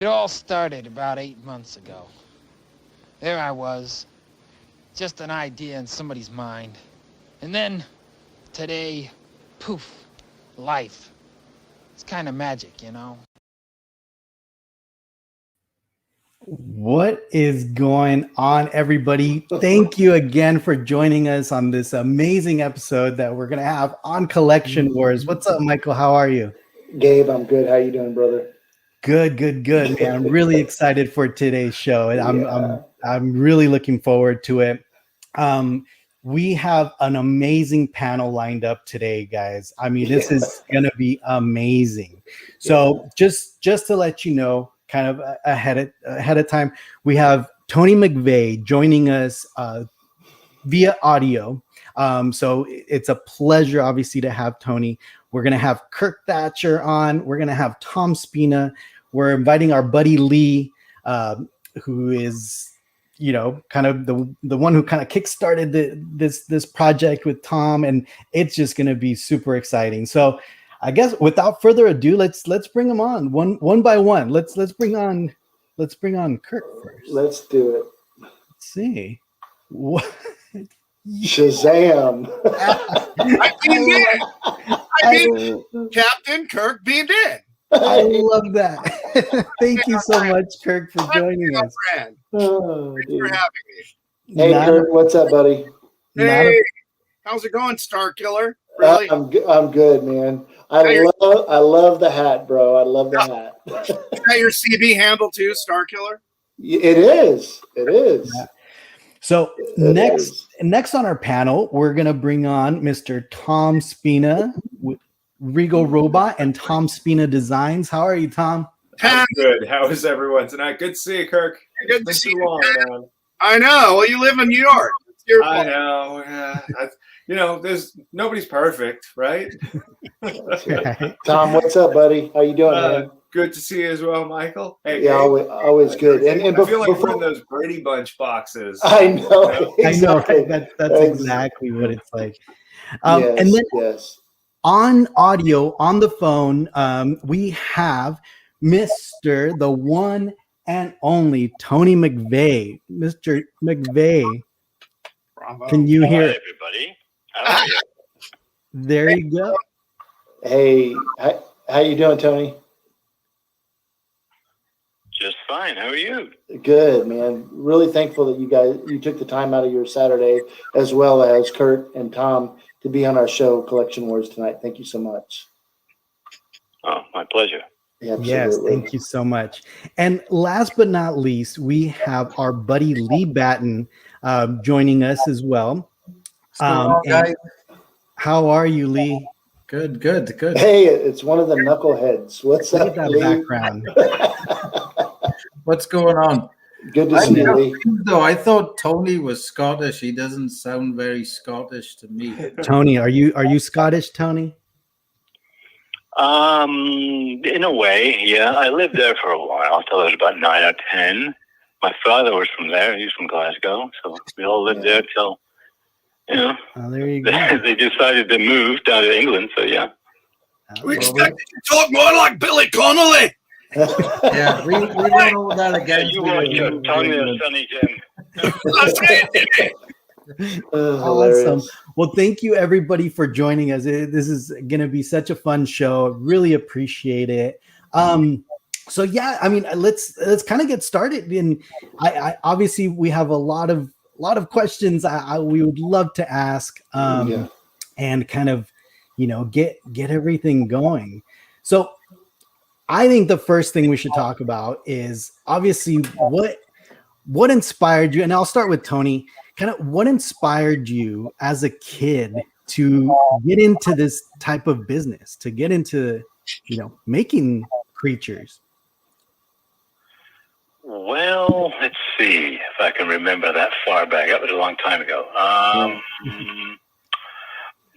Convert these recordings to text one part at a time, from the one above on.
It all started about 8 months ago. There I was, just an idea in somebody's mind. And then, today, poof, life. It's kind of magic, you know? What is going on, everybody? Thank you again for joining us on this amazing episode that we're going to have on Collection Wars. What's up, Michael? How are you? Gabe, I'm good. How you doing, brother? Good, man. I'm really excited for today's show. I'm really looking forward to it. We have an amazing panel lined up today, guys. I mean, this is going to be amazing. So just to let you know, kind of ahead of time, we have Tony McVey joining us via audio. So it's a pleasure, obviously, to have Tony. We're going to have Kirk Thatcher on. We're going to have Tom Spina. We're inviting our buddy Lee, who is, you know, kind of the one who kind of kickstarted this project with Tom, and it's just going to be super exciting. So I guess without further ado, let's bring them on one by one. Let's bring on Kirk first. Let's do it. Let's see. What? Shazam! I beamed in. I beamed Captain Kirk beamed in. I love that. Thank you so much, Kirk, for joining us. Oh, Thanks for having me. hey, Kirk, what's up, buddy? Hey, how's it going, Star Killer? Really? I'm good, man. I love the hat, bro. I love the hat. Is that your CB handle too, Star Killer? It is. Yeah. So next on our panel, we're gonna bring on Mr. Tom Spina with Regal Robot and Tom Spina Designs. How are you, Tom? I'm good. How is everyone tonight? Good to see you, Kirk. Good to see you, man. I know. Well, you live in New York. It's your fault. I know. Yeah. There's nobody's perfect, right? Right. Tom, what's up, buddy? How you doing, man? Good to see you as well, Michael. Hey, yeah, always good. And I feel like we're in those Brady Bunch boxes. I know. Exactly. I know. That's exactly what it's like. And then on audio, on the phone, we have Mr. the one and only Tony McVey. Mr. McVey, Bravo. can you hear everybody? How are you? There you go. Hey, how you doing, Tony? Just fine. How are you? Good, man. Really thankful that you took the time out of your Saturday, as well as Kurt and Tom, to be on our show, Collection Wars, tonight. Thank you so much. Oh, my pleasure. Absolutely. Yes, thank you so much. And last but not least, we have our buddy Lee Batten joining us as well. Guys. How are you, Lee? Good. Hey, it's one of the knuckleheads. What's Look up, at that Lee? background. What's going on? Good to see you, Lee. Though I thought Tony was Scottish. He doesn't sound very Scottish to me. Tony, are you Scottish, Tony? In a way, yeah. I lived there for a while until I was about 9 or 10. My father was from there. He's from Glasgow, so we all lived there till, Oh, there you go. they decided to move down to England. So yeah. We expected you to talk more like Billy Connolly. Yeah, we went over that again. You watch your tongue there, Sonny Jim. Awesome. Well, thank you everybody for joining us. This is going to be such a fun show. Really appreciate it. So yeah, I mean, let's kind of get started. And I obviously we have a lot of questions we would love to ask and kind of, get everything going. So I think the first thing we should talk about is obviously what inspired you, and I'll start with Tony. Kind of what inspired you as a kid to get into this type of business, to get into, making creatures? Well, let's see if I can remember that far back. That was a long time ago.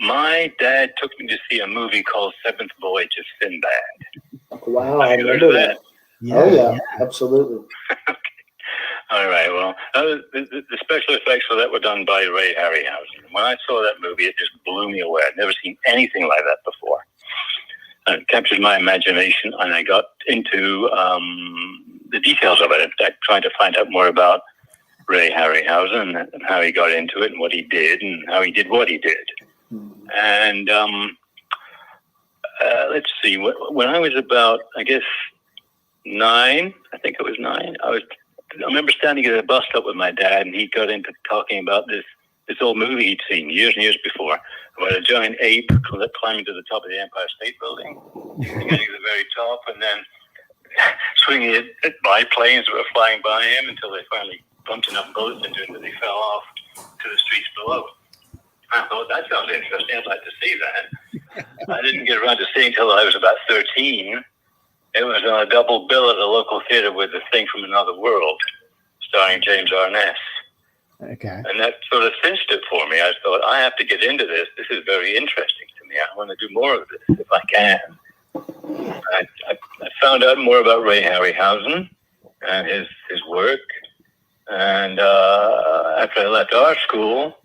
My dad took me to see a movie called Seventh Voyage of Sinbad. Wow, I remember that. Yeah, absolutely. All right, well, the special effects for that were done by Ray Harryhausen. When I saw that movie, it just blew me away. I'd never seen anything like that before. And it captured my imagination, and I got into the details of it. In fact, trying to find out more about Ray Harryhausen and how he got into it and what he did and how he did what he did. And let's see, when I was about, I guess, 9, I think it was 9, I remember standing at a bus stop with my dad, and he got into talking about this old movie he'd seen years and years before about a giant ape climbing to the top of the Empire State Building, getting to the very top, and then swinging it by planes that were flying by him until they finally pumped enough bullets into him that they fell off to the streets below. I thought, that sounds interesting. I'd like to see that. I didn't get around to seeing it until I was about 13. It was on a double bill at a local theater with The Thing from Another World, starring James Arness. Okay. And that sort of cinched it for me. I thought, I have to get into this. This is very interesting to me. I want to do more of this if I can. I found out more about Ray Harryhausen and his work. And after I left art school,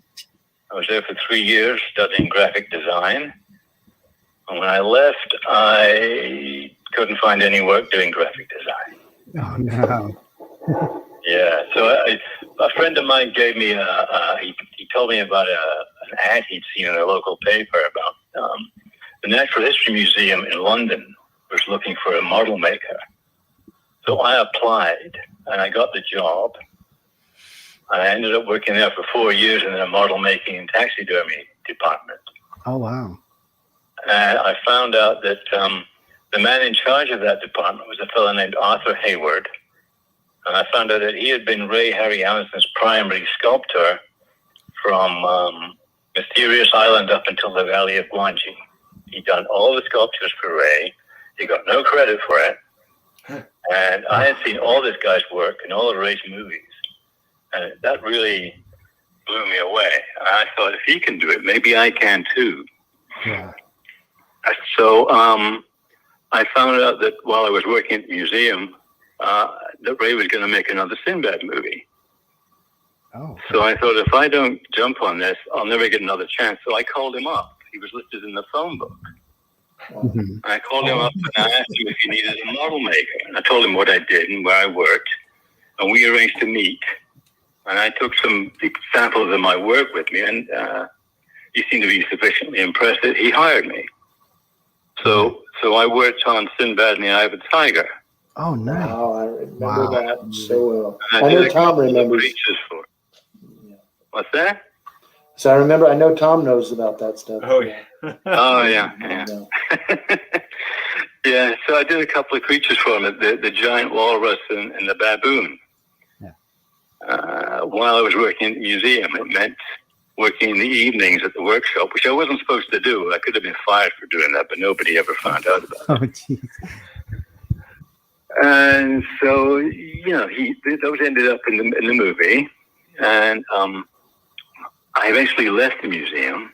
I was there for 3 years studying graphic design. And when I left, I couldn't find any work doing graphic design. Oh, no. Yeah, so a friend of mine gave me he told me about an ad he'd seen in a local paper about the Natural History Museum in London was looking for a model maker. So I applied, and I got the job. And I ended up working there for 4 years in the model making and taxidermy department. Oh, wow. And I found out that the man in charge of that department was a fellow named Arthur Hayward. And I found out that he had been Ray Harryhausen's primary sculptor from Mysterious Island up until the Valley of Guanji. He'd done all the sculptures for Ray. He got no credit for it. And I had seen all this guy's work in all of Ray's movies. And that really blew me away. I thought, if he can do it, maybe I can too. Yeah. So I found out that while I was working at the museum, that Ray was going to make another Sinbad movie. Oh. So I thought, if I don't jump on this, I'll never get another chance. So I called him up. He was listed in the phone book. Mm-hmm. I called him up and I asked him if he needed a model maker. And I told him what I did and where I worked. And we arranged to meet. And I took some samples of my work with me, and he seemed to be sufficiently impressed that he hired me. So I worked on Sinbad and the Eye of the Tiger. Oh, nice. Wow, I remember that so well. I I know did a Tom couple of remembers. creatures for it. What's that? So I know Tom knows about that stuff. Oh, yeah. Oh, yeah. Yeah, so I did a couple of creatures for him, the giant walrus and the baboon. While I was working at the museum, it meant working in the evenings at the workshop, which I wasn't supposed to do. I could have been fired for doing that, but nobody ever found out about it. Oh, jeez. And so, those ended up in the movie. And I eventually left the museum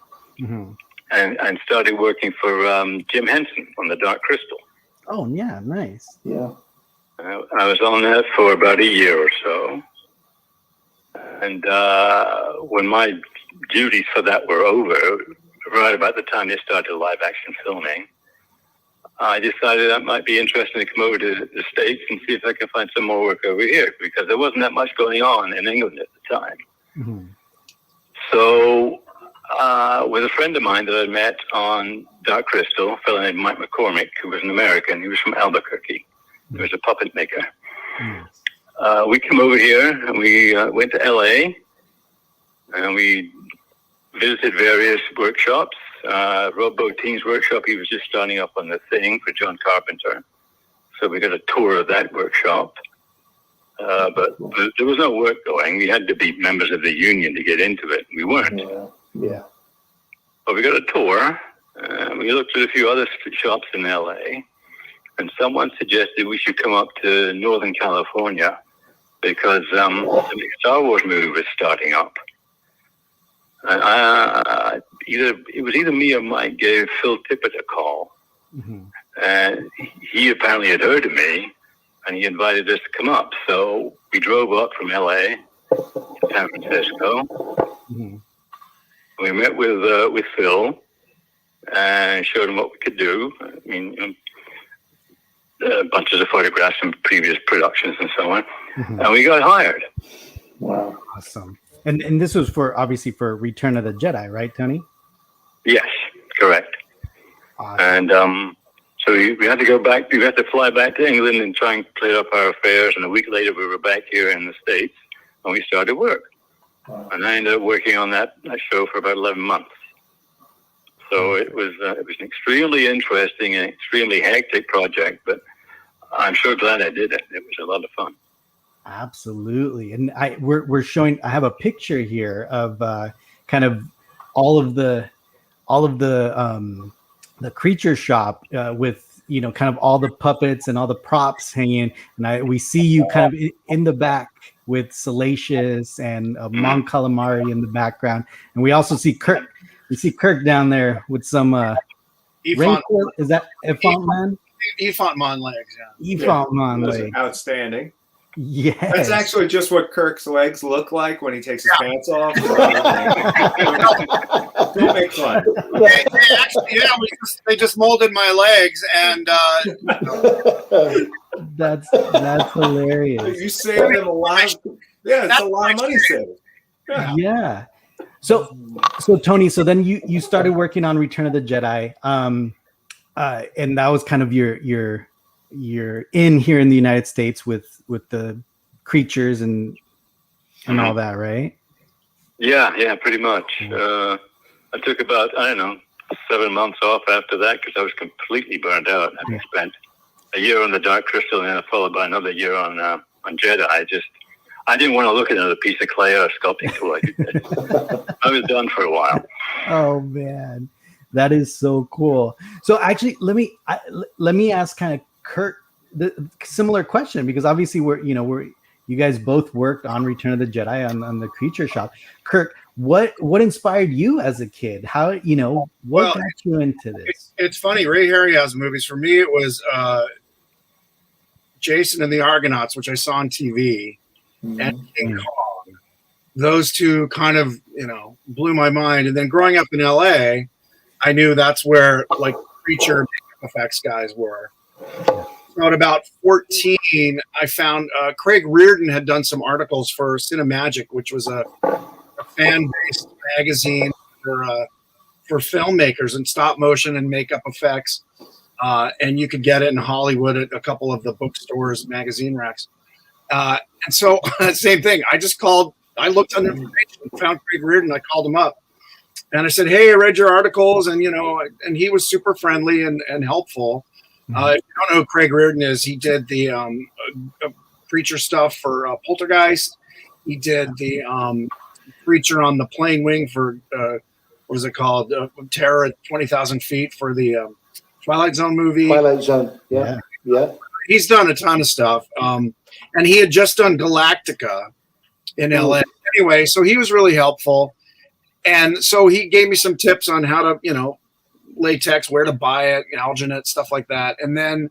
and started working for Jim Henson on The Dark Crystal. Oh, yeah, nice. Yeah. I was on that for about a year or so. And when my duties for that were over, right about the time they started live action filming, I decided that might be interesting to come over to the States and see if I could find some more work over here, because there wasn't that much going on in England at the time. Mm-hmm. So with a friend of mine that I met on Dark Crystal, a fellow named Mike McCormick, who was an American, he was from Albuquerque. He was a puppet maker. Mm-hmm. We came over here and we went to LA and we visited various workshops. Rob Bottin's workshop, he was just starting up on The Thing for John Carpenter. So we got a tour of that workshop. But there was no work going. We had to be members of the union to get into it. We weren't. Yeah. But we got a tour. We looked at a few other shops in LA. And someone suggested we should come up to Northern California because the next Star Wars movie was starting up. And it was either me or Mike gave Phil Tippett a call. Mm-hmm. And he apparently had heard of me, and he invited us to come up. So we drove up from LA to San Francisco. Mm-hmm. We met with Phil and showed him what we could do. I mean, bunches of photographs from previous productions and so on. Mhm. And we got hired. Wow. Awesome. And this was obviously for Return of the Jedi, right, Tony? Yes, correct. Awesome. And so we had to go back. We had to fly back to England and try and clear up our affairs. And a week later, we were back here in the States, and we started work. Wow. And I ended up working on that show for about 11 months. So it was an extremely interesting and extremely hectic project, but I'm sure glad I did it. It was a lot of fun. Absolutely. And we're showing, I have a picture here of kind of all of the creature shop with, you know, kind of all the puppets and all the props hanging. And we see you kind of in the back with Salacious and Mon Calamari in the background. And we also see Kirk. We see Kirk down there with some Rancor. Is that Effont Man? Effont Mon legs, yeah. Effont Man Those are legs. outstanding. Yes. That's actually just what Kirk's legs look like when he takes his pants off. Don't make fun. They just molded my legs, and That's hilarious. You saved them a lot. It's a lot of money saved. Yeah. So Tony, so then you started working on Return of the Jedi, and that was kind of your in here in the United States with the creatures and all that, right? Yeah, pretty much. I took about, 7 months off after that because I was completely burned out. I spent a year on the Dark Crystal and then followed by another year on Jedi. I didn't want to look at another piece of clay or a sculpting tool. I was done for a while. Oh man, that is so cool. So actually, let me ask kind of Kirk the similar question, because obviously you guys both worked on Return of the Jedi on the creature shop. Kirk, what inspired you as a kid? How what got you into this? It's funny. Ray Harryhausen movies. For me, it was Jason and the Argonauts, which I saw on TV. And King Kong. Those two kind of, blew my mind. And then growing up in LA, I knew that's where like creature effects guys were. So at about 14, I found Craig Reardon had done some articles for Cinemagic, which was a fan-based magazine for filmmakers and stop motion and makeup effects. And you could get it in Hollywood at a couple of the bookstores, magazine racks. And so same thing. I looked on information, found Craig Reardon. I called him up and I said, "Hey, I read your articles." And, and he was super friendly and helpful. If you don't know who Craig Reardon is, he did the creature stuff for Poltergeist. He did the creature on the plane wing for, what was it called? Terror at 20,000 feet for the Twilight Zone movie. Twilight Zone. Yeah. He's done a ton of stuff. And he had just done Galactica in LA. Anyway, so he was really helpful. And so he gave me some tips on how to, latex, where to buy it, alginate, stuff like that. And then,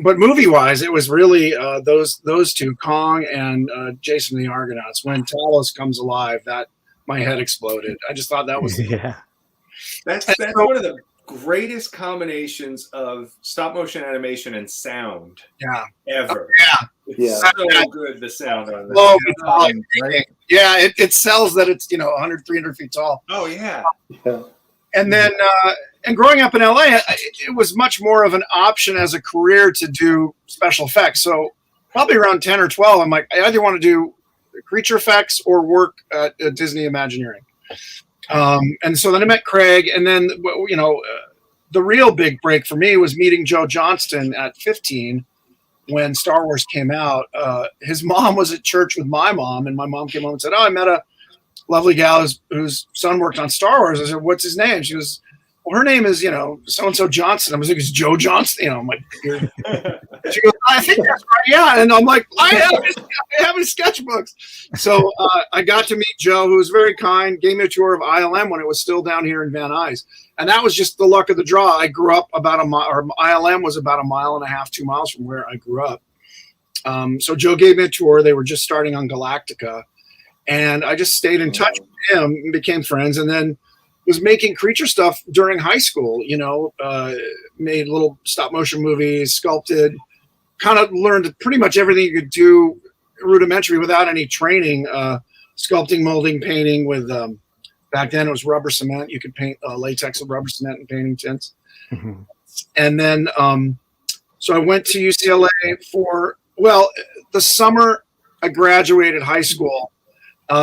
but movie-wise, it was really those two, Kong and Jason the Argonauts. When Talos comes alive, that my head exploded. I just thought that was That's one of the greatest combinations of stop motion animation and sound ever. It's so good, the sound on that. Right? Yeah, it sells that it's 100, 300 feet tall. Oh yeah. And then and growing up in LA, it was much more of an option as a career to do special effects. So probably around 10 or 12, I'm like, I either want to do creature effects or work at Disney Imagineering. And so then I met Craig, and then the real big break for me was meeting Joe Johnston at 15 when Star Wars came out. His mom was at church with my mom, and my mom came home and said, "Oh, I met a lovely gal whose son worked on Star Wars." I said, "What's his name?" She goes, "Well, her name is so and so Johnson." I was like, "It's Joe Johnston." I'm like, she goes, "I think that's right, yeah." And I'm like, I have his sketchbooks. So I got to meet Joe, who was very kind, gave me a tour of ILM when it was still down here in Van Nuys. And that was just the luck of the draw. I grew up about a mile, or ILM was about 1.5 miles, 2 miles from where I grew up. So Joe gave me a tour. They were just starting on Galactica. And I just stayed in touch with him and became friends. And then was making creature stuff during high school, made little stop motion movies, sculpted, kind of learned pretty much everything you could do rudimentary without any training, sculpting, molding, painting with, back then it was rubber cement. You could paint latex with rubber cement and painting tints. Mm-hmm. And then, so I went to UCLA for, the summer I graduated high school.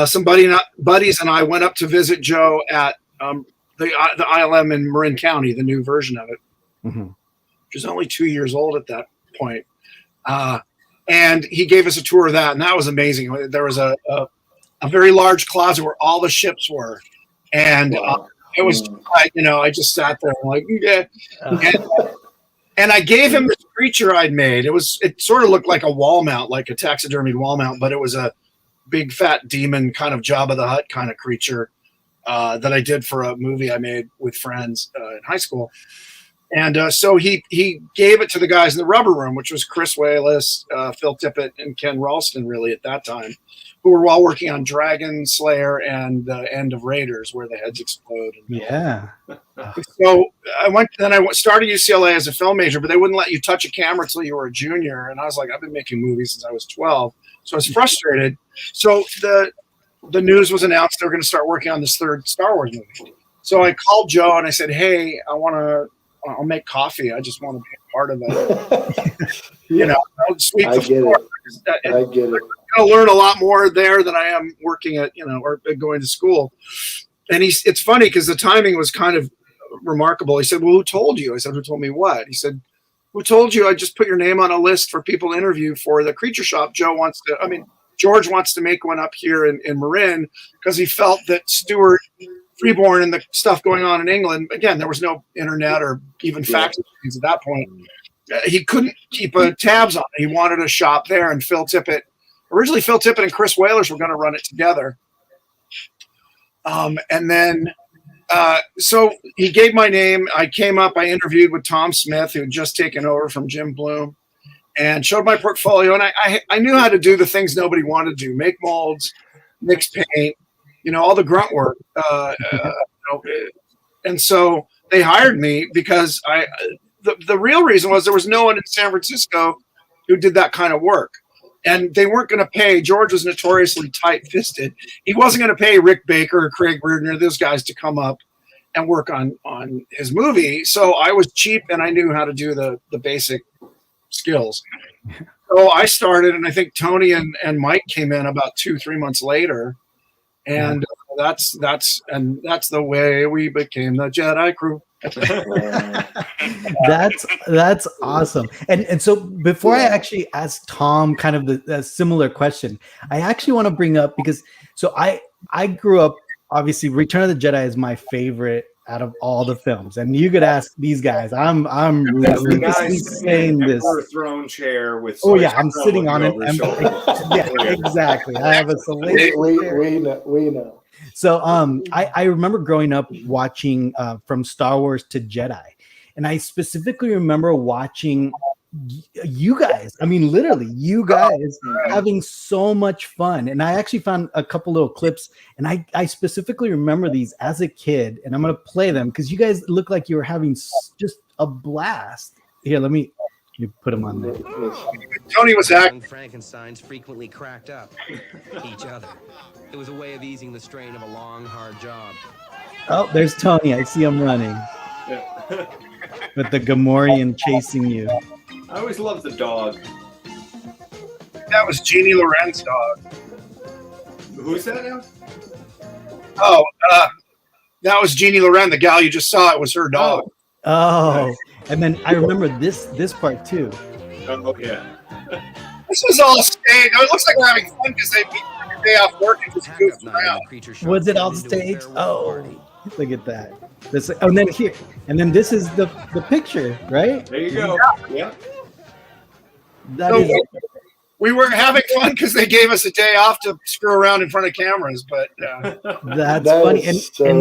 Some buddies and I went up to visit Joe at the ILM in Marin County, the new version of it, which was only 2 years old at that point. And he gave us a tour of that, and that was amazing. There was a very large closet where all the ships were, and it was, I just sat there like, yeah. And I gave him this creature I'd made. It sort of looked like a wall mount, like a taxidermied wall mount, but it was a big fat demon kind of Jabba the Hutt kind of creature that I did for a movie I made with friends in high school. And so he gave it to the guys in the rubber room, which was Chris Wayless, Phil Tippett, and Ken Ralston, really, at that time, who were all working on Dragon Slayer and the End of Raiders, where the heads explode. Yeah. So I started UCLA as a film major, but they wouldn't let you touch a camera until you were a junior. And I was like, I've been making movies since I was 12. So I was frustrated. So the news was announced they were going to start working on this third Star Wars movie. So I called Joe and I said, hey, I'll make coffee. I just want to be a part of it. Sweet. I get it. I get it. I'm going to learn a lot more there than I am working at, or going to school. And it's funny because the timing was kind of remarkable. He said, well, who told you? I said, who told me what? He said, who told you? I just put your name on a list for people to interview for the creature shop. George wants to make one up here in Marin because he felt that Stuart Freeborn and the stuff going on in England, again, there was no internet or even fax machines at that point. He couldn't keep tabs on it. He wanted a shop there, and originally Phil Tippett and Chris Whalers were going to run it together. And then, so he gave my name. I came up, I interviewed with Tom Smith, who had just taken over from Jim Bloom, and showed my portfolio. And I knew how to do the things nobody wanted to do: make molds, mix paint, all the grunt work. And so they hired me because the real reason was there was no one in San Francisco who did that kind of work. And they weren't going to pay. George was notoriously tight-fisted. He wasn't going to pay Rick Baker or Craig Reardon or those guys to come up and work on his movie. So I was cheap, and I knew how to do the basic skills. So I started, and I think Tony and Mike came in about 2-3 months later. And that's the way we became the Jedi crew. That's awesome. And so before I actually ask Tom kind of the similar question, I actually want to bring up, because I grew up, obviously Return of the Jedi is my favorite out of all the films, and you could ask these guys. I'm really saying this. Throne chair with. Oh yeah, I'm sitting on it. Yeah, exactly. I have a Salacious. We know. So I remember growing up watching from Star Wars to Jedi, and I specifically remember watching you guys. I mean, literally, you guys having so much fun. And I actually found a couple little clips, and I specifically remember these as a kid, and I'm going to play them because you guys look like you were having just a blast. Here, let me put them on there. Tony was acting. Frankensteins frequently cracked up each other. It was a way of easing the strain of a long, hard job. Oh, there's Tony. I see him running. With the Gamorrean chasing you. I always loved the dog. That was Jeannie Lorenz's dog. Who's that now? Oh, that was Jeannie Loren, the gal you just saw. It was her dog. Oh, and then I remember this part too. Oh, yeah. This was all staged. It looks like we're having fun because they beat every day off work and just goofed around. Was it all staged? Oh, look at that. This, and then here, and then this is the picture, right? There you go. Yeah. We were having fun because they gave us a day off to screw around in front of cameras, but that's funny, and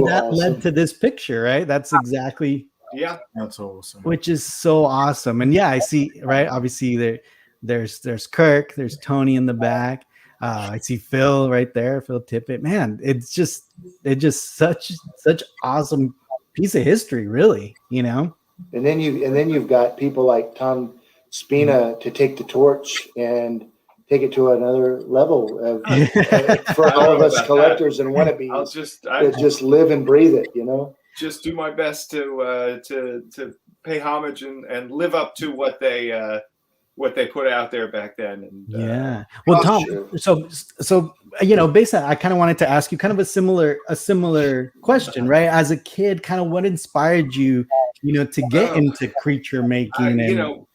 that awesome. Led to this picture, right? That's exactly. Yeah, that's awesome. Which is so awesome, and yeah, I see. Right, obviously there's Kirk, there's Tony in the back. I see Phil right there, Phil Tippett. Man, it's just such awesome piece of history, really. You know. And then you've got people like Tom Spina to take the torch and take it to another level for all of us collectors and wannabes. I just live and breathe it, you know. Just do my best to pay homage and live up to what they put out there back then. And, yeah. Well, Tom, sure. So you know, basically, I kind of wanted to ask you kind of a similar question, right? As a kid, kind of what inspired you, you know, to get into creature making? You know,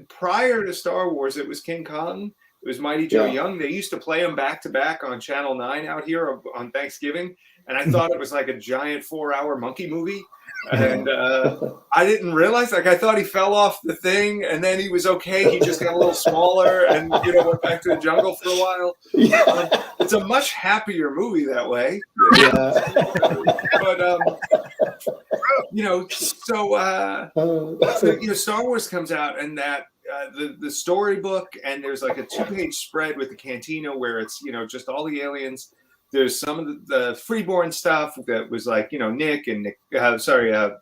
prior to Star Wars, it was King Kong. It was Mighty Joe Young. They used to play them back to back on Channel 9 out here on Thanksgiving. And I thought it was like a giant 4-hour monkey movie. And I didn't realize, like, I thought he fell off the thing and then he was okay. He just got a little smaller and, you know, went back to the jungle for a while. It's a much happier movie that way. But, you know, so, you know, Star Wars comes out and that, the storybook, and there's like a 2-page spread with the cantina where it's, you know, just all the aliens. There's some of the Freeborn stuff that was like, you know,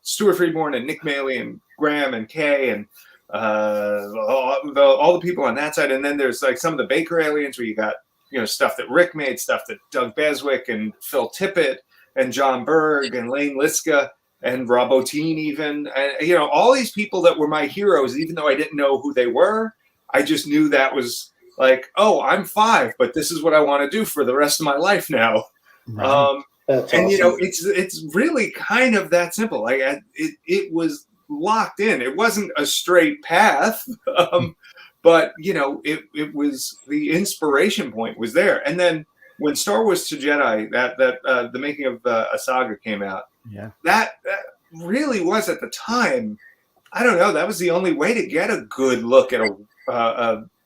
Stuart Freeborn and Nick Maley and Graham and Kay and all the people on that side. And then there's like some of the Baker aliens where you got, you know, stuff that Rick made, stuff that Doug Beswick and Phil Tippett and John Berg and Lane Liska and Rob Bottin even. And, you know, all these people that were my heroes, even though I didn't know who they were, I just knew that was like, oh, I'm 5, but this is what I want to do for the rest of my life now. Right. And awesome. You know, it's really kind of that simple. Like it was locked in. It wasn't a straight path, but you know, it was the inspiration point was there. And then when Star Wars to Jedi, that the making of a saga came out, that really was at the time. I don't know. That was the only way to get a good look at a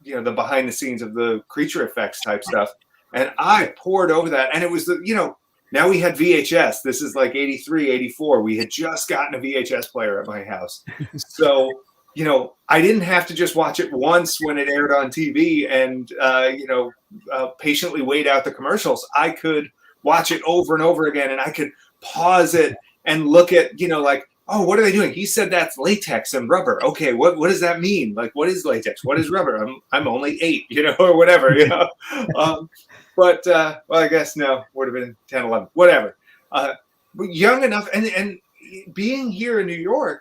you know, the behind the scenes of the creature effects type stuff. And I poured over that. And it was you know, now we had VHS. This is like 83, 84. We had just gotten a VHS player at my house. So, you know, I didn't have to just watch it once when it aired on TV and, you know, patiently wait out the commercials. I could watch it over and over again, and I could pause it and look at, you know, like, oh, what are they doing? He said that's latex and rubber. Okay, what does that mean? Like, what is latex? What is rubber? I'm only 8, you know, or whatever, you know. But well, I guess no, would have been 10, 11, whatever. But young enough, and being here in New York,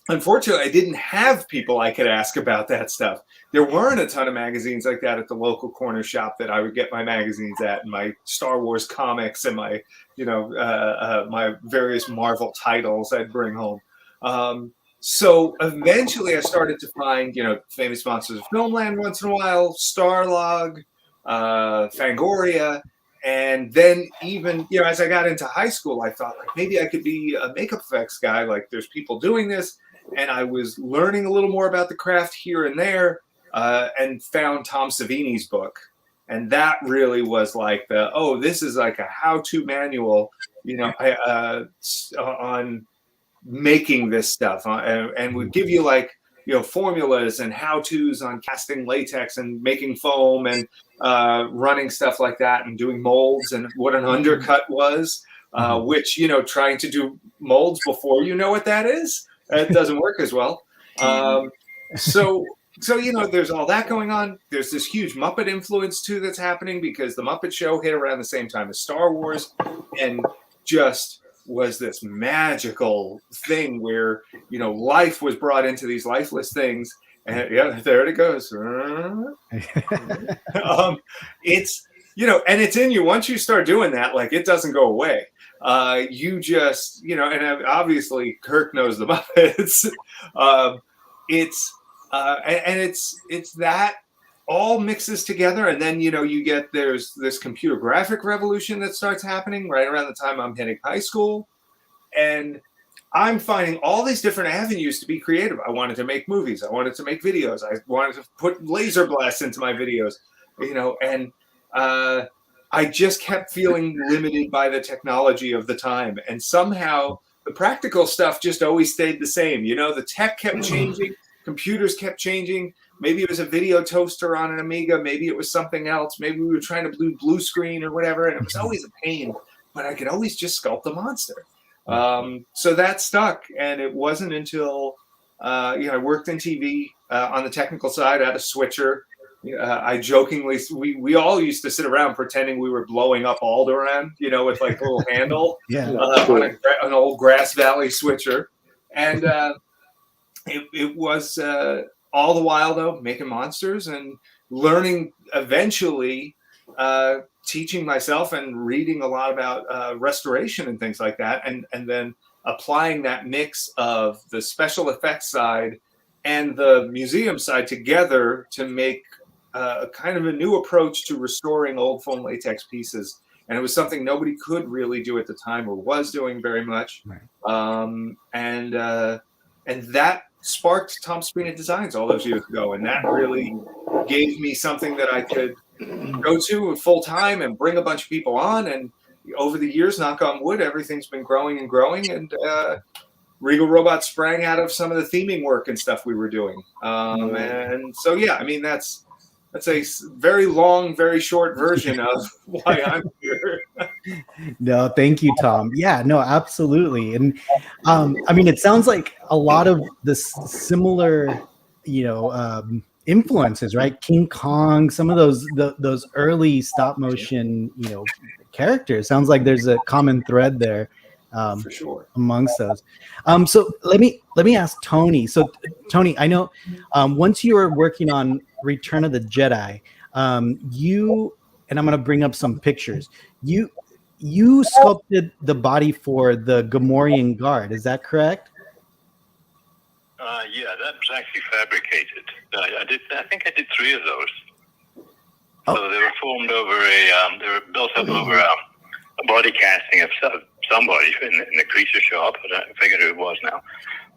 unfortunately, I didn't have people I could ask about that stuff. There weren't a ton of magazines like that at the local corner shop that I would get my magazines at, and my Star Wars comics and my, you know, my various Marvel titles I'd bring home. So eventually I started to find, you know, Famous Monsters of Filmland once in a while, Starlog, Fangoria. And then even, you know, as I got into high school, I thought like maybe I could be a makeup effects guy. Like there's people doing this. And I was learning a little more about the craft here and there, and found Tom Savini's book. And that really was like this is like a how-to manual, you know, on making this stuff. And would give you like, you know, formulas and how-tos on casting latex and making foam and running stuff like that and doing molds and what an undercut was, which, you know, trying to do molds before you know what that is. It doesn't work as well. So, you know, there's all that going on. There's this huge Muppet influence, too, that's happening because the Muppet Show hit around the same time as Star Wars and just was this magical thing where, you know, life was brought into these lifeless things. And, yeah, there it goes. It's, you know, and it's in you. Once you start doing that, like, it doesn't go away. You just, you know, and obviously Kirk knows the Muppets. It's that all mixes together. And then, you know, you get, there's this computer graphic revolution that starts happening right around the time I'm hitting high school. And I'm finding all these different avenues to be creative. I wanted to make movies. I wanted to make videos. I wanted to put laser blasts into my videos, you know, and, I just kept feeling limited by the technology of the time. And somehow the practical stuff just always stayed the same. You know, the tech kept changing, computers kept changing. Maybe it was a video toaster on an Amiga. Maybe it was something else. Maybe we were trying to do blue screen or whatever, and it was always a pain. But I could always just sculpt the monster. So that stuck, and it wasn't until I worked in TV on the technical side. I had a switcher. I jokingly, we all used to sit around pretending we were blowing up Alderaan, with like a little handle on an old Grass Valley switcher. And it was all the while, though, making monsters and learning eventually, teaching myself and reading a lot about restoration and things like that. And then applying that mix of the special effects side and the museum side together to make kind of a new approach to restoring old foam latex pieces. And it was something nobody could really do at the time or was doing very much. Right. And that sparked Tom Spina Designs all those years ago. And that really gave me something that I could go to full time and bring a bunch of people on. And over the years, knock on wood, everything's been growing and growing. And Regal Robots sprang out of some of the theming work and stuff we were doing. And so, yeah, I mean, that's a very long, very short version of why I'm here. No, thank you, Tom. Yeah, no, absolutely. And I mean, it sounds like a lot of the similar, influences, right? King Kong, some of those early stop motion, characters. Sounds like there's a common thread there. For sure. Amongst those. So let me ask Tony. So Tony, I know once you were working on Return of the Jedi, you, and I'm going to bring up some pictures. You sculpted the body for the Gamorrean Guard. Is that correct? Yeah, that was actually fabricated. I think I did 3 of those. Oh. So they were formed over they were built up over a body casting of somebody in the creature shop. I forget who it was now.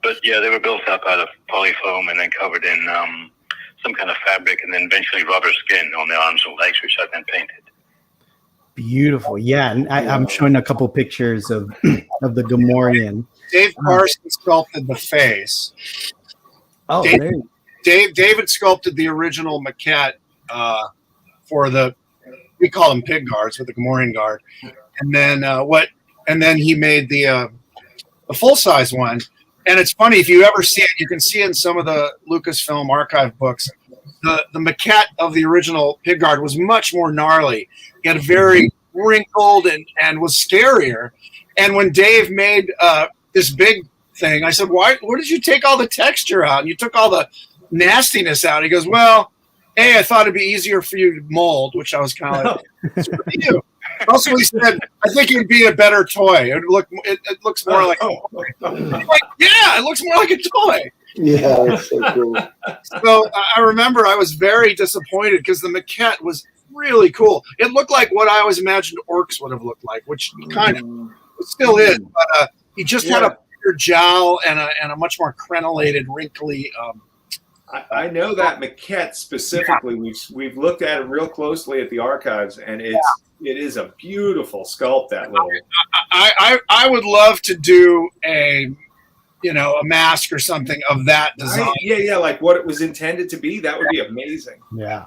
But yeah, they were built up out of polyfoam and then covered in some kind of fabric, and then eventually rubber skin on the arms and legs, which I then painted. Beautiful. Yeah, and I'm showing a couple pictures of the Gamorrean. Dave Carson sculpted the face. Oh, David sculpted the original maquette for we call them pig guards, with the Gamorrean Guard, and then he made the full size one. And it's funny, if you ever see it, you can see in some of the Lucasfilm archive books, the maquette of the original pig guard was much more gnarly. He had very wrinkled and was scarier. And when Dave made this big thing, I said, where did you take all the texture out? And you took all the nastiness out. He goes, well, I thought it'd be easier for you to mold, which I was kind of like, it's for you. Also, he said, I think it'd be a better toy. It looks more like a toy. I'm like, yeah, it looks more like a toy. Yeah, that's so cool. So I remember I was very disappointed because the maquette was really cool. It looked like what I always imagined orcs would have looked like, which kind of still is. But he just had a bigger jowl and a much more crenellated, wrinkly. I know that maquette specifically. We've looked at it real closely at the archives, and it is a beautiful sculpt. That little. I would love to do a mask or something of that design. Yeah, like what it was intended to be. That would be amazing. Yeah.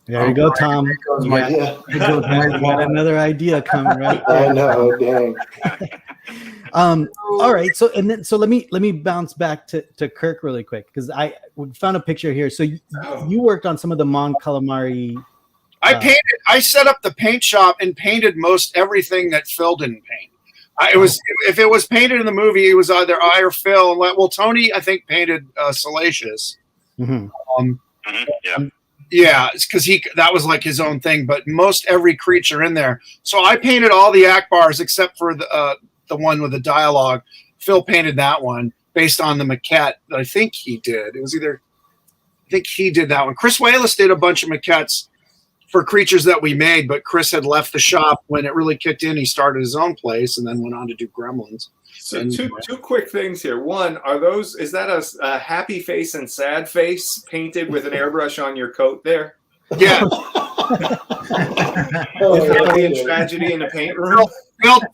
There you go, Tom. Got another idea coming right there. I know, dang. All right, so let me bounce back to Kirk really quick, because I found a picture here. So you worked on some of the Mon Calamari. I set up the paint shop and painted most everything that Phil didn't paint. If it was painted in the movie, it was either I or Phil. Well, Tony, I think, painted Salacious. Mm-hmm. Yeah, it's because that was like his own thing. But most every creature in there. So I painted all the Akbars except for the one with the dialogue. Phil painted that one based on the maquette that I think he did. It was I think he did that one. Chris Wallace did a bunch of maquettes for creatures that we made, but Chris had left the shop when it really kicked in. He started his own place and then went on to do Gremlins. So two quick things here. One, is that a happy face and sad face painted with an airbrush on your coat there? Yeah. Family and tragedy in the paint room.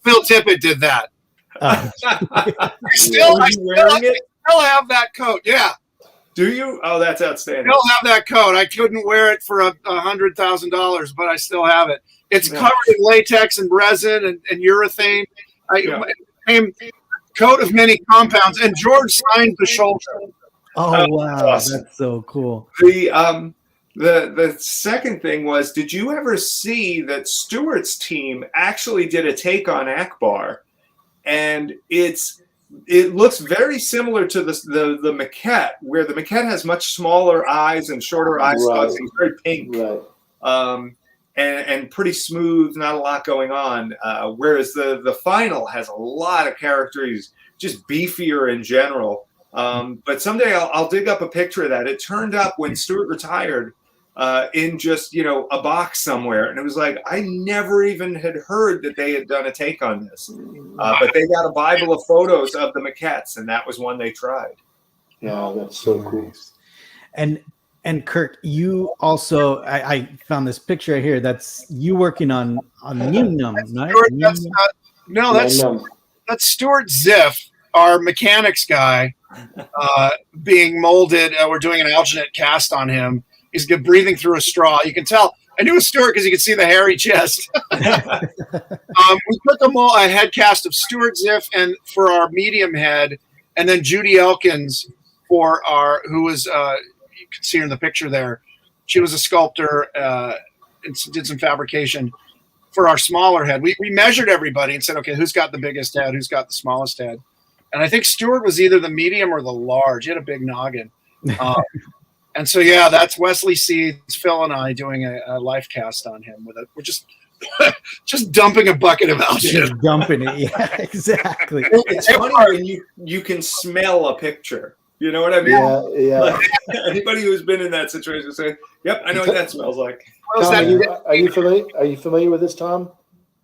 Phil Tippett did that. I still have that coat. Yeah. Do you? Oh, that's outstanding. I still have that coat. I couldn't wear it for $100,000, but I still have it. It's covered in latex and resin and urethane. Coat of many compounds, and George signed the shoulder. Oh wow, awesome. That's so cool. The second thing was, did you ever see that Stewart's team actually did a take on Akbar, and it looks very similar to the maquette, where the maquette has much smaller eyes and shorter eye stalks, and very pink. Right. And pretty smooth, not a lot going on. Whereas the final has a lot of characters, just beefier in general. But someday I'll dig up a picture of that. It turned up when Stewart retired in just, a box somewhere. And it was like, I never even had heard that they had done a take on this. But they got a Bible of photos of the maquettes, and that was one they tried. Yeah, that's so cool. And Kirk, you also, I found this picture right here. That's you working on Neum, right? That's Stuart Ziff, our mechanics guy, being molded. We're doing an alginate cast on him. He's breathing through a straw. You can tell. I knew it was Stuart because you could see the hairy chest. We took a head cast of Stuart Ziff and for our medium head, and then Judy Elkins for who was. You can see her in the picture there. She was a sculptor and did some fabrication for our smaller head. We measured everybody and said, okay, who's got the biggest head? Who's got the smallest head? And I think Stuart was either the medium or the large. He had a big noggin. And so, yeah, that's Wesley Seeds, Phil, and I doing a life cast on him. We're just dumping a bucket of algae. Just dumping it. Yeah, exactly. It's funny when you can smell a picture. You know what I mean? Yeah. Like, anybody who's been in that situation say, "Yep, I know what that smells like." Tom, are you familiar with this, Tom?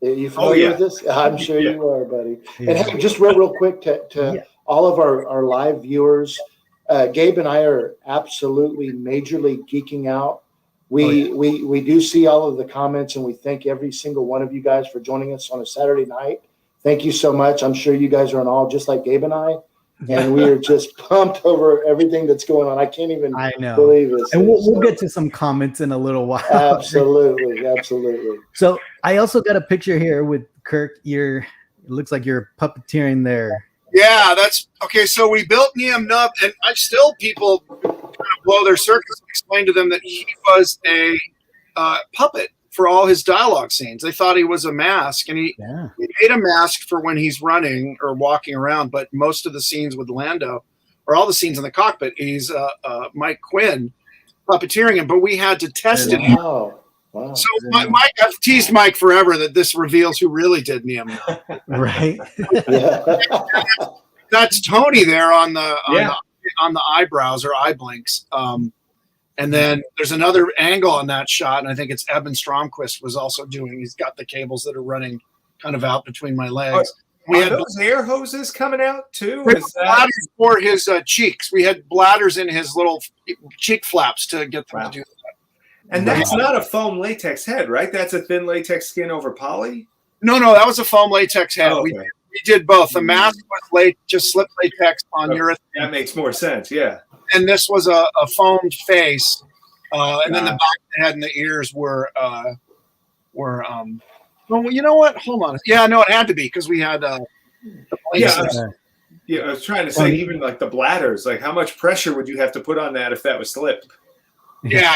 Are you familiar with this? I'm sure you are, buddy. Yeah. And hey, just real quick to all of our live viewers, Gabe and I are absolutely majorly geeking out. We do see all of the comments, and we thank every single one of you guys for joining us on a Saturday night. Thank you so much. I'm sure you guys are in awe, just like Gabe and I. And we are just pumped over everything that's going on. I can't even believe this. And we'll get to some comments in a little while. Absolutely. So I also got a picture here with Kirk. It looks like you're puppeteering there. Yeah, that's okay. So we built Neum Nub, and people kind of blow their circuits and explain to them that he was a puppet for all his dialogue scenes. They thought he was a mask, and he made a mask for when he's running or walking around. But most of the scenes with Lando, or all the scenes in the cockpit, he's Mike Quinn puppeteering him. But we had to test it. Wow. So Mike, I've teased Mike forever that this reveals who really did Neum. Right. That's Tony there on the eyebrows or eye blinks. And then there's another angle on that shot, and I think it's Eben Stromquist was also doing. He's got the cables that are running kind of out between my legs. We had those air hoses coming out too. Bladders for his cheeks. We had bladders in his little cheek flaps to get them to do that. And that's not a foam latex head, right? That's a thin latex skin over poly. No, that was a foam latex head. Okay. We did both. The mask was just slip latex on urethane. That makes more sense. Yeah. And this was a foamed face, and then the back of the head and the ears were. Well, you know what? Hold on. Yeah, no, it had to be because we had. I was trying to say even like the bladders. Like, how much pressure would you have to put on that if that was slipped? Yeah.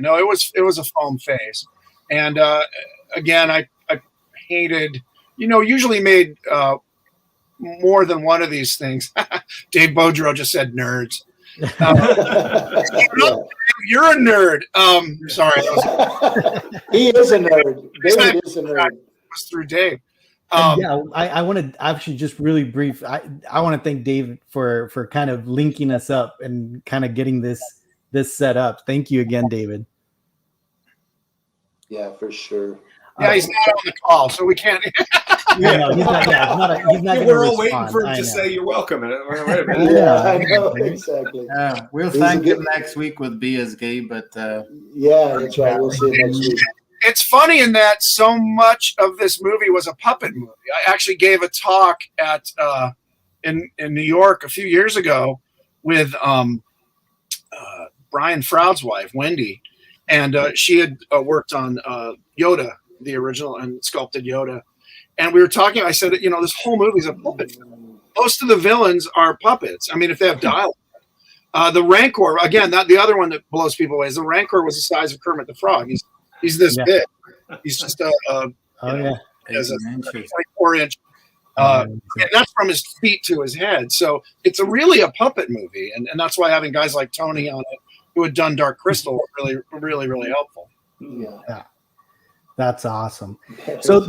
No, it was a foam face, and again, I painted. Usually made more than one of these things. Dave Bodro just said nerds. You're a nerd. Sorry. He is a nerd. David is a nerd. It was through Dave. I want to actually just really brief. I want to thank Dave for kind of linking us up and kind of getting this set up. Thank you again, David. Yeah, for sure. Yeah, he's not on the call, so we can't. No, he's not. He's not. We're all waiting for him to say you're welcome. Wait a minute. Yeah, I know exactly. We'll thank him next week with B as Gabe, but yeah, that's right. We'll see you next week. It's funny in that so much of this movie was a puppet movie. I actually gave a talk at in New York a few years ago with Brian Froud's wife, Wendy, and she had worked on Yoda, the original, and sculpted Yoda. And we were talking. I said, this whole movie's a puppet film. Most of the villains are puppets. I mean, if they have dialogue. The Rancor, again, the other one that blows people away is the Rancor was the size of Kermit the Frog. He's this big. He's just a 24-inch. And that's from his feet to his head. So it's really a puppet movie, and that's why having guys like Tony on it who had done Dark Crystal was really, really helpful. Yeah, that's awesome. So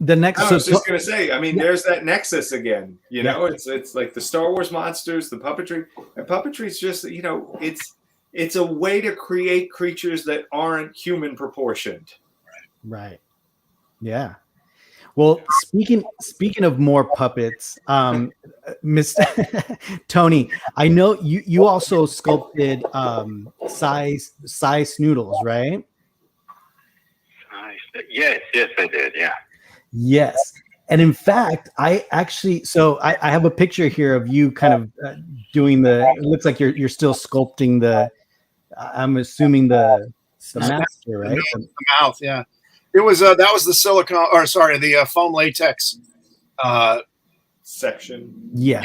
the next, I was just gonna say, I mean, there's that nexus again. It's like the Star Wars monsters, the puppetry, and puppetry is just it's a way to create creatures that aren't human proportioned. Right. Yeah. Well, speaking of more puppets, Mr. Tony, I know you also sculpted size noodles, right? Yes, I did. Yeah. Yes. And in fact, I have a picture here of you kind of doing it looks like you're still sculpting I'm assuming the master, right? The mouth, yeah. It was that was the the foam latex section. Yeah,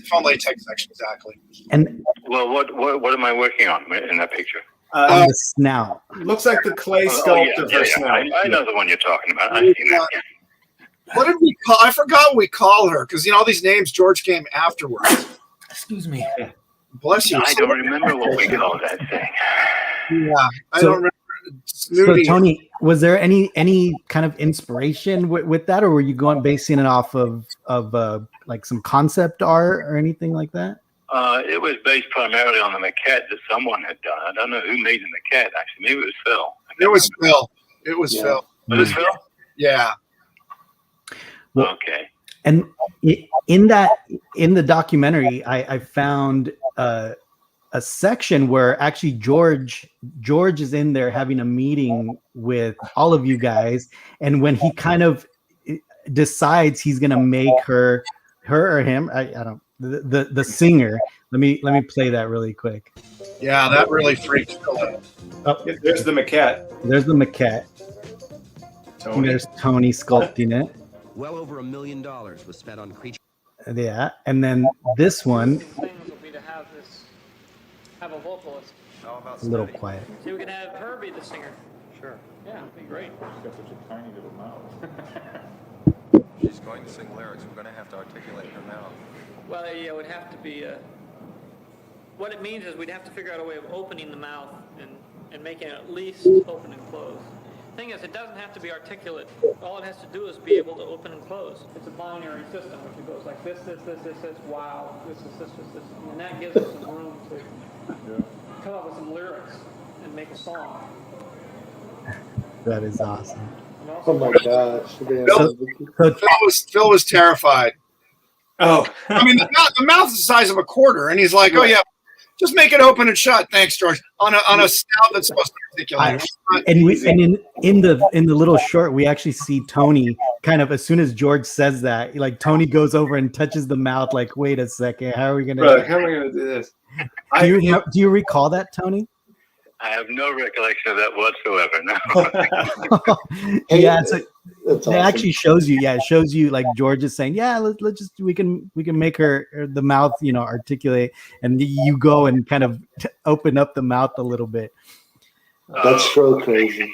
foam latex section, exactly. And what am I working on in that picture? On the snout. Looks like the clay sculptor for snout. I know the one you're talking about. I've seen that. Yeah. What did we call? I forgot what we call her because all these names George came afterwards. Excuse me. Bless you. I don't remember what we called that thing. Yeah, I don't remember. So Tony, was there any kind of inspiration with that, or were you basing it off of like some concept art or anything like that? It was based primarily on the maquette that someone had done. I don't know who made the maquette. Actually, maybe it was Phil. It was Phil. It was Phil. It was Phil. Yeah. Well, okay. And in the documentary, I found a section where actually George is in there having a meeting with all of you guys, and when he kind of decides he's gonna make her or him, I don't the singer. Let me play that really quick. Yeah, that really freaked Phil out. Oh, there's the maquette. There's the maquette. Tony. There's Tony sculpting it. Well over $1 million was spent on creatures. Yeah, and then this one. Have a vocalist. A little quiet. See, we can have her be the singer. Sure. Yeah, it'd be great. She's got such a tiny little mouth. She's going to sing lyrics. We're going to have to articulate her mouth. Well, yeah, it would have to be. What it means is we'd have to figure out a way of opening the mouth and making it at least open and close. The thing is, it doesn't have to be articulate. All it has to do is be able to open and close. It's a binary system, which it goes like this, wow, this, and that gives us some room to come up with some lyrics and make a song. That is awesome. Oh my gosh! Phil was terrified. Oh, I mean, the mouth is the size of a quarter, and he's like, "Oh yeah, just make it open and shut." Thanks, George. On a snout that's supposed to articulate. And in the little short, we actually see Tony kind of as soon as George says that, like Tony goes over and touches the mouth. Like, wait a second, how are we gonna do this? Do you recall that, Tony? I have no recollection of that whatsoever. No. Yeah, so That's awesome. it actually shows you. Yeah, it shows you like George is saying, yeah, let's just we can make her the mouth, articulate, and you go and kind of open up the mouth a little bit. That's so crazy.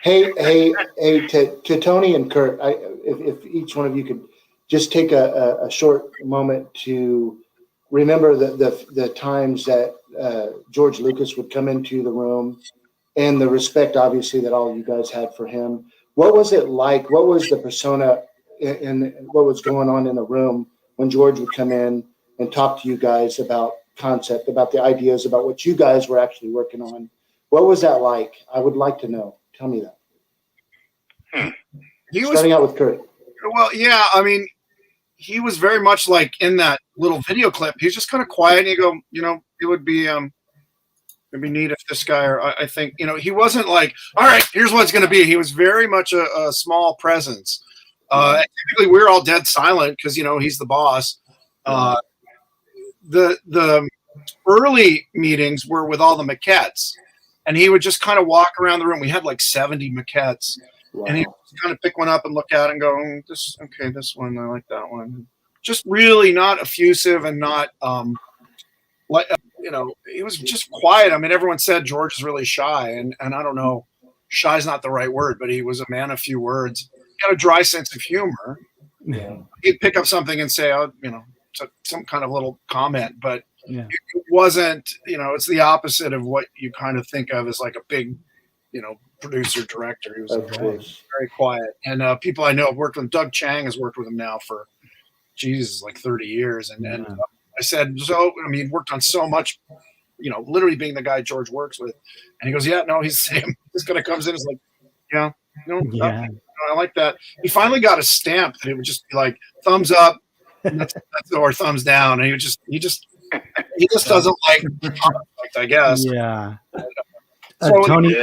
Hey, to Tony and Kirk, if each one of you could just take a short moment to remember the times that George Lucas would come into the room and the respect, obviously, that all you guys had for him. What was it like? What was the persona and what was going on in the room when George would come in and talk to you guys about concept, about the ideas, about what you guys were actually working on? What was that like? I would like to know. Tell me that. Starting out with Kirk. Well, yeah, I mean, he was very much like in that little video clip. He's just kind of quiet, and you go, it would be it'd be neat if this guy, or I think, he wasn't like, all right, here's what it's going to be. He was very much a small presence. Typically, we're all dead silent because he's the boss. The early meetings were with all the maquettes, and he would just kind of walk around the room. We had like 70 maquettes, and he would kind of pick one up and look at it and go, this one, I like that one. Just really not effusive and not he was just quiet. I mean, everyone said George is really shy, and I don't know, shy is not the right word, but he was a man of few words. He had a dry sense of humor. Yeah. He'd pick up something and say, some kind of little comment, but it wasn't, it's the opposite of what you kind of think of as like a big, producer director. He was very, very quiet. And people I know have worked with him. Doug Chang has worked with him now for, like 30 years. And I said, worked on so much, literally being the guy George works with. And he goes, yeah, no, he's the same. This guy comes in, is like, I like that. He finally got a stamp that it would just be like thumbs up, or thumbs down. And he just doesn't like conflict, I guess. Yeah. Tony,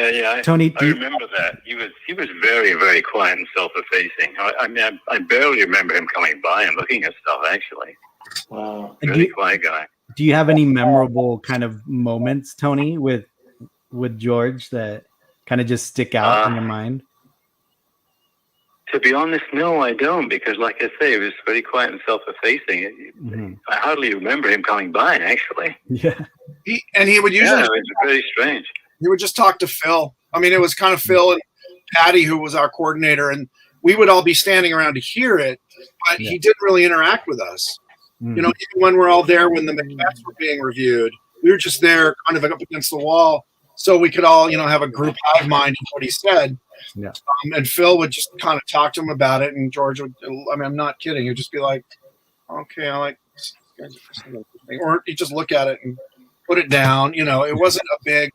Tony, I remember that. He was very, very quiet and self-effacing. I barely remember him coming by and looking at stuff, actually. Wow. Really quiet guy. Do you have any memorable kind of moments, Tony, with George that kind of just stick out in your mind? To be honest, no, I don't, because like I say, he was very quiet and self-effacing. I hardly remember him coming by, actually. Yeah. He would usually... it was very strange. He would just talk to Phil. I mean, it was kind of Phil and Patty, who was our coordinator, and we would all be standing around to hear it, but he didn't really interact with us. Even when we're all there when the maquettes were being reviewed, we were just there kind of up against the wall so we could all, have a group hive mind in what he said. Yeah. And Phil would just kind of talk to him about it, and George would, I'm not kidding, he'd just be like, okay, I like this. Or he'd just look at it and put it down. It wasn't a big,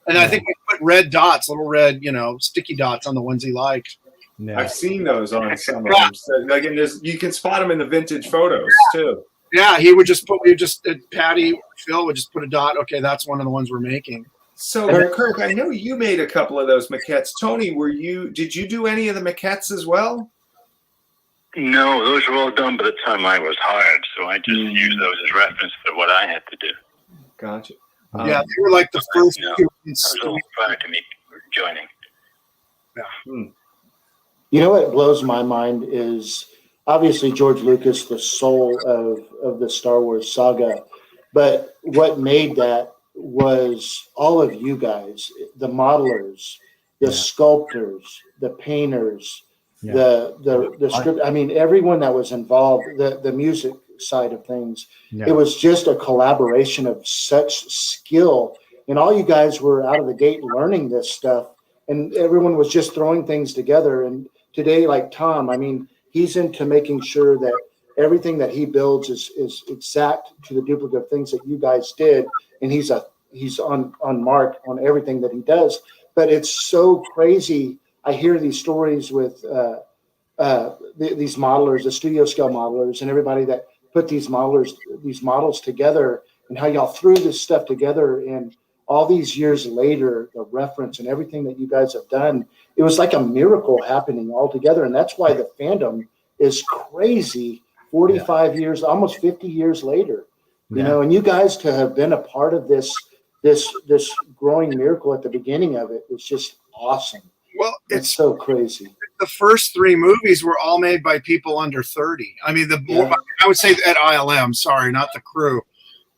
and I think we put red dots, little red, sticky dots on the ones he liked. Yeah. I've seen those on some of them. So, you can spot them in the vintage photos too. Yeah, he would just Patty, Phil would just put a dot. Okay, that's one of the ones we're making. So, Kirk, I know you made a couple of those maquettes. Tony, did you do any of the maquettes as well? No, those were all done by the time I was hired, so I just used those as reference for what I had to do. Gotcha. Yeah, they were like the first two. That was a little prior to me joining. Yeah. You know what blows my mind is obviously George Lucas, the soul of the Star Wars saga, but what made that was all of you guys, the modelers, the sculptors, the painters, the script. I mean, everyone that was involved, the music side of things. It was just a collaboration of such skill, and all you guys were out of the gate learning this stuff, and everyone was just throwing things together. And today, like Tom, I mean, he's into making sure that everything that he builds is exact to the duplicate things that you guys did, and he's on mark on everything that he does. But it's so crazy. I hear these stories with these modelers, the studio scale modelers, and everybody that put these models together, and how y'all threw this stuff together. And all these years later, the reference and everything that you guys have done, it was like a miracle happening all together. And that's why the fandom is crazy 45 years, almost 50 years later, and you guys to have been a part of this growing miracle at the beginning of it is just awesome. Well, it's so crazy. The first three movies were all made by people under 30. I mean, I would say at ILM, sorry, not the crew.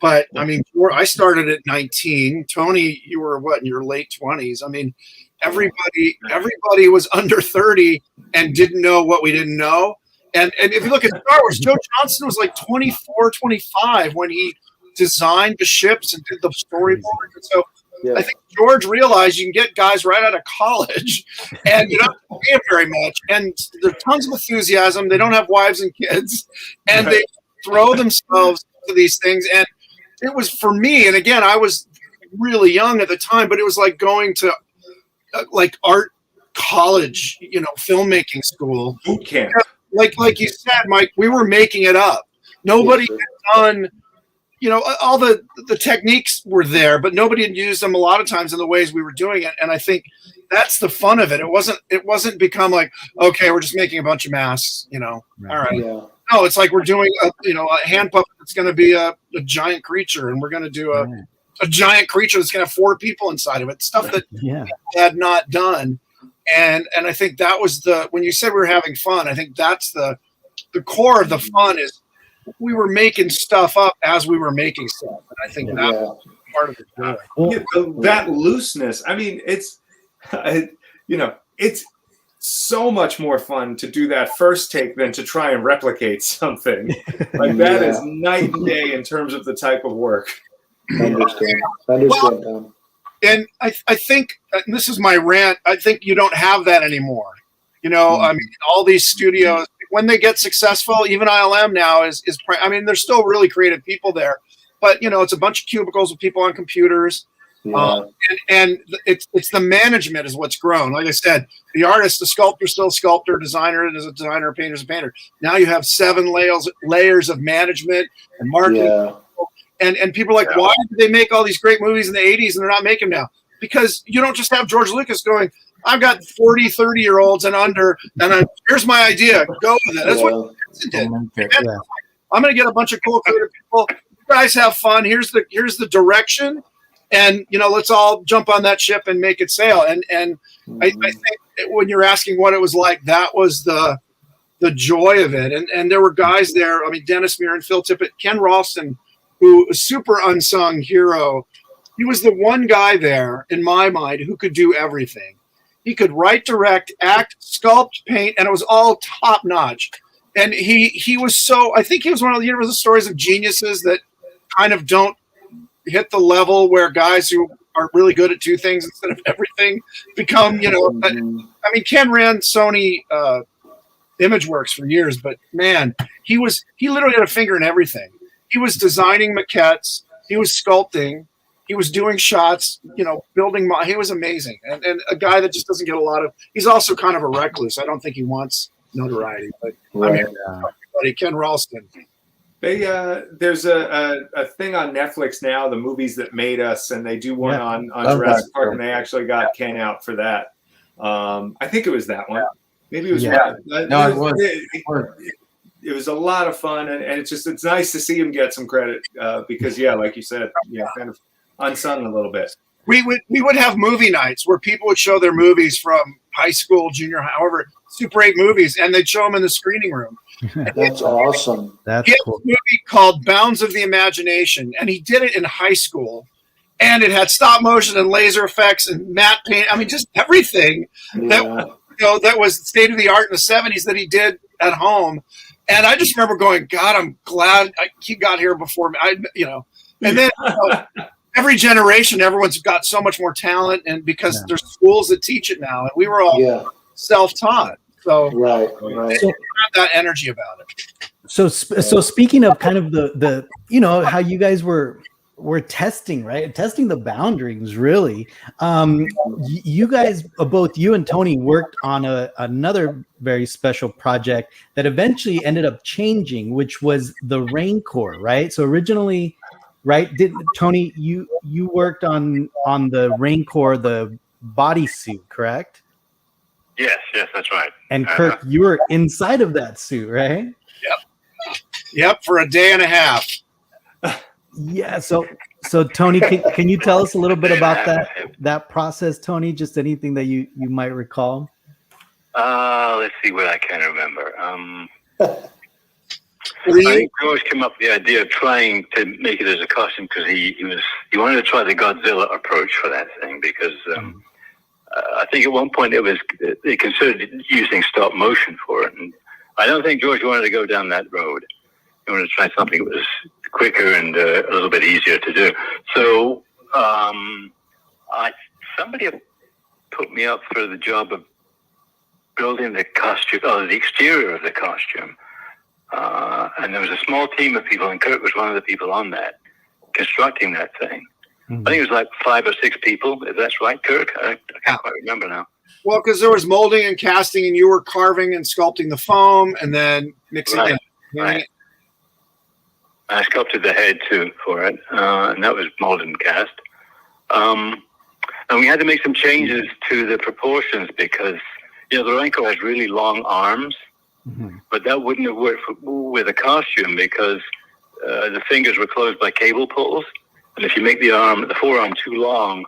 But I mean, I started at 19. Tony, you were in your late 20s. I mean, everybody was under 30 and didn't know what we didn't know. And if you look at Star Wars, Joe Johnston was like 24, 25 when he designed the ships and did the storyboard. And so I think George realized you can get guys right out of college and you don't have to pay them very much. And there's tons of enthusiasm. They don't have wives and kids. And they throw themselves into these things. And it was for me, and again, I was really young at the time, but it was like going to like art college, filmmaking school. Boot camp. Like you said, Mike, we were making it up. Nobody had done, all the techniques were there, but nobody had used them a lot of times in the ways we were doing it. And I think that's the fun of it. It wasn't become like, okay, we're just making a bunch of masks, all right. Yeah. No, it's like we're doing a hand puppet that's going to be a giant creature, and we're going to do a giant creature that's going to have 4 people inside of it. Stuff that people had not done, and I think that was when you said we were having fun. I think that's the core of the fun is we were making stuff up as we were making stuff, and I think that was part of it. That looseness. I mean, it's it's so much more fun to do that first take than to try and replicate something. Like that is night and day in terms of the type of work. Understand, Tom. And I think, and this is my rant, I think you don't have that anymore. I mean, all these studios, when they get successful, even ILM now I mean, there's still really creative people there, but it's a bunch of cubicles with people on computers. And it's the management is what's grown. Like I said, the artist, the sculptor, still a sculptor, designer is a designer, painter is a painter. Now you have 7 layers of management and marketing. And people are like, why did they make all these great movies in the 80s and they're not making them now? Because you don't just have George Lucas going, I've got 40, 30-year-olds and under, and here's my idea. Go with it. That's what Nixon did. I'm going to get a bunch of cool creative people. You guys have fun. Here's the direction. And let's all jump on that ship and make it sail. And I think when you're asking what it was like, that was the joy of it. And there were guys there. I mean, Dennis Muir and Phil Tippett, Ken Ralston, who was a super unsung hero. He was the one guy there in my mind who could do everything. He could write, direct, act, sculpt, paint, and it was all top notch. And he was so. I think he was one of the Universal stories of geniuses that kind of don't hit the level where guys who are really good at 2 things instead of everything become, I mean, Ken ran Sony ImageWorks for years, but man, he literally had a finger in everything. He was designing maquettes, he was sculpting, he was doing shots, building. He was amazing, and a guy that just doesn't get a lot of. He's also kind of a recluse. I don't think he wants notoriety, but I mean, everybody, Ken Ralston. There's a thing on Netflix now, the movies that made us, and they do one on Jurassic Park, and they actually got Ken out for that. I think it was that one. Maybe it was one. No, it was. It was a lot of fun, and it's nice to see him get some credit because like you said, kind of unsung a little bit. We would have movie nights where people would show their movies from high school, junior, however, Super 8 movies, and they'd show them in the screening room. That's awesome. That's cool. A movie called Bounds of the Imagination, and he did it in high school, and it had stop motion and laser effects and matte paint. I mean, just everything that was state of the art in the 70s that he did at home. And I just remember going, God, I'm glad he got here before me. And then every generation, everyone's got so much more talent, and because there's schools that teach it now, and we were all self-taught. So right. They have that energy about it. So speaking of kind of the how you guys were testing, right? Testing the boundaries, really. You guys, both you and Tony, worked on another very special project that eventually ended up changing, which was the Rancor, right? So originally, right? Tony, you worked on the Rancor, the bodysuit, correct? Yes, that's right. And Kirk, you were inside of that suit, right? Yep, for a day and a half. Yeah. So Tony, can you tell us a little bit about that process, Tony? Just anything that you might recall. Let's see what I can remember. I think George came up with the idea of trying to make it as a costume because he wanted to try the Godzilla approach for that thing because I think at one point they considered using stop motion for it, and I don't think George wanted to go down that road. He wanted to try something that was quicker and a little bit easier to do. So somebody put me up for the job of building the costume, the exterior of the costume. And there was a small team of people, and Kirk was one of the people on that, constructing that thing. Mm-hmm. I think it was like 5 or 6 people, if that's right, Kirk. I can't quite remember now. Well, because there was molding and casting, and you were carving and sculpting the foam, and then mixing it. Right. I sculpted the head too for it, and that was molded and cast. And we had to make some changes to the proportions because the Rancor has really long arms, But that wouldn't have worked with a costume because the fingers were closed by cable pulls. And if you make the forearm too long,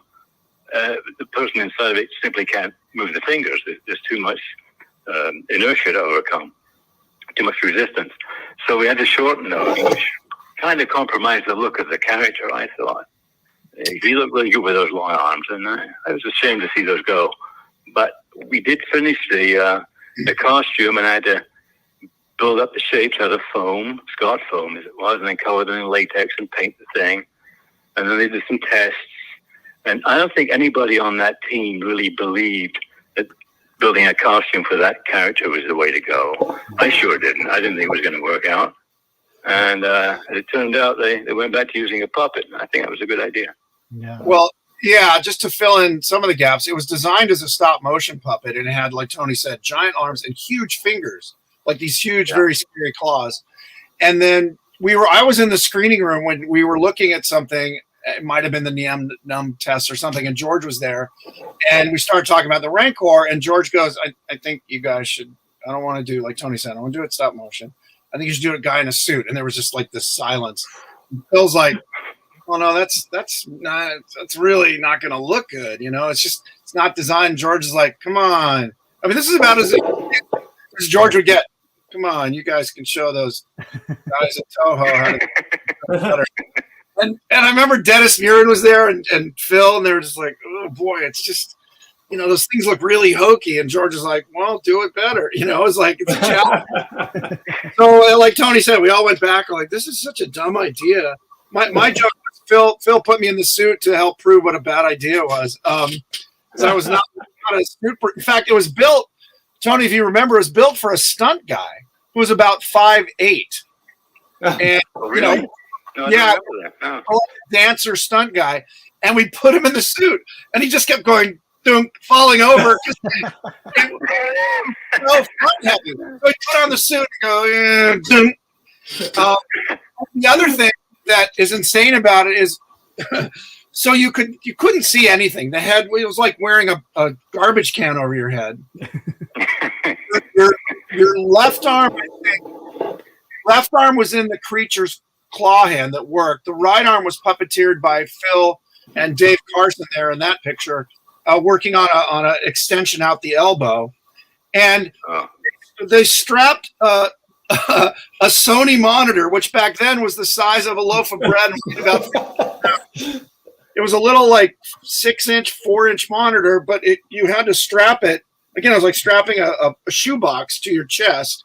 the person inside of it simply can't move the fingers. There's too much inertia to overcome, too much resistance. So we had to shorten those, which kind of compromised the look of the character, I thought. He looked really good with those long arms, and I was ashamed to see those go. But we did finish the costume, and I had to build up the shapes out of foam, Scott foam as it was, and then color them in latex and paint the thing. And then they did some tests. And I don't think anybody on that team really believed that building a costume for that character was the way to go. I sure didn't. I didn't think it was going to work out. And it turned out they went back to using a puppet. And I think that was a good idea. Yeah. Well, yeah, just to fill in some of the gaps, it was designed as a stop motion puppet, and it had, like Tony said, giant arms and huge fingers, like these huge, very scary claws. And then I was in the screening room when we were looking at something. It might have been the Num test or something, and George was there, and we started talking about the Rancor, and George goes, I think you guys should, I don't want to do, like Tony said, I want to do it stop motion. I think you should do a guy in a suit. And there was just like this silence. Phil's like, oh no, that's really not going to look good. You know, it's not designed. George is like, come on. I mean, this is about as George would get. Come on, you guys can show those guys at Toho how to do better. And I remember Dennis Murin was there and Phil, and they were just like, oh boy, it's just, you know, those things look really hokey. And George is like, well, do it better. You know, it's like, it's a challenge. So like Tony said, we all went back like, this is such a dumb idea. My joke was Phil put me in the suit to help prove what a bad idea was. Because I was not a suit. In fact, it was built, Tony, if you remember, it was built for a stunt guy who was about 5'8". And, you know, yeah, a dancer stunt guy, and we put him in the suit, and he just kept going, falling over. So front heavy. So he put on the suit and go. The other thing that is insane about it is, so you couldn't see anything. The head, it was like wearing a garbage can over your head. Your left arm, I think, left arm was in the creature's claw hand that worked. The right arm was puppeteered by Phil and Dave Carson there in that picture, working on an extension out the elbow. And they strapped a Sony monitor, which back then was the size of a loaf of bread. It was a little like 6-inch, 4-inch monitor, but you had to strap it. Again, it was like strapping a shoebox to your chest.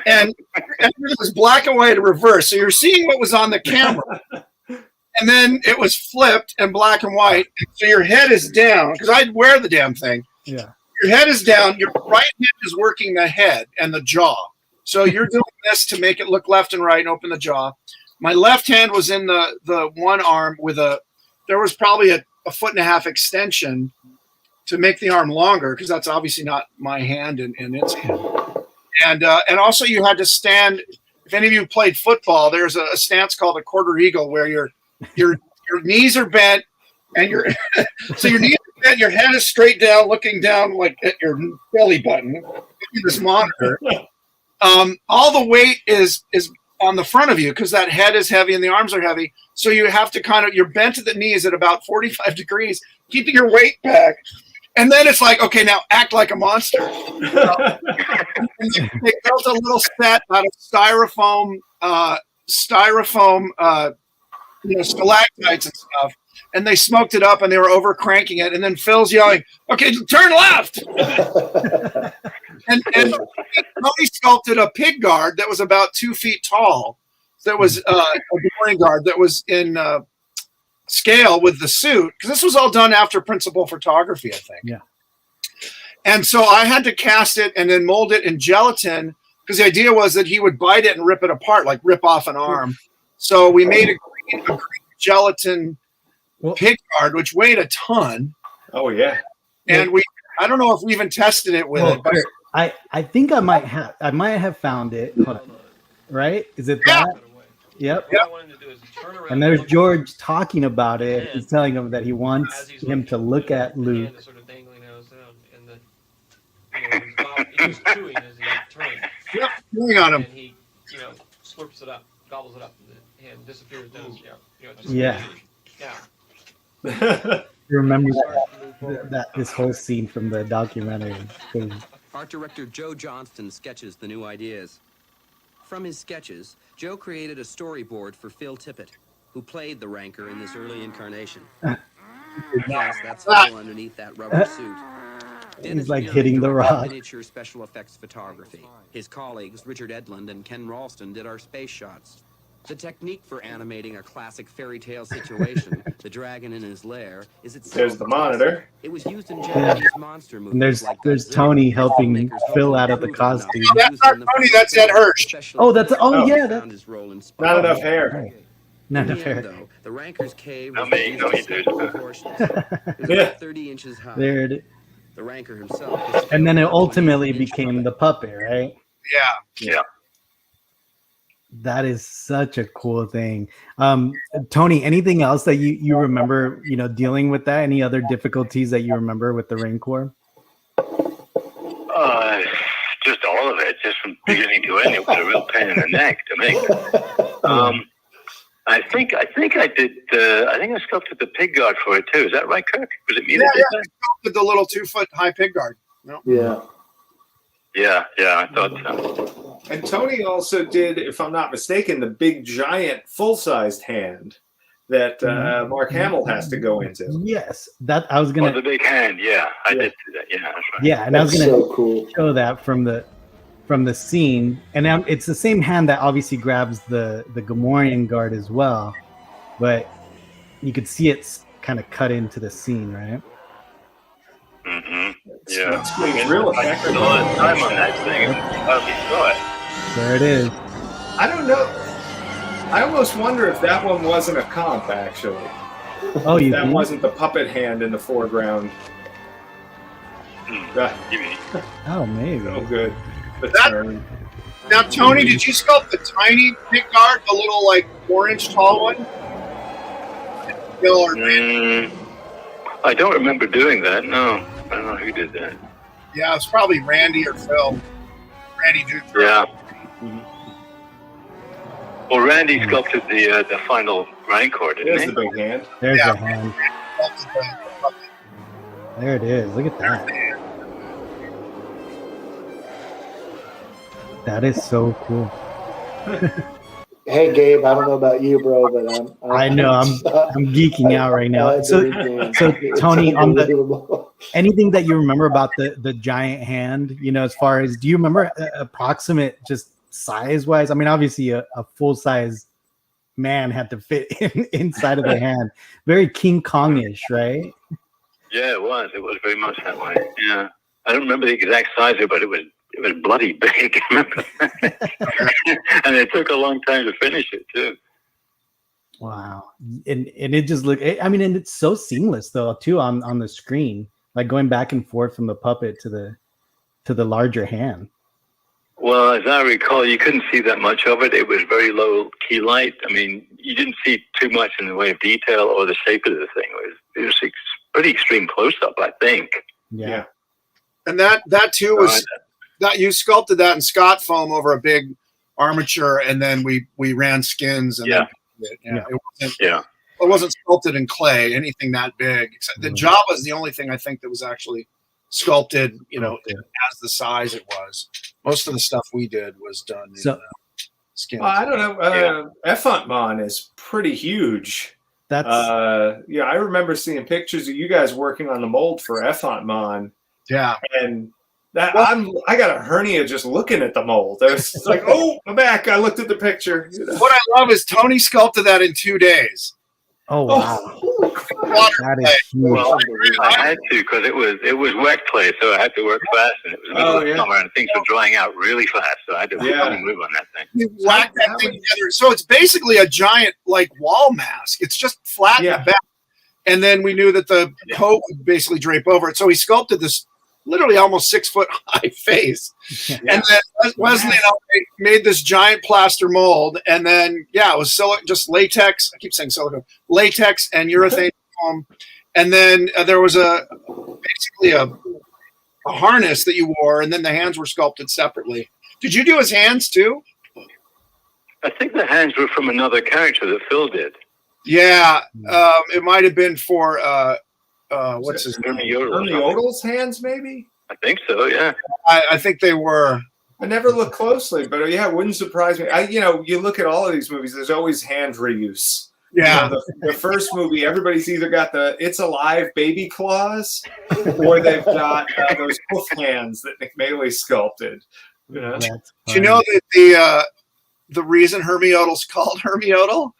And it was black and white reverse. So you're seeing what was on the camera. And then it was flipped and black and white. So your head is down, because I'd wear the damn thing. Yeah. Your head is down. Your right hand is working the head and the jaw. So you're doing this to make it look left and right and open the jaw. My left hand was in the one arm there was probably a 1.5 foot extension to make the arm longer, because that's obviously not my hand and its hand. And also you had to stand. If any of you played football, there's a stance called a quarter eagle, where your knees are bent, and so your knees are bent, your head is straight down, looking down like at your belly button. This monitor. All the weight is on the front of you, because that head is heavy and the arms are heavy. So you have to you're bent at the knees at about 45 degrees, keeping your weight back. And then it's like, okay, now act like a monster. They built a little set out of styrofoam, stalactites and stuff. And they smoked it up, and they were over cranking it. And then Phil's yelling, okay, turn left. and Tony sculpted a pig guard that was about 2 feet tall. That was a boring guard that was in scale with the suit, because this was all done after principal photography, I think. Yeah. And so I had to cast it and then mold it in gelatin, because the idea was that he would bite it and rip it apart, like rip off an arm. So we made a green gelatin pig guard, which weighed a ton. Oh yeah. And I don't know if we even tested it with it. But I think I might have found it. Hold on. Right? Is it that? Yep. And there's George talking about it. He's telling him that he wants him to look at Luke. Yep, chewing on him. And he, slurps it up, gobbles it up, and disappears down. Yeah. Yeah. You remember that this whole scene from the documentary. Art director Joe Johnston sketches the new ideas. From his sketches, Joe created a storyboard for Phil Tippett, who played the Rancor in this early incarnation. Yes, that's Phil underneath that rubber suit. He's like hitting the rock. Miniature special effects photography. His colleagues, Richard Edlund and Ken Ralston, did our space shots. The technique for animating a classic fairy tale situation, the dragon in his lair, is itself. There's the monitor. It was used in Japanese monster movies. And there's Tony helping Phil out of the costume. That's not Tony, that's Ed Hirsch. Oh, that's yeah. That's not enough hair. Not enough hair. Though, the Rancor's cave was proportions. It was about 30 inches high. There it is. The Rancor himself. And then it ultimately became the puppet, right? Yeah. That is such a cool thing. Tony, anything else that you remember, dealing with that? Any other difficulties that you remember with the Rancor? Just all of it, just from beginning to end. It was a real pain in the neck to make. I think I did. I think I sculpted the pig guard for it too. Is that right, Kirk? Was it me that did that? I sculpted the little 2-foot high pig guard. No. Yeah. Yeah, I thought so. And Tony also did, if I'm not mistaken, the big giant full-sized hand that Mark Hamill has to go into. Yes, that I was gonna. Oh, the big hand. Yeah, I did do that. Yeah, that's right. Yeah, and I was gonna show that from the scene, and it's the same hand that obviously grabs the Gamorrean guard as well, but you could see it's kind of cut into the scene, right? Mm-hmm. Yeah. It's real effective. A lot of time on that thing. Hardly saw it. There it is. I don't know. I almost wonder if that one wasn't a comp, actually. Oh, you that think? wasn't the puppet hand in the foreground. Oh, maybe. Oh, good. Now, Tony, did you sculpt the tiny pig guard, the little 4-inch tall one? I don't remember doing that. No, I don't know who did that. Yeah, it's probably Randy or Phil. Randy Dutra. Yeah. Well, Randy sculpted the final Rancor, didn't he? There's the big hand. There's the hand. There it is. Look at that. That is so cool. Hey, Gabe, I don't know about you, bro, but I know I'm geeking out right now. So Tony, on anything that you remember about the giant hand, as far as, do you remember approximate just size wise? I mean, obviously a full size man had to fit inside of the hand. Very King Kong-ish, right? Yeah, it was. It was very much that way. Yeah, I don't remember the exact size of it, but it was bloody big. And it took a long time to finish it too. Wow. And it just looked, and it's so seamless though too on the screen, like going back and forth from the puppet to the larger hand. Well, as I recall, you couldn't see that much of it. It was very low key light. I mean, you didn't see too much in the way of detail or the shape of the thing. It was pretty extreme close up, I think. Yeah. And that too was that you sculpted that in Scott foam over a big armature, and then we ran skins. And it wasn't sculpted in clay, anything that big. Except the Java is the only thing I think that was actually sculpted, as the size it was. Most of the stuff we did was done in skins. Well, I don't know. Effantmon is pretty huge. That's I remember seeing pictures of you guys working on the mold for Effantmon. Yeah, and that I got a hernia just looking at the mold. I was like, oh, my back. I looked at the picture. What I love is Tony sculpted that in 2 days. Oh wow! That is huge. Well, I had to because it was wet clay, so I had to work fast, and it was the middle of summer, and things were drying out really fast, so I had to move on that thing. You whack that thing together, so it's basically a giant wall mask. It's just flat in the back, and then we knew that the coat would basically drape over it. So he sculpted this literally almost 6 foot high face, and then Wesley and I made this giant plaster mold, and then it was just latex. I keep saying silicone, latex and urethane foam, and then there was basically a harness that you wore, and then the hands were sculpted separately. Did you do his hands too? I think the hands were from another character that Phil did. Yeah, it might have been for what's his name? Hermie Yodel's hands, maybe. I think so. Yeah. I think they were. I never looked closely, but yeah, it wouldn't surprise me. You look at all of these movies. There's always hand reuse. Yeah. The first movie, everybody's either got the "It's Alive" baby claws, or they've got those hoof hands that McVey sculpted. You know? Do you know that the reason Hermie Yodel's called Hermie Yodel?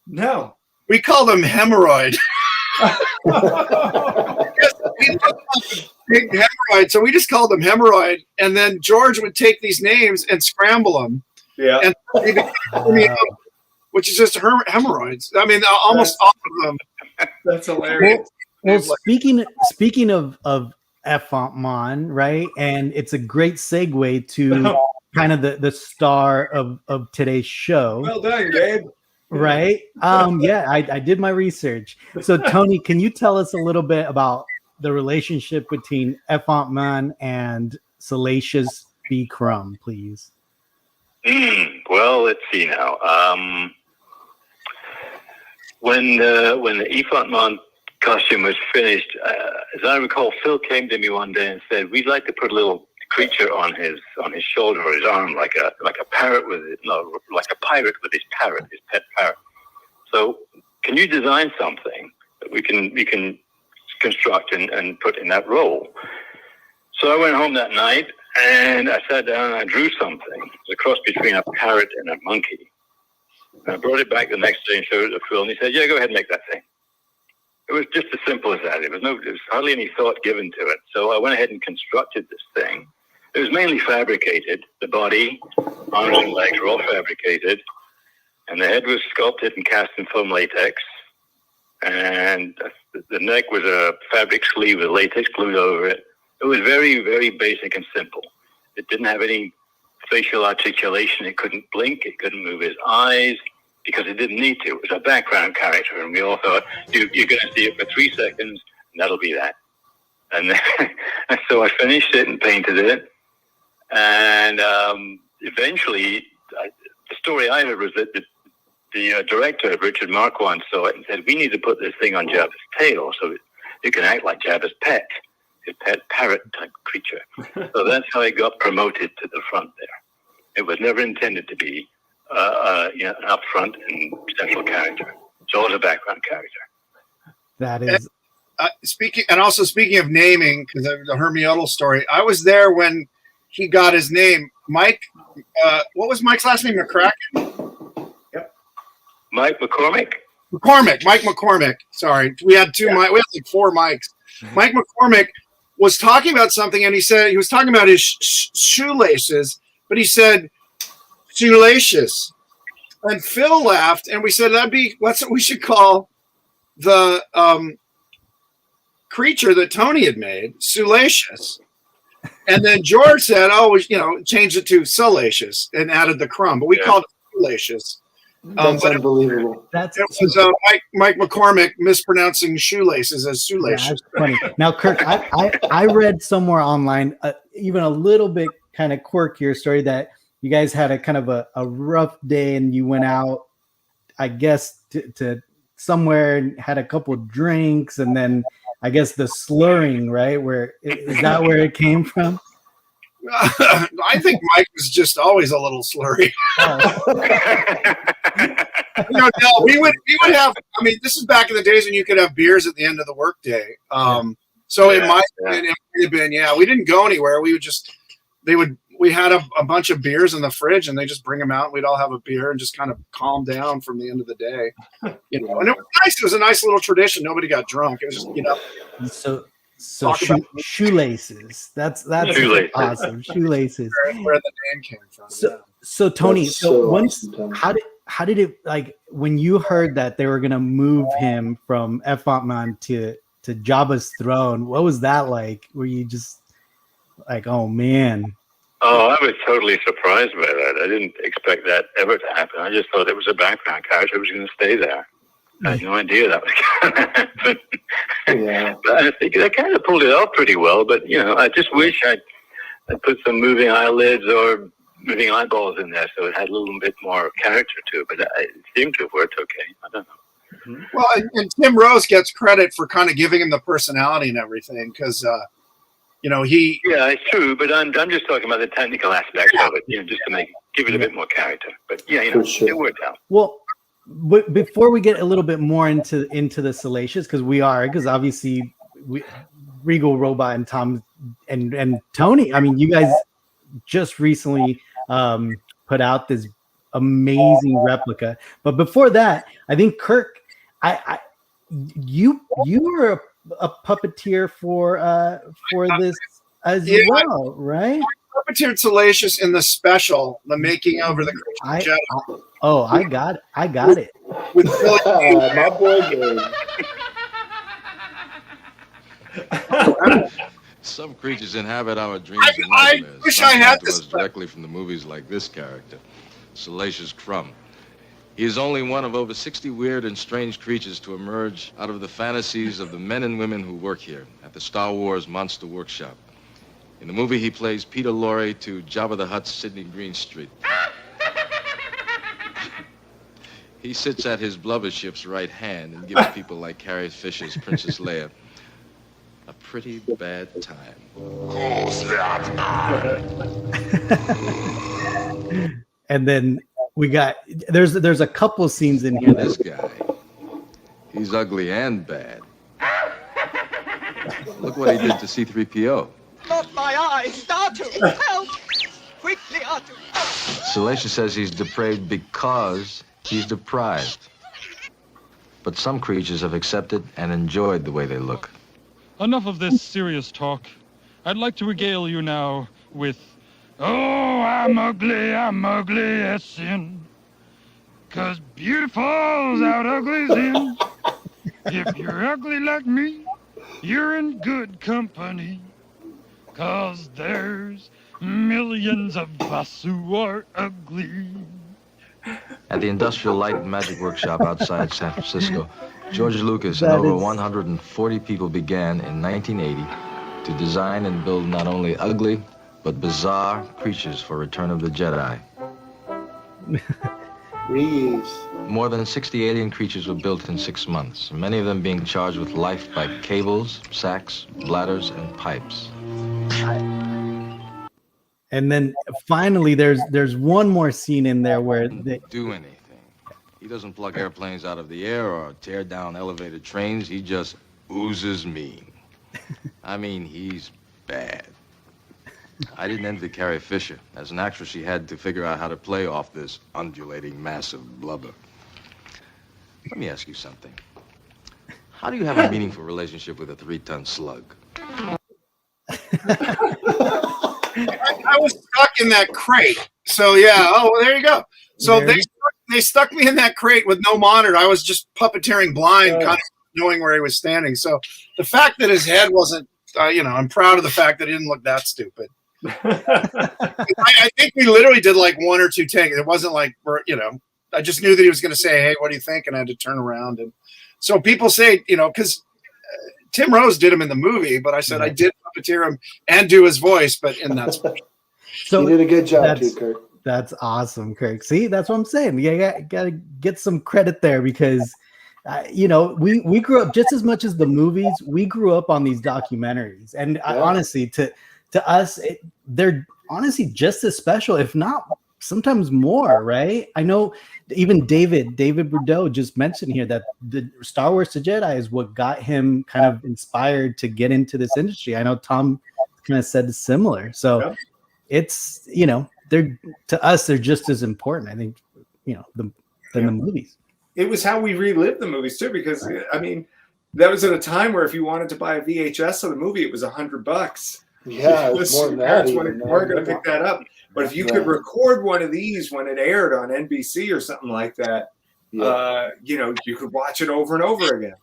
No. We called him Hemorrhoid. He looked like a big hemorrhoid, so we just called him Hemorrhoid. And then George would take these names and scramble them. Yeah. And they became Hermie Yodel, which is just hemorrhoids. I mean, almost all of them. That's hilarious. Well, speaking of F-Mon, right? And it's a great segue to kind of the star of today's show. Well done, Gabe. Right? Yeah, I did my research. So, Tony, can you tell us a little bit about the relationship between F-Mon and Salacious Crumb, please? Well, let's see now. When the F-Mon costume was finished, as I recall, Phil came to me one day and said, "We'd like to put a little creature on his shoulder or his arm, like a parrot like a pirate with his parrot, his pet parrot. So, can you design something that we can construct and put in that role?" So I went home that night and I sat down and I drew something. It was a cross between a parrot and a monkey. And I brought it back the next day and showed it to Phil, and he said, "Yeah, go ahead and make that thing." It was just as simple as that. There was hardly any thought given to it. So I went ahead and constructed this thing. It was mainly fabricated. The body, arms and legs were all fabricated. And the head was sculpted and cast in foam latex. And the neck was a fabric sleeve with latex glued over it. It was very, very basic and simple. It didn't have any facial articulation. It couldn't blink. It couldn't move his eyes because it didn't need to. It was a background character. And we all thought, you're going to see it for 3 seconds, and that'll be that. And so I finished it and painted it. And eventually, the story I heard was that the director, Richard Marquand, saw it and said, "We need to put this thing on Jabba's tail so it can act like Jabba's pet, his pet parrot-type creature." So that's how it got promoted to the front there. It was never intended to be an up-front and central character. It's always a background character. That is... Speaking of naming, because of the Hermie Yodel story, I was there when he got his name. Mike, what was Mike's last name? McCracken? Yep. Mike McCormick? Mike McCormick. Sorry. We had we had like 4 Mikes. Mike McCormick was talking about something, and he was talking about his shoelaces, but he said shoelacious. And Phil laughed, and we said that's what we should call the creature that Tony had made, Salacious. And then George said, change it to Salacious and added the crumb, but we called it Salacious. That's unbelievable. It was Mike McCormick mispronouncing shoelaces as shoelaces. Yeah, that's funny. Now, Kirk, I read somewhere online, even a little bit kind of quirkier story that you guys had a kind of a rough day and you went out, I guess, to somewhere and had a couple of drinks, and then I guess the slurring, right? Is that where it came from? I think Mike was just always a little slurry. We would have. I mean, this is back in the days when you could have beers at the end of the workday. So it might have been. Yeah, we didn't go anywhere. We would just. We had a bunch of beers in the fridge, and they just bring them out. And we'd all have a beer and just kind of calm down from the end of the day. And it was nice. It was a nice little tradition. Nobody got drunk. It was just So shoelaces. That's shoelaces. Awesome. Shoelaces. Where the name came from. So Tony, how did it, like, when you heard that they were gonna move him from F-Mon to Jabba's throne, what was that like? Were you just like, oh man? Oh, I was totally surprised by that. I didn't expect that ever to happen. I just thought it was a background character who was going to stay there. I had no idea that was going to happen. Yeah. But I think they kind of pulled it off pretty well. But I just wish I'd put some moving eyelids or moving eyeballs in there, so it had a little bit more character to it. But it seemed to have worked okay. I don't know. Well, and Tim Rose gets credit for kind of giving him the personality and everything, because he. Yeah, it's true, but I'm just talking about the technical aspect of it, just to give it a bit more character. But yeah, it worked out. Well, before we get a little bit more into the Salacious, because obviously Regal, Robot, and Tom and Tony. I mean, you guys just recently put out this amazing replica, but before that, I think Kirk. You were a puppeteer for this as well, right? I puppeteered Salacious in the special, the making over the Jedi. I got it. With my boy Gabe. Some creatures inhabit our dreams and I nightmares. wish Some I had come to this us directly from the movies, like this character, Salacious Crumb. He is only one of over 60 weird and strange creatures to emerge out of the fantasies of the men and women who work here at the Star Wars Monster Workshop. In the movie, he plays Peter Lorre to Jabba the Hutt's Sidney Greenstreet. He sits at his blubber ship's right hand and gives people like Carrie Fisher's Princess Leia a pretty bad time. And then we got there's a couple scenes in here. This guy, he's ugly and bad. Look what he did to C-3PO. Not my eyes, Datu! Help! Quickly, Datu! Salacious says he's depraved because he's deprived. But some creatures have accepted and enjoyed the way they look. Enough of this serious talk. I'd like to regale you now with, oh, I'm ugly as sin. 'Cause beautiful's out ugly's in. If you're ugly like me, you're in good company. 'Cause there's millions of us who are ugly. At the Industrial Light and Magic Workshop outside San Francisco, George Lucas and over 140 people began in 1980 to design and build not only ugly, but bizarre creatures for Return of the Jedi. Reuse. More than 60 alien creatures were built in 6 months, many of them being charged with life by cables, sacks, bladders, and pipes. And then finally, there's one more scene in there where they do anything. He doesn't pluck airplanes out of the air or tear down elevated trains. He just oozes mean. I mean, he's bad. I didn't envy Carrie Fisher. As an actress, she had to figure out how to play off this undulating, massive blubber. Let me ask you something. How do you have a meaningful relationship with a 3-ton slug? I was stuck in that crate. So yeah. Oh, well, there you go. So they stuck me in that crate with no monitor. I was just puppeteering blind, kind of knowing where he was standing. So the fact that his head wasn't, I'm proud of the fact that he didn't look that stupid. I think we literally did like 1 or 2 takes. It wasn't like, I just knew that he was going to say, "Hey, what do you think?" And I had to turn around. And so people say, because Tim Rose did him in the movie, but I said I did puppeteer him and do his voice, but in that special. So you did a good job too, Kirk. That's awesome, Kirk. See, that's what I'm saying. You got to get some credit there because, we grew up just as much as the movies. We grew up on these documentaries, and honestly, to us, they're honestly just as special, if not sometimes more. Right? I know even David Bordeaux just mentioned here that the Star Wars to Jedi is what got him kind of inspired to get into this industry. I know Tom kind of said similar. So it's they're to us they're just as important. I think than the movies. It was how we relived the movies too, because I mean that was at a time where if you wanted to buy a VHS of the movie, it was $100. Yeah, it was more than that. Parents weren't going to pick that up. But if you could record one of these when it aired on NBC or something like that, you could watch it over and over again.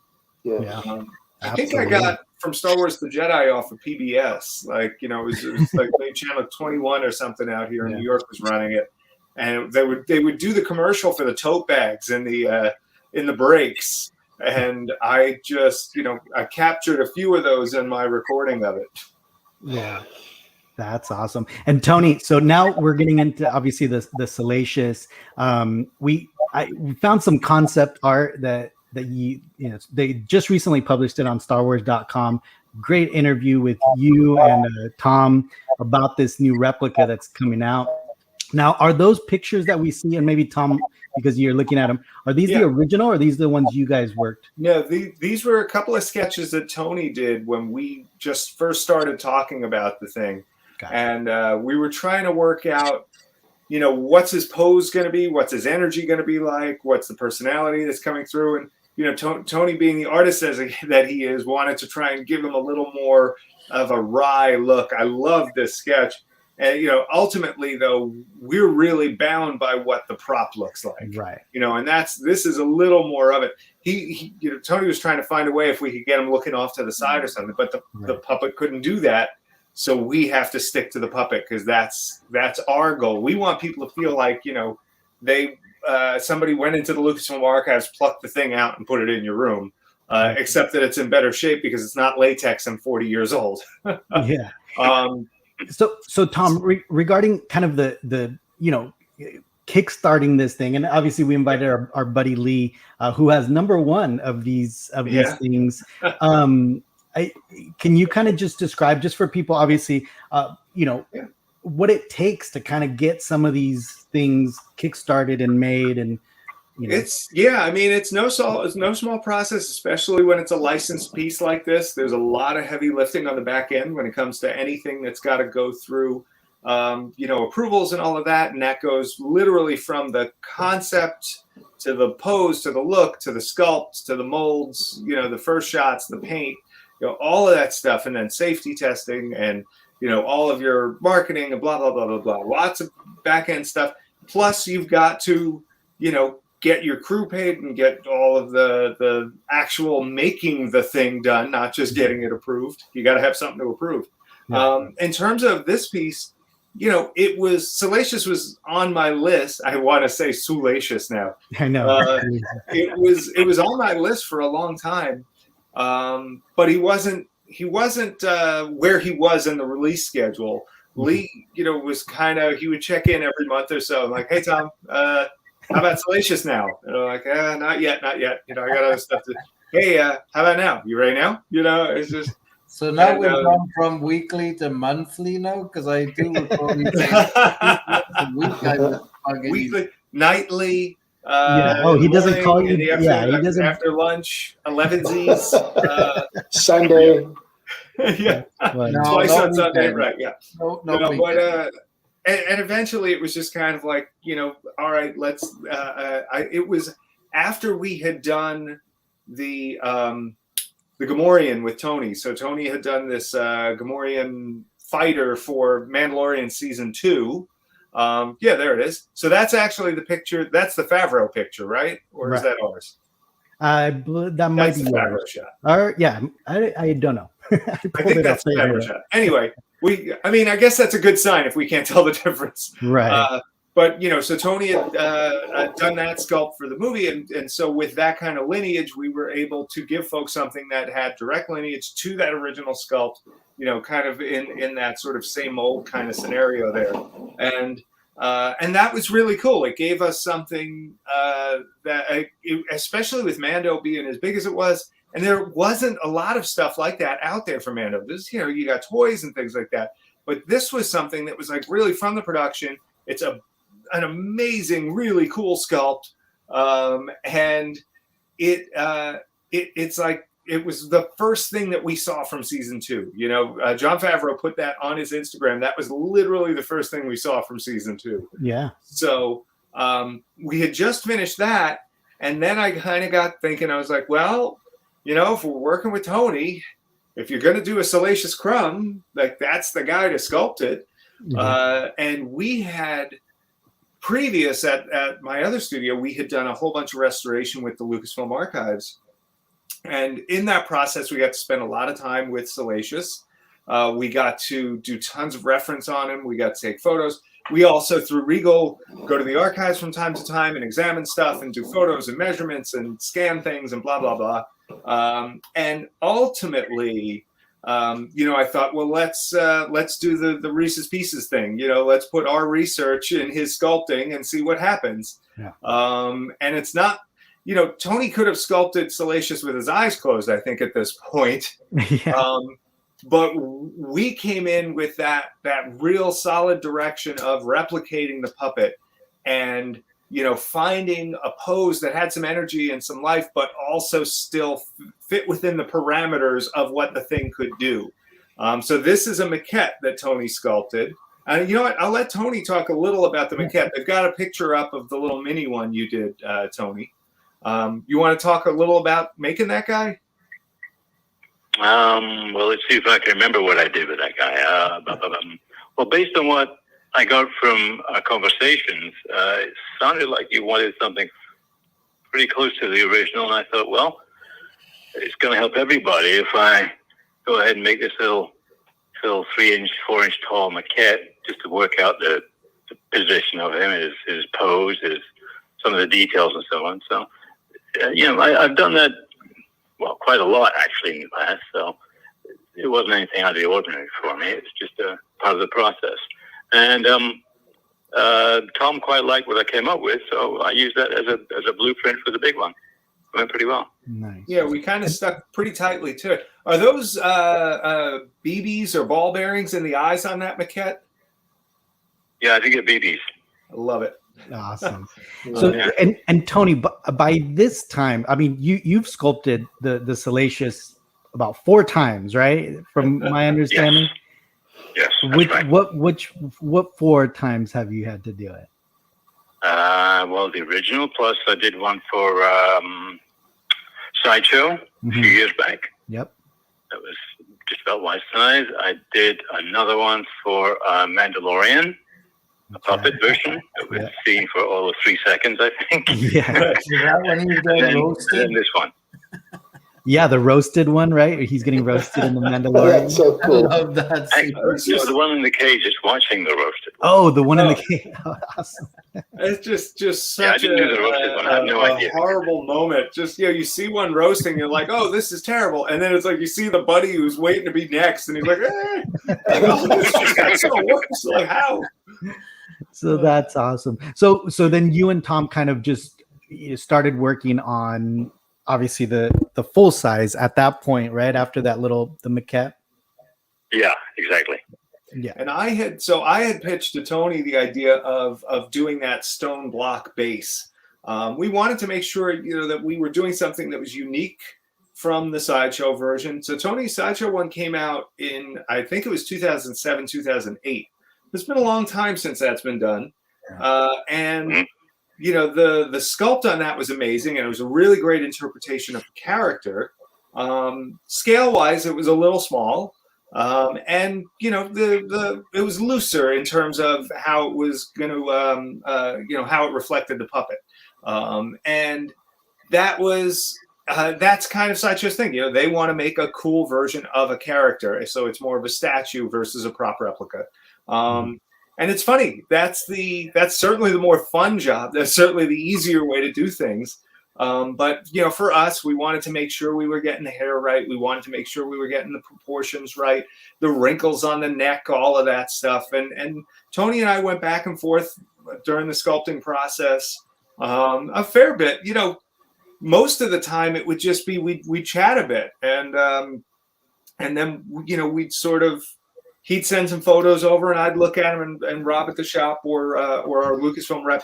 I think I got from Star Wars The Jedi off of PBS. Like, it was like maybe Channel 21 or something out here in New York was running it. And they would do the commercial for the tote bags in the breaks. And I just, I captured a few of those in my recording of it. Yeah. That's awesome. And Tony, so now we're getting into obviously the Salacious. We found some concept art that they just recently published it on StarWars.com. Great interview with you and Tom about this new replica that's coming out. Now, are those pictures that we see, and maybe Tom, because you're looking at them, are these the original, or are these the ones you guys worked? No, these were a couple of sketches that Tony did when we just first started talking about the thing. And we were trying to work out, what's his pose going to be? What's his energy going to be like? What's the personality that's coming through? And, Tony, being the artist that he is, wanted to try and give him a little more of a wry look. I love this sketch. And, ultimately, though, we're really bound by what the prop looks like. Right. And this is a little more of it. He Tony was trying to find a way if we could get him looking off to the side or something, but the puppet couldn't do that. So we have to stick to the puppet because that's our goal. We want people to feel like, somebody went into the Lucasfilm archives, plucked the thing out and put it in your room, except that it's in better shape because it's not latex and 40 years old. Yeah. So Tom, regarding kind of the kickstarting this thing, and obviously we invited our buddy Lee, who has number one of these things. Can you kind of just describe, just for people, obviously, what it takes to kind of get some of these things kickstarted and made, and it's no small process, especially when it's a licensed piece like this. There's a lot of heavy lifting on the back end when it comes to anything that's got to go through, approvals and all of that. And that goes literally from the concept to the pose, to the look, to the sculpt, to the molds, the first shots, the paint, all of that stuff. And then safety testing and, all of your marketing and blah, blah, blah, blah, blah. Lots of back end stuff. Plus you've got to, get your crew paid and get all of the actual making the thing done, not just getting it approved. You got to have something to approve. In terms of this piece, Salacious was on my list. I want to say Salacious now. I know. It was on my list for a long time, but he wasn't where he was in the release schedule. Lee, was he would check in every month or so. I'm like, hey Tom, how about Salacious now? And I'm like, not yet. I got other stuff to. Hey, how about now? You ready now? It's just. So now we've gone from weekly to monthly now, because I do weekly, nightly. He doesn't call you. He doesn't after lunch. 11Z's. Sunday. Twice on Sunday, right? Yeah. No. And eventually it was just kind of like, all right, let's. It was after we had done the Gamorrean with Tony. So Tony had done this Gamorrean fighter for Mandalorian season 2. There it is. So that's actually the picture. That's the Favreau picture, right? Or is that ours? That might be the Favreau shot. I don't know. I think that's the Favreau shot. Anyway, I guess that's a good sign if we can't tell the difference. Right. But, so Tony had done that sculpt for the movie. And so with that kind of lineage, we were able to give folks something that had direct lineage to that original sculpt, kind of in that sort of same old kind of scenario there. And that was really cool. It gave us something especially with Mando being as big as it was. And there wasn't a lot of stuff like that out there for Mando. This, you got toys and things like that. But this was something that was like really from the production. It's an amazing, really cool sculpt, and it's like it was the first thing that we saw from season 2. Jon Favreau put that on his Instagram. That was literally the first thing we saw from season 2. Yeah. So we had just finished that, and then I kind of got thinking. I was like, well, if we're working with Tony, if you're going to do a Salacious Crumb, like that's the guy to sculpt it. Mm-hmm. And we had previous at my other studio, we had done a whole bunch of restoration with the Lucasfilm archives. And in that process, we got to spend a lot of time with Salacious. We got to do tons of reference on him. We got to take photos. We also, through Regal, go to the archives from time to time and examine stuff and do photos and measurements and scan things and blah, blah, blah. And ultimately, I thought, well, let's do the Reese's Pieces thing. Let's put our research in his sculpting and see what happens. Yeah. And it's not, Tony could have sculpted Salacious with his eyes closed, I think, at this point. Yeah. But we came in with that real solid direction of replicating the puppet and, finding a pose that had some energy and some life, but also still fit within the parameters of what the thing could do. So this is a maquette that Tony sculpted. And you know what? I'll let Tony talk a little about the maquette. They've got a picture up of the little mini one you did, Tony. You want to talk a little about making that guy? Well, let's see if I can remember what I did with that guy. Well, based on what I got from our conversations, it sounded like you wanted something pretty close to the original, and I thought, well, it's going to help everybody if I go ahead and make this little 3-inch, 4-inch tall maquette just to work out the position of him, his pose, some of the details and so on. So, I've done that, well, quite a lot actually in the past, so it wasn't anything out of the ordinary for me. It's just a part of the process. And Tom quite liked what I came up with, so I used that as a blueprint for the big one. It went pretty well. Nice. Yeah, we kind of stuck pretty tightly to it. Are those BBs or ball bearings in the eyes on that maquette? Yeah, I think it's BBs. I love it. Awesome. So, and Tony, by this time, I mean, you've sculpted the Salacious about 4 times, right? From my understanding. Yes. What 4 times have you had to do it? Well, the original, plus I did one for Sideshow a few years back. Yep. That was just about life size. I did another one for Mandalorian. A puppet version that was seen for all of 3 seconds, I think. Yeah. That one you did roasted? And this one. Yeah, the roasted one, right? He's getting roasted in the Mandalorian. That's so cool. I love that. The one in the cage is watching the roasted. Oh, the one in the cage. Oh, awesome. It's just such I didn't do the roasted one. I have no idea. Horrible moment. Just you see one roasting, you're like, oh, this is terrible, and then it's like you see the buddy who's waiting to be next, and he's like, oh, this just got so worse. Like how? So that's awesome. So then you and Tom kind of just started working on obviously the full size at that point, right? After that the maquette. Yeah, exactly. Yeah. And I had pitched to Tony the idea of doing that stone block base. We wanted to make sure that we were doing something that was unique from the Sideshow version. So Tony's Sideshow one came out in, I think it was 2007, 2008. It's been a long time since that's been done. And, the sculpt on that was amazing. And it was a really great interpretation of the character. Scale-wise, it was a little small. And, it was looser in terms of how it was going to, how it reflected the puppet. And that was... that's kind of Sideshow's thing. They want to make a cool version of a character. So it's more of a statue versus a prop replica. And it's funny. That's certainly the more fun job. That's certainly the easier way to do things. But for us, we wanted to make sure we were getting the hair right. We wanted to make sure we were getting the proportions right, the wrinkles on the neck, all of that stuff. And Tony and I went back and forth during the sculpting process a fair bit. Most of the time it would just be we'd chat a bit, and then we'd sort of. He'd send some photos over, and I'd look at them, and Rob at the shop or our Lucasfilm rep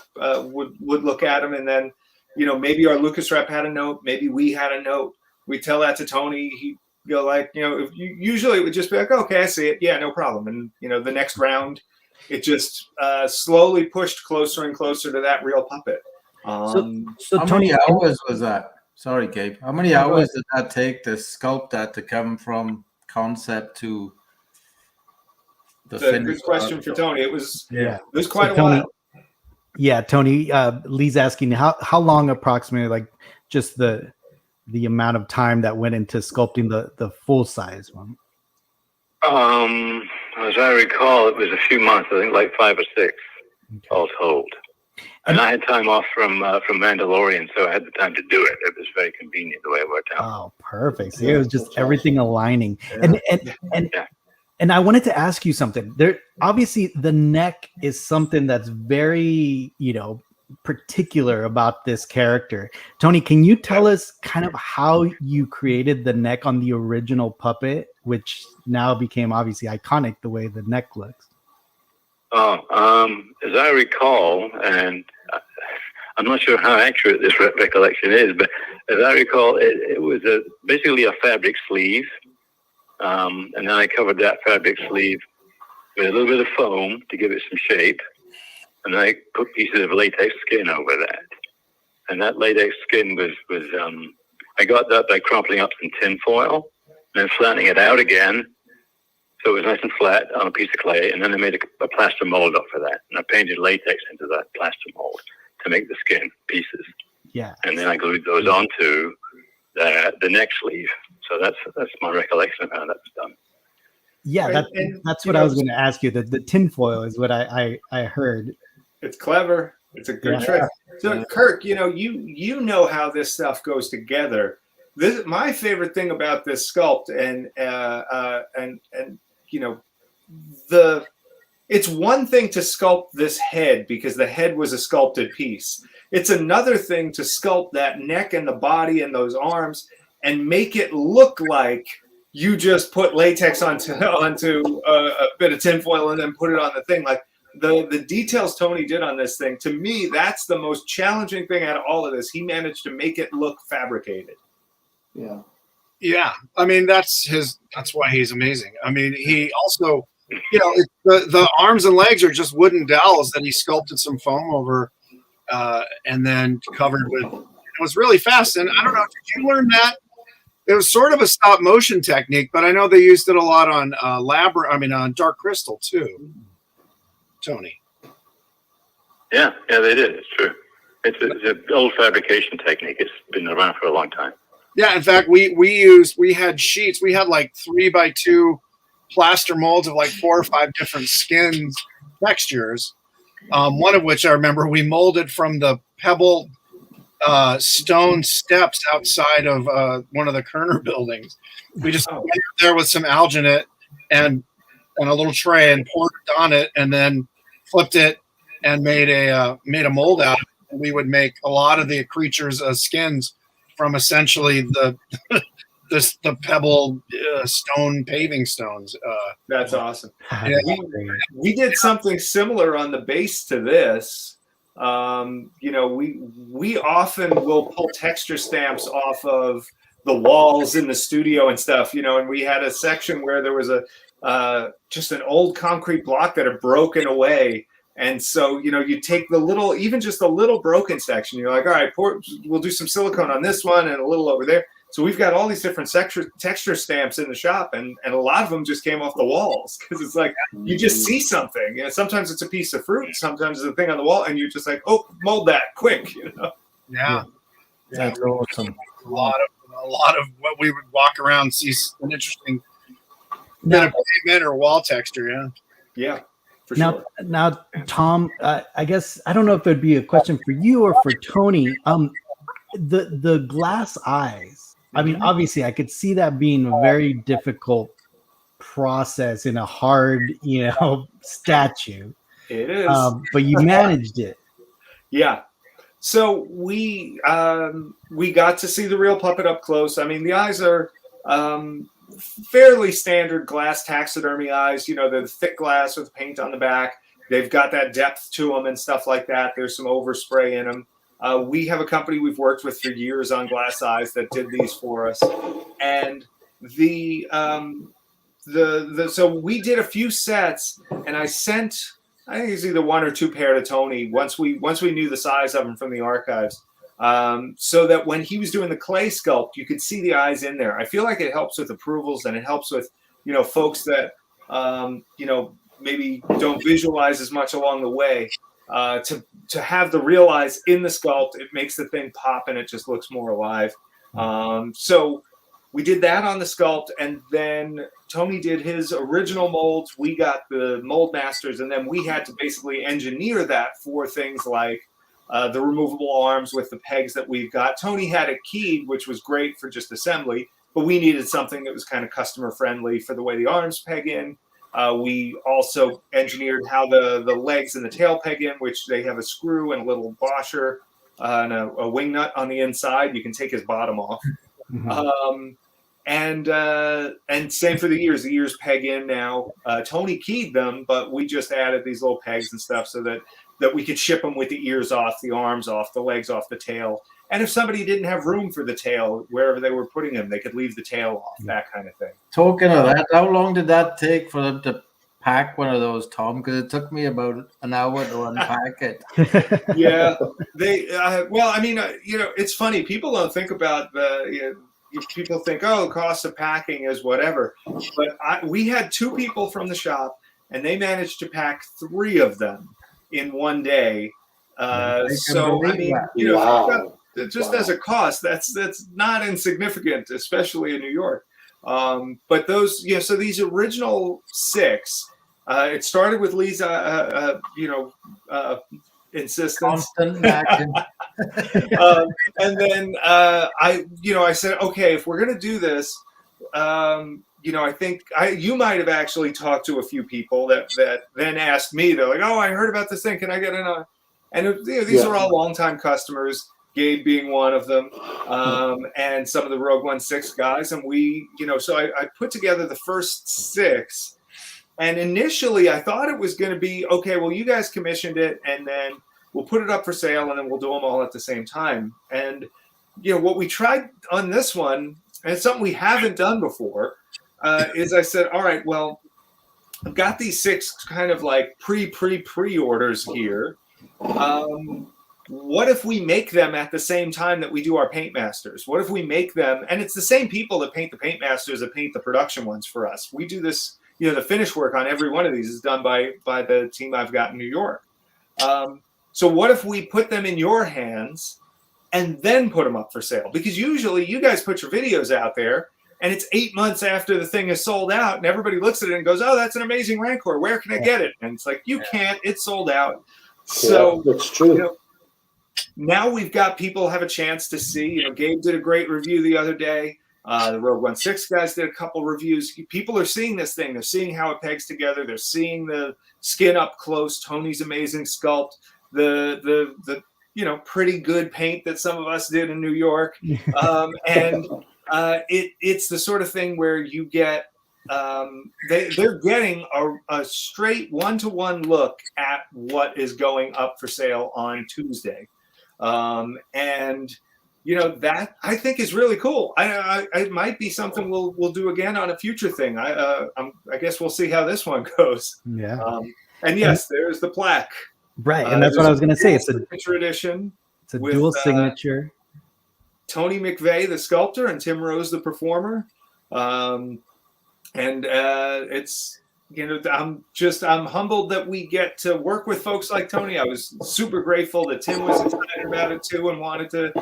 would look at them, and then maybe our Lucas rep had a note, maybe we had a note. We tell that to Tony. He'd go like, usually it would just be like, okay, I see it, yeah, no problem. And the next round, it just slowly pushed closer and closer to that real puppet. So how Tony, many hours was that? Sorry, Gabe. How many hours did that take to sculpt that to come from concept to? That's a good question for Tony. It was quite a Tony, while. Yeah, Tony. Lee's asking how long approximately, like just the amount of time that went into sculpting the full size one. As I recall, it was a few months. I think like 5 or 6 all told. And I had time off from Mandalorian, so I had the time to do it. It was very convenient the way it worked out. Oh, perfect. See, it was just everything aligning. And I wanted to ask you something. There, obviously, the neck is something that's very, particular about this character. Tony, can you tell us kind of how you created the neck on the original puppet, which now became obviously iconic the way the neck looks? As I recall, and I'm not sure how accurate this recollection is, but as I recall, it was basically a fabric sleeve. And then I covered that fabric sleeve with a little bit of foam to give it some shape. And I put pieces of latex skin over that. And that latex skin was I got that by crumpling up some tin foil and then flattening it out again. So it was nice and flat on a piece of clay. And then I made a plaster mold up for that. And I painted latex into that plaster mold to make the skin pieces. Yeah. And then I glued those onto the neck sleeve. So that's my recollection of how that was done. Yeah, that's what I was going to ask you. The tinfoil is what I heard. It's clever. It's a good trick. So Kirk, you know how this stuff goes together. My favorite thing about this sculpt, it's one thing to sculpt this head because the head was a sculpted piece. It's another thing to sculpt that neck and the body and those arms and make it look like you just put latex onto a bit of tinfoil and then put it on the thing. Like the details Tony did on this thing, to me, that's the most challenging thing out of all of this. He managed to make it look fabricated. Yeah. Yeah. I mean, that's why he's amazing. I mean, he also, the arms and legs are just wooden dowels that he sculpted some foam over and then covered with. It was really fast. And I don't know, did you learn that? It was sort of a stop motion technique, but I know they used it a lot on on Dark Crystal too. Tony. Yeah, they did. It's true. It's an old fabrication technique. It's been around for a long time. Yeah, in fact, we had sheets. We had like 3x2 plaster molds of like 4 or 5 different skins textures. One of which I remember we molded from the pebble stone steps outside of one of the Kerner buildings. We just went there with some alginate and a little tray and poured it on it, and then flipped it and made a mold out of it. And we would make a lot of the creatures' skins from essentially the pebble stone paving stones. That's awesome. Yeah, we did something similar on the base to this. We often will pull texture stamps off of the walls in the studio and stuff, and we had a section where there was just an old concrete block that had broken away. And so, you take even just a little broken section, you're like, all right, we'll do some silicone on this one and a little over there. So we've got all these different texture stamps in the shop, and a lot of them just came off the walls because it's like you just see something. Sometimes it's a piece of fruit, sometimes it's a thing on the wall, and you're just like, oh, mold that quick, Yeah. That's awesome. A lot of what we would walk around see an interesting bit of pavement or wall texture. Yeah. Yeah. Now, Tom, I guess I don't know if it'd be a question for you or for Tony. The glass eyes. I mean, obviously, I could see that being a very difficult process in a hard, statue. It is, but you managed it. Yeah. So we got to see the real puppet up close. I mean, the eyes are fairly standard glass taxidermy eyes. They're the thick glass with paint on the back. They've got that depth to them and stuff like that. There's some overspray in them. We have a company we've worked with for years on glass eyes that did these for us. And so we did a few sets, and I think it's either 1 or 2 pair to Tony once we knew the size of them from the archives. So that when he was doing the clay sculpt, you could see the eyes in there. I feel like it helps with approvals, and it helps with, folks that, maybe don't visualize as much along the way, to have the real eyes in the sculpt. It makes the thing pop, and it just looks more alive. So we did that on the sculpt, and then Tony did his original molds. We got the mold masters, and then we had to basically engineer that for things like the removable arms with the pegs that we've got. Tony had it keyed, which was great for just assembly, but we needed something that was kind of customer friendly for the way the arms peg in. We also engineered how the legs and the tail peg in, which they have a screw and a little washer and a wing nut on the inside. You can take his bottom off. And same for the ears. The ears peg in now. Tony keyed them, but we just added these little pegs and stuff so that we could ship them with the ears off, the arms off, the legs off, the tail. And if somebody didn't have room for the tail, wherever they were putting them, they could leave the tail off, that kind of thing. Talking of that, how long did that take for them to pack one of those, Tom? Because it took me about an hour to unpack it. Yeah. Well, I mean, it's funny. People don't think about people think, oh, the cost of packing is whatever. But we had 2 people from the shop, and they managed to pack 3 of them in one day. So, I mean, Wow. just as a cost, that's not insignificant, especially in New York. But those, so these original 6, it started with Lee's, insistence. Constant action. And then I said, okay, if we're gonna do this, I think you might have actually talked to a few people that then asked me. They're like, oh, I heard about this thing. Can I get in on? And these are all longtime customers. Gabe being one of them, and some of the Rogue One 6 guys. And we, so I put together the first 6. And initially I thought it was going to be, okay, well, you guys commissioned it, and then we'll put it up for sale, and then we'll do them all at the same time. And, what we tried on this one, and it's something we haven't done before, is I said, all right, well, I've got these 6 kind of like pre-orders here. What if we make them at the same time that we do our paint masters? What if we make them, and it's the same people that paint the paint masters that paint the production ones for us. We do this, the finish work on every one of these is done by the team I've got in New York. So what if we put them in your hands and then put them up for sale? Because usually you guys put your videos out there and it's 8 months after the thing is sold out, and everybody looks at it and goes, oh, that's an amazing Rancor. Where can I get it? And it's like, you can't, it's sold out. So that's true. Now we've got people have a chance to see. Gabe did a great review the other day. The Rogue One 6 guys did a couple reviews. People are seeing this thing. They're seeing how it pegs together. They're seeing the skin up close. Tony's amazing sculpt. The pretty good paint that some of us did in New York. And it's the sort of thing where you get they're getting a straight 1-to-1 look at what is going up for sale on Tuesday. And that I think is really cool. It might be something we'll do again on a future thing. I guess we'll see how this one goes. Yeah. And yes, there's the plaque. Right, and that's what I was going to say. It's a signature edition. It's a dual signature. Tony McVey, the sculptor, and Tim Rose, the performer. It's I'm humbled that we get to work with folks like Tony. I was super grateful that Tim was excited about it too and wanted to.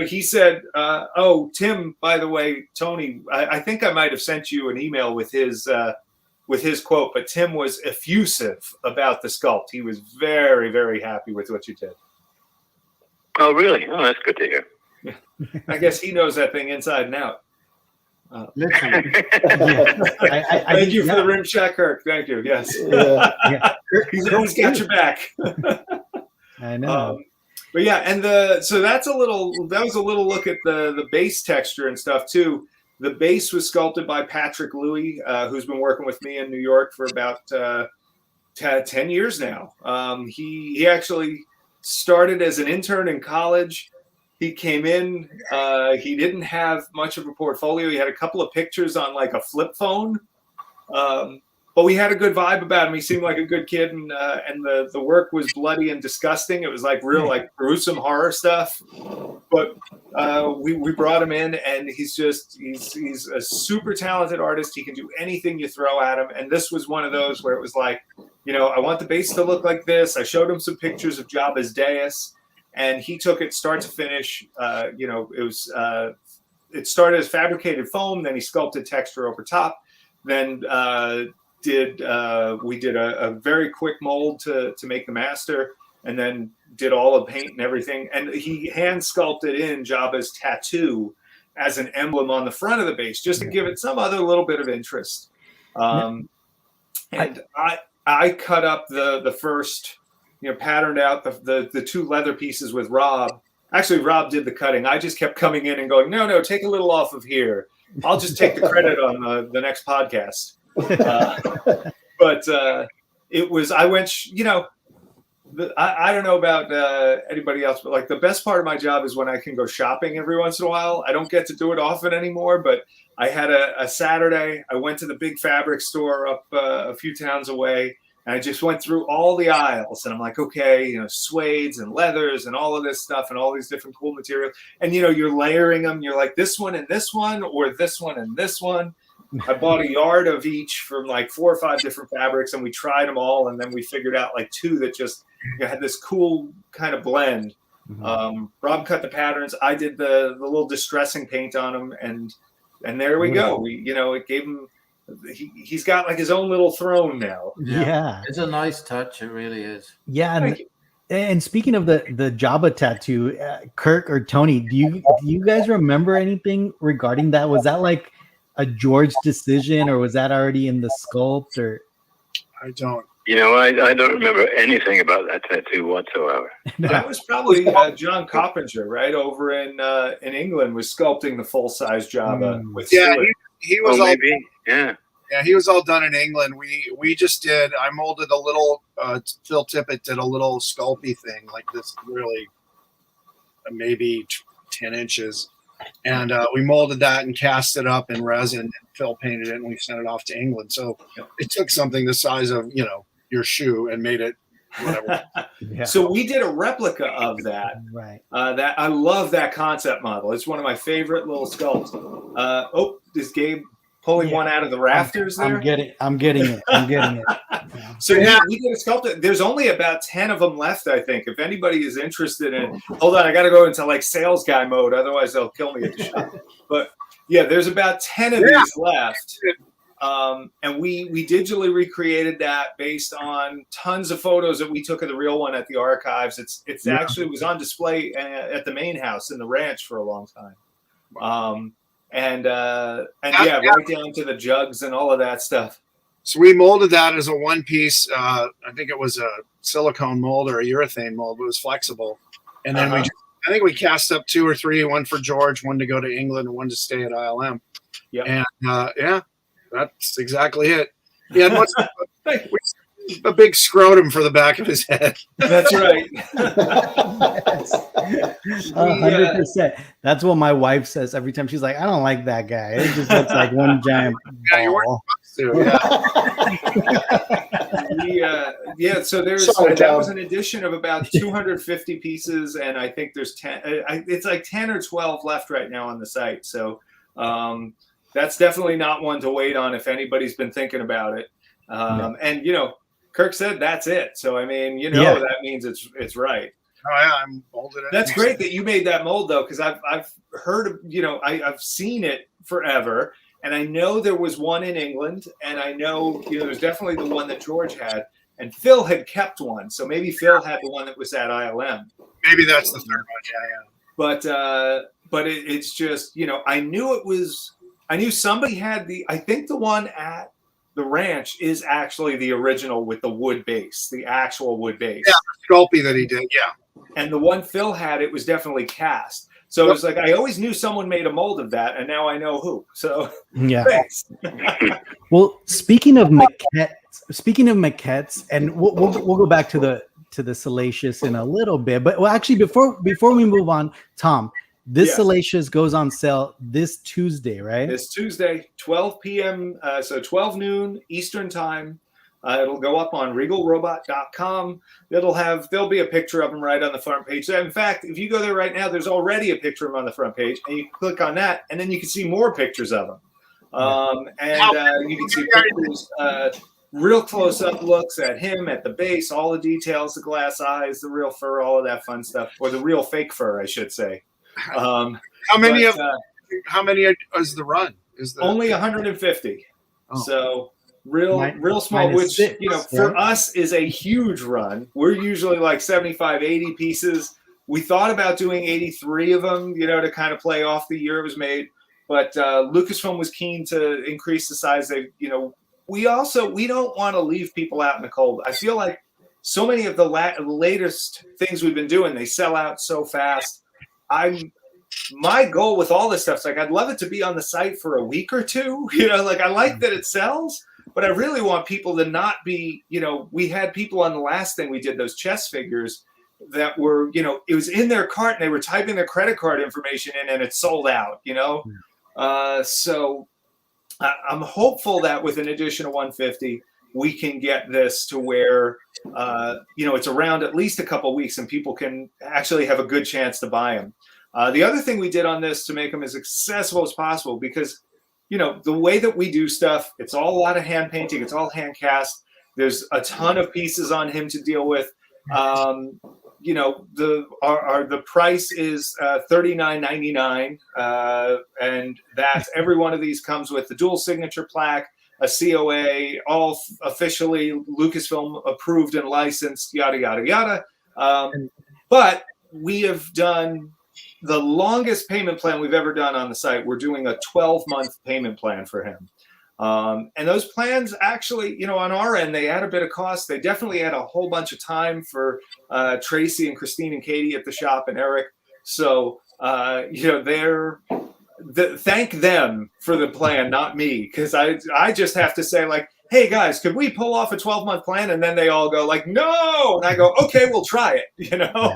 He said, "Oh, Tim, by the way, Tony, I think I might have sent you an email with his quote, but Tim was effusive about the sculpt. He was very, very happy with what you did." Oh, really? Oh, that's good to hear. I guess he knows that thing inside and out. Literally. Thank you for the rim shot, Kirk. Thank you. Yes. He's always got your back. I know. But yeah, and that was a little look at the base texture and stuff too. The base was sculpted by Patrick Louie, who's been working with me in New York for about 10 years now. He actually started as an intern in college. He came in, he didn't have much of a portfolio. He had a couple of pictures on like a flip phone, but we had a good vibe about him. He seemed like a good kid, and the work was bloody and disgusting. It was like real like gruesome horror stuff. But we brought him in, and he's a super talented artist. He can do anything you throw at him. And this was one of those where it was like, I want the base to look like this. I showed him some pictures of Jabba's dais. And he took it start to finish. It started as fabricated foam. Then he sculpted texture over top. then we did a very quick mold to make the master, and then did all the paint and everything. And he hand sculpted in Jabba's tattoo as an emblem on the front of the base, just to give it some other little bit of interest. And I cut up the first, patterned out the 2 leather pieces with Rob. Actually, Rob did the cutting. I just kept coming in and going, no, take a little off of here. I'll just take the credit on the next podcast. But it was, I went, I don't know about anybody else, but like the best part of my job is when I can go shopping every once in a while. I don't get to do it often anymore, but I had a Saturday. I went to the big fabric store up a few towns away, and I just went through all the aisles, and I'm like, okay, suedes and leathers and all of this stuff and all these different cool materials. And, you're layering them. You're like this one and this one, or this one and this one. I bought a yard of each from like 4 or 5 different fabrics, and we tried them all. And then we figured out like 2 that just had this cool kind of blend. Rob cut the patterns. I did the little distressing paint on them. And there we go. It gave him, he's got like his own little throne now. Yeah. It's a nice touch. It really is. Yeah. And speaking of the Jabba tattoo, Kirk or Tony, do you guys remember anything regarding that? Was that like a George decision, or was that already in the sculpt? Or I don't. I don't remember anything about that tattoo whatsoever. That was probably John Coppinger, right, over in England, was sculpting the full-size Jabba. With he was all maybe. Yeah, he was all done in England. We just did. I molded a little. Phil Tippett did a little sculpey thing like this, really, maybe 10 inches. And we molded that and cast it up in resin, and Phil painted it, and we sent it off to England. So it took something the size of, your shoe and made it whatever. So we did a replica of that. Right. That I love that concept model. It's one of my favorite little sculpts. Is Gabe pulling one out of the rafters there? I'm getting it. So we did a sculpt. There's only about 10 of them left, I think. If anybody is interested in, hold on, I got to go into like sales guy mode, otherwise they'll kill me at the shop. But there's about 10 of these left. And we digitally recreated that based on tons of photos that we took of the real one at the archives. It's actually was on display at the main house in the ranch for a long time. And right down to the jugs and all of that stuff. So we molded that as a 1-piece. I think it was a silicone mold or a urethane mold, but it was flexible. And then I think we cast up 2 or 3, one for George, one to go to England, and one to stay at ILM. Yeah. And that's exactly it. He had a big scrotum for the back of his head. That's right. 100%. That's what my wife says every time. She's like, I don't like that guy. It just looks like one giant ball. So that was an addition of about 250 pieces, and I think there's 10. It's like 10 or 12 left right now on the site. So that's definitely not one to wait on if anybody's been thinking about it. And Kirk said that's it. So I mean, that means it's right. Oh yeah, I'm molded it. That's great that you made that mold though, because I've heard of, I've seen it forever. And I know there was one in England, and I know, there's definitely the one that George had, and Phil had kept one. So maybe Phil had the one that was at ILM. Maybe that's the third one. Yeah. But it's just, I knew somebody had I think the one at the ranch is actually the original with the wood base, the actual wood base. Yeah, the Sculpey that he did. Yeah. And the one Phil had, it was definitely cast. So it was like I always knew someone made a mold of that, and now I know who. So thanks. Well, speaking of maquettes, and we'll go back to the Salacious in a little bit. But actually, before we move on, Tom, this Salacious goes on sale this Tuesday, right? This Tuesday, 12 p.m. So 12 noon Eastern time. It'll go up on regalrobot.com. There'll be a picture of him right on the front page. So in fact, if you go there right now, there's already a picture of him on the front page, and you click on that, and then you can see more pictures of him. You can see pictures, real close-up looks at him, at the base, all the details, the glass eyes, the real fur, all of that fun stuff, or the real fake fur, I should say. How many is the run? Only 150. So real small, which, you know, for us is a huge run. We're usually like 75, 80 pieces. We thought about doing 83 of them, you know, to kind of play off the year it was made. But Lucasfilm was keen to increase the size. They, you know, we don't want to leave people out in the cold. I feel like so many of the latest things we've been doing, they sell out so fast. My goal with all this stuff is like, I'd love it to be on the site for a week or two. You know, like I like that it sells, but I really want people to not be, you know, we had people on the last thing we did, those chess figures that were, you know, it was in their cart and they were typing their credit card information in and it sold out, you know? So I'm hopeful that with an additional 150, we can get this to where, you know, it's around at least a couple of weeks and people can actually have a good chance to buy them. The other thing we did on this to make them as accessible as possible, because, you know, the way that we do stuff, it's all a lot of hand painting. It's all hand cast. There's a ton of pieces on him to deal with. You know, the price is $39.99, and that's every one of these comes with the dual signature plaque, a COA, all officially Lucasfilm approved and licensed, yada yada yada. But we have done the longest payment plan we've ever done on the site. We're doing a 12-month payment plan for him. And those plans actually, you know, on our end, they add a bit of cost. They definitely add a whole bunch of time for Tracy and Christine and Katie at the shop and Eric. So, you know, thank them for the plan, not me, because I just have to say, like, hey guys, could we pull off a 12-month plan? And then they all go like, no. And I go, okay, we'll try it, you know?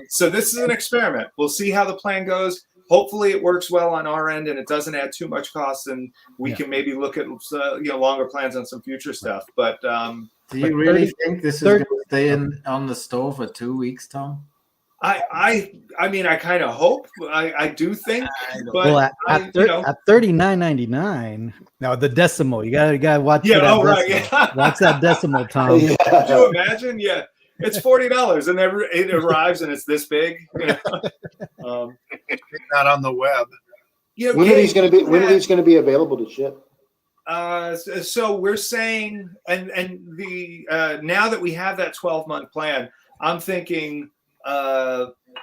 So this is an experiment. We'll see how the plan goes. Hopefully it works well on our end and it doesn't add too much cost, and we can maybe look at, you know, longer plans on some future stuff. But do you really think this is going to stay on the store for 2 weeks, Tom? I mean, I kind of hope. I do think. But well, at $39.99. Now the decimal, you gotta watch. Yeah. That Right. decimal. Yeah. Watch that decimal, Tom. Yeah. Could you imagine? Yeah. It's $40, and it arrives, and it's this big. You know? Not on the web. You know, when are these going to be available to ship? So we're saying, and the now that we have that 12-month plan, I'm thinking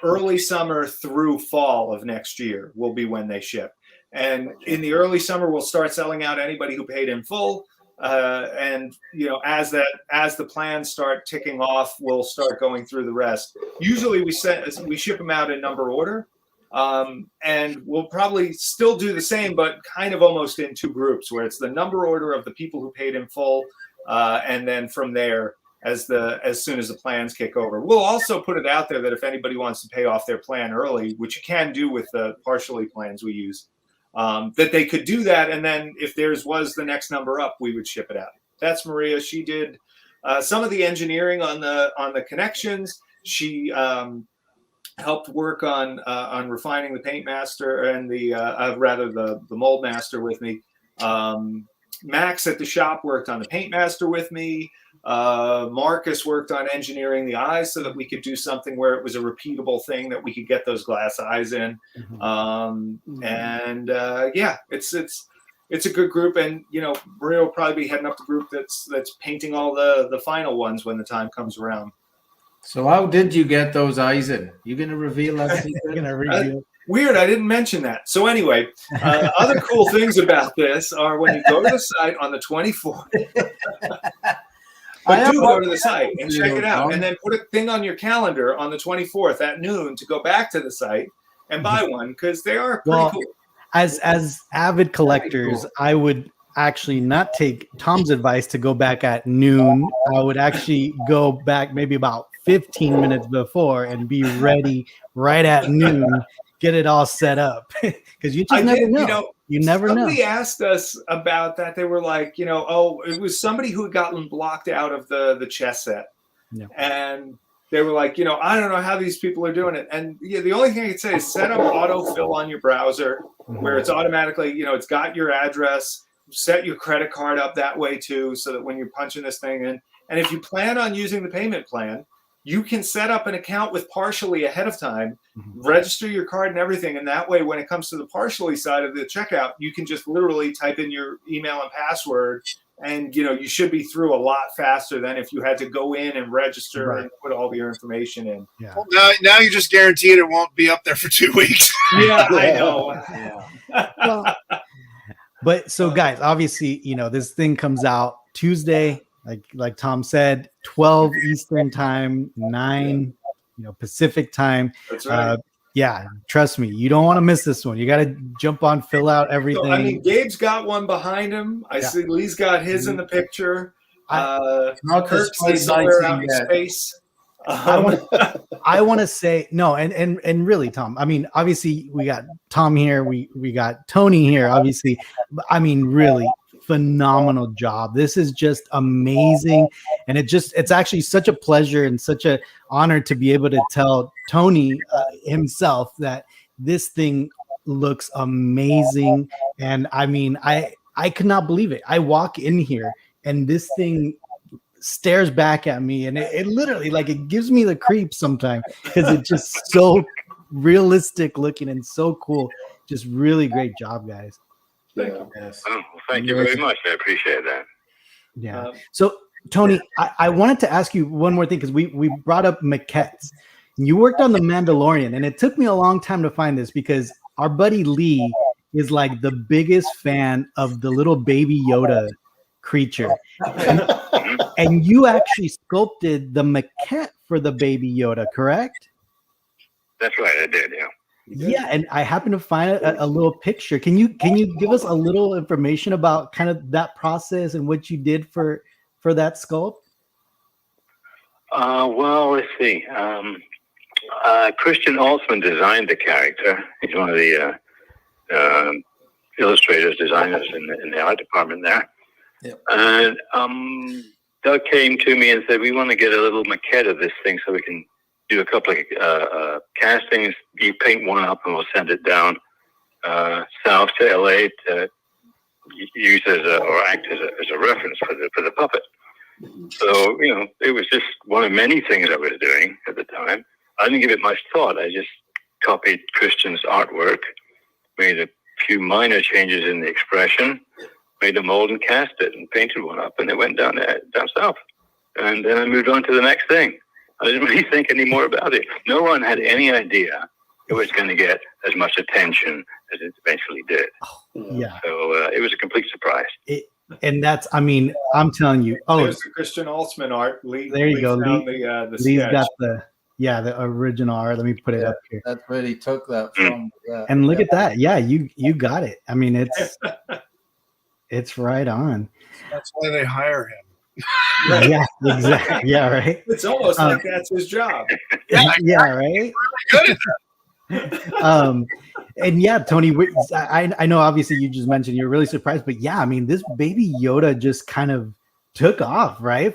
early summer through fall of next year will be when they ship. And in the early summer, we'll start selling out anybody who paid in full. And you know, as the plans start ticking off, we'll start going through the rest. Usually we ship them out in number order, and we'll probably still do the same, but kind of almost in two groups, where it's the number order of the people who paid in full, and then from there, as soon as the plans kick over, we'll also put it out there that if anybody wants to pay off their plan early, which you can do with the partially plans we use. That they could do that, and then if theirs was the next number up, we would ship it out. That's Maria. She did some of the engineering on the connections. She helped work on refining the paint master and the mold master with me. Max at the shop worked on the paint master with me. Marcus worked on engineering the eyes so that we could do something where it was a repeatable thing that we could get those glass eyes in. Yeah, it's a good group, and you know, Maria will probably be heading up the group that's painting all the final ones when the time comes around. So how did you get those eyes in? You gonna reveal that secret? Weird, I didn't mention that. So anyway, other cool things about this are when you go to the site on the 24th. But do go to the site and check it out, and then put a thing on your calendar on the 24th at noon to go back to the site and buy one, because they are pretty cool. As avid collectors, I would actually not take Tom's advice to go back at noon. I would actually go back maybe about 15 minutes before and be ready right at noon. Get it all set up, because you just never know. You never know. Somebody asked us about that. They were like, you know, oh, it was somebody who had gotten blocked out of the chess set. Yeah. And they were like, you know, I don't know how these people are doing it. And yeah, the only thing I could say is set up autofill on your browser, where it's automatically, you know, it's got your address. Set your credit card up that way too, so that when you're punching this thing in, and if you plan on using the payment plan, you can set up an account with Partially ahead of time, register your card and everything, and that way when it comes to the Partially side of the checkout, you can just literally type in your email and password, and you should be through a lot faster than if you had to go in and register and put all your information in. Yeah. Well, now you just guaranteed it won't be up there for 2 weeks. Yeah, I know. Well, but so guys, obviously, this thing comes out Tuesday, like Tom said, 12 Eastern time, 9 Pacific time. That's right. Yeah, trust me, you don't want to miss this one. You got to jump on, fill out everything. So, I mean, Gabe's got one behind him. I see Lee's got his in the picture. Kirk's is somewhere out in space. I want to say no, and really, Tom. I mean, obviously, we got Tom here. We got Tony here. Obviously, I mean, really phenomenal job. This is just amazing, and it's actually such a pleasure and such an honor to be able to tell Tony himself that this thing looks amazing. And I mean, I could not believe it. I walk in here and this thing stares back at me, and it literally, like, it gives me the creeps sometimes because it's just so realistic looking and so cool. Just really great job, guys. Thank you. Yes. Oh, well, thank you very much. I appreciate that. Yeah. So, Tony, I wanted to ask you one more thing because we brought up maquettes. You worked on The Mandalorian, and it took me a long time to find this because our buddy Lee is like the biggest fan of the little baby Yoda creature. And you actually sculpted the maquette for the baby Yoda, correct? That's right, I did, yeah. Yeah, and I happen to find a little picture. Can you give us a little information about kind of that process and what you did for that sculpt? Well, let's see. Christian Altman designed the character. He's one of the illustrators, designers in the art department there. Yep. And Doug came to me and said, we want to get a little maquette of this thing so we can do a couple of castings. You paint one up and we'll send it down south to LA to use or act as a reference for the puppet. So, it was just one of many things I was doing at the time. I didn't give it much thought. I just copied Christian's artwork, made a few minor changes in the expression, made a mold and cast it and painted one up, and it went down south. And then I moved on to the next thing. I didn't really think any more about it. No one had any idea it was going to get as much attention as it eventually did. Yeah. So it was a complete surprise. And that's, I mean, I'm telling you. Oh, there's the Christian Altman art. There you go. The Lee's sketch. got the original art. Let me put it up here. That's where he took that from. Yeah. And look at that. Yeah, you got it. I mean, it's right on. That's why they hire him. Yeah, exactly. Yeah, right. It's almost like that's his job. Yeah, right. Good at that. And yeah, Tony, I know obviously you just mentioned you're really surprised, but yeah, I mean, this baby Yoda just kind of took off, right?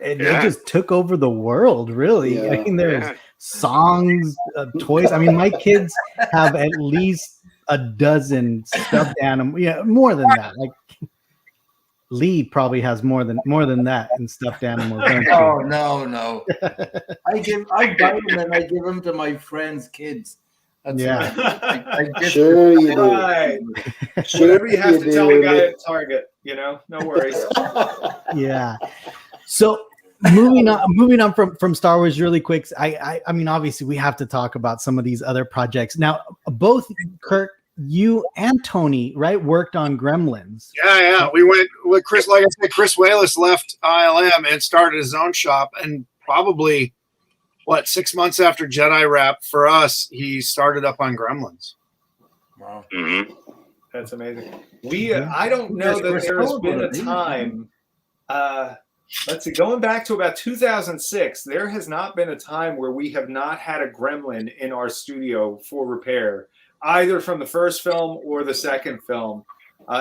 It just took over the world, really. Yeah. I mean, there's songs, toys. I mean, my kids have at least a dozen stuffed animals. Yeah, more than that. Like Lee probably has more than that in stuffed animals. Oh no! I buy them and I give them to my friends' kids. That's I sure you do. Right. Whatever you have to tell the guy at Target, no worries. Yeah. So moving on from Star Wars really quick. I mean, obviously we have to talk about some of these other projects. Now, both Kirk, you and Tony, right, worked on Gremlins. Yeah. We went with Chris. Like I said, Chris Wallace left ILM and started his own shop, and probably 6 months after Jedi wrap for us, he started up on Gremlins. Wow. Mm-hmm. That's amazing. I don't know that there's been a time. Let's see, going back to about 2006, there has not been a time where we have not had a Gremlin in our studio for repair, either from the first film or the second film.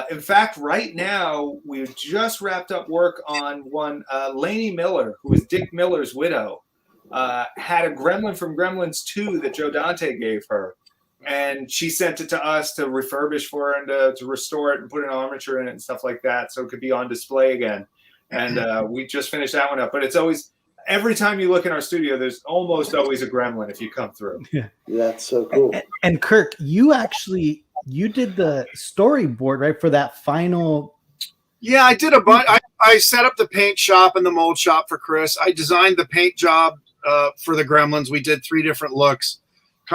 In fact, right now, we've just wrapped up work on one. Lainey Miller, who is Dick Miller's widow, had a Gremlin from Gremlins 2 that Joe Dante gave her. And she sent it to us to refurbish for her and to restore it and put an armature in it and stuff like that so it could be on display again. And we just finished that one up. But it's always, every time you look in our studio, there's almost always a gremlin if you come through. Yeah, that's so cool. And Kirk, you did the storyboard, right, for that final. Yeah, I did a bunch. I set up the paint shop and the mold shop for Chris. I designed the paint job for the Gremlins. We did 3 different looks.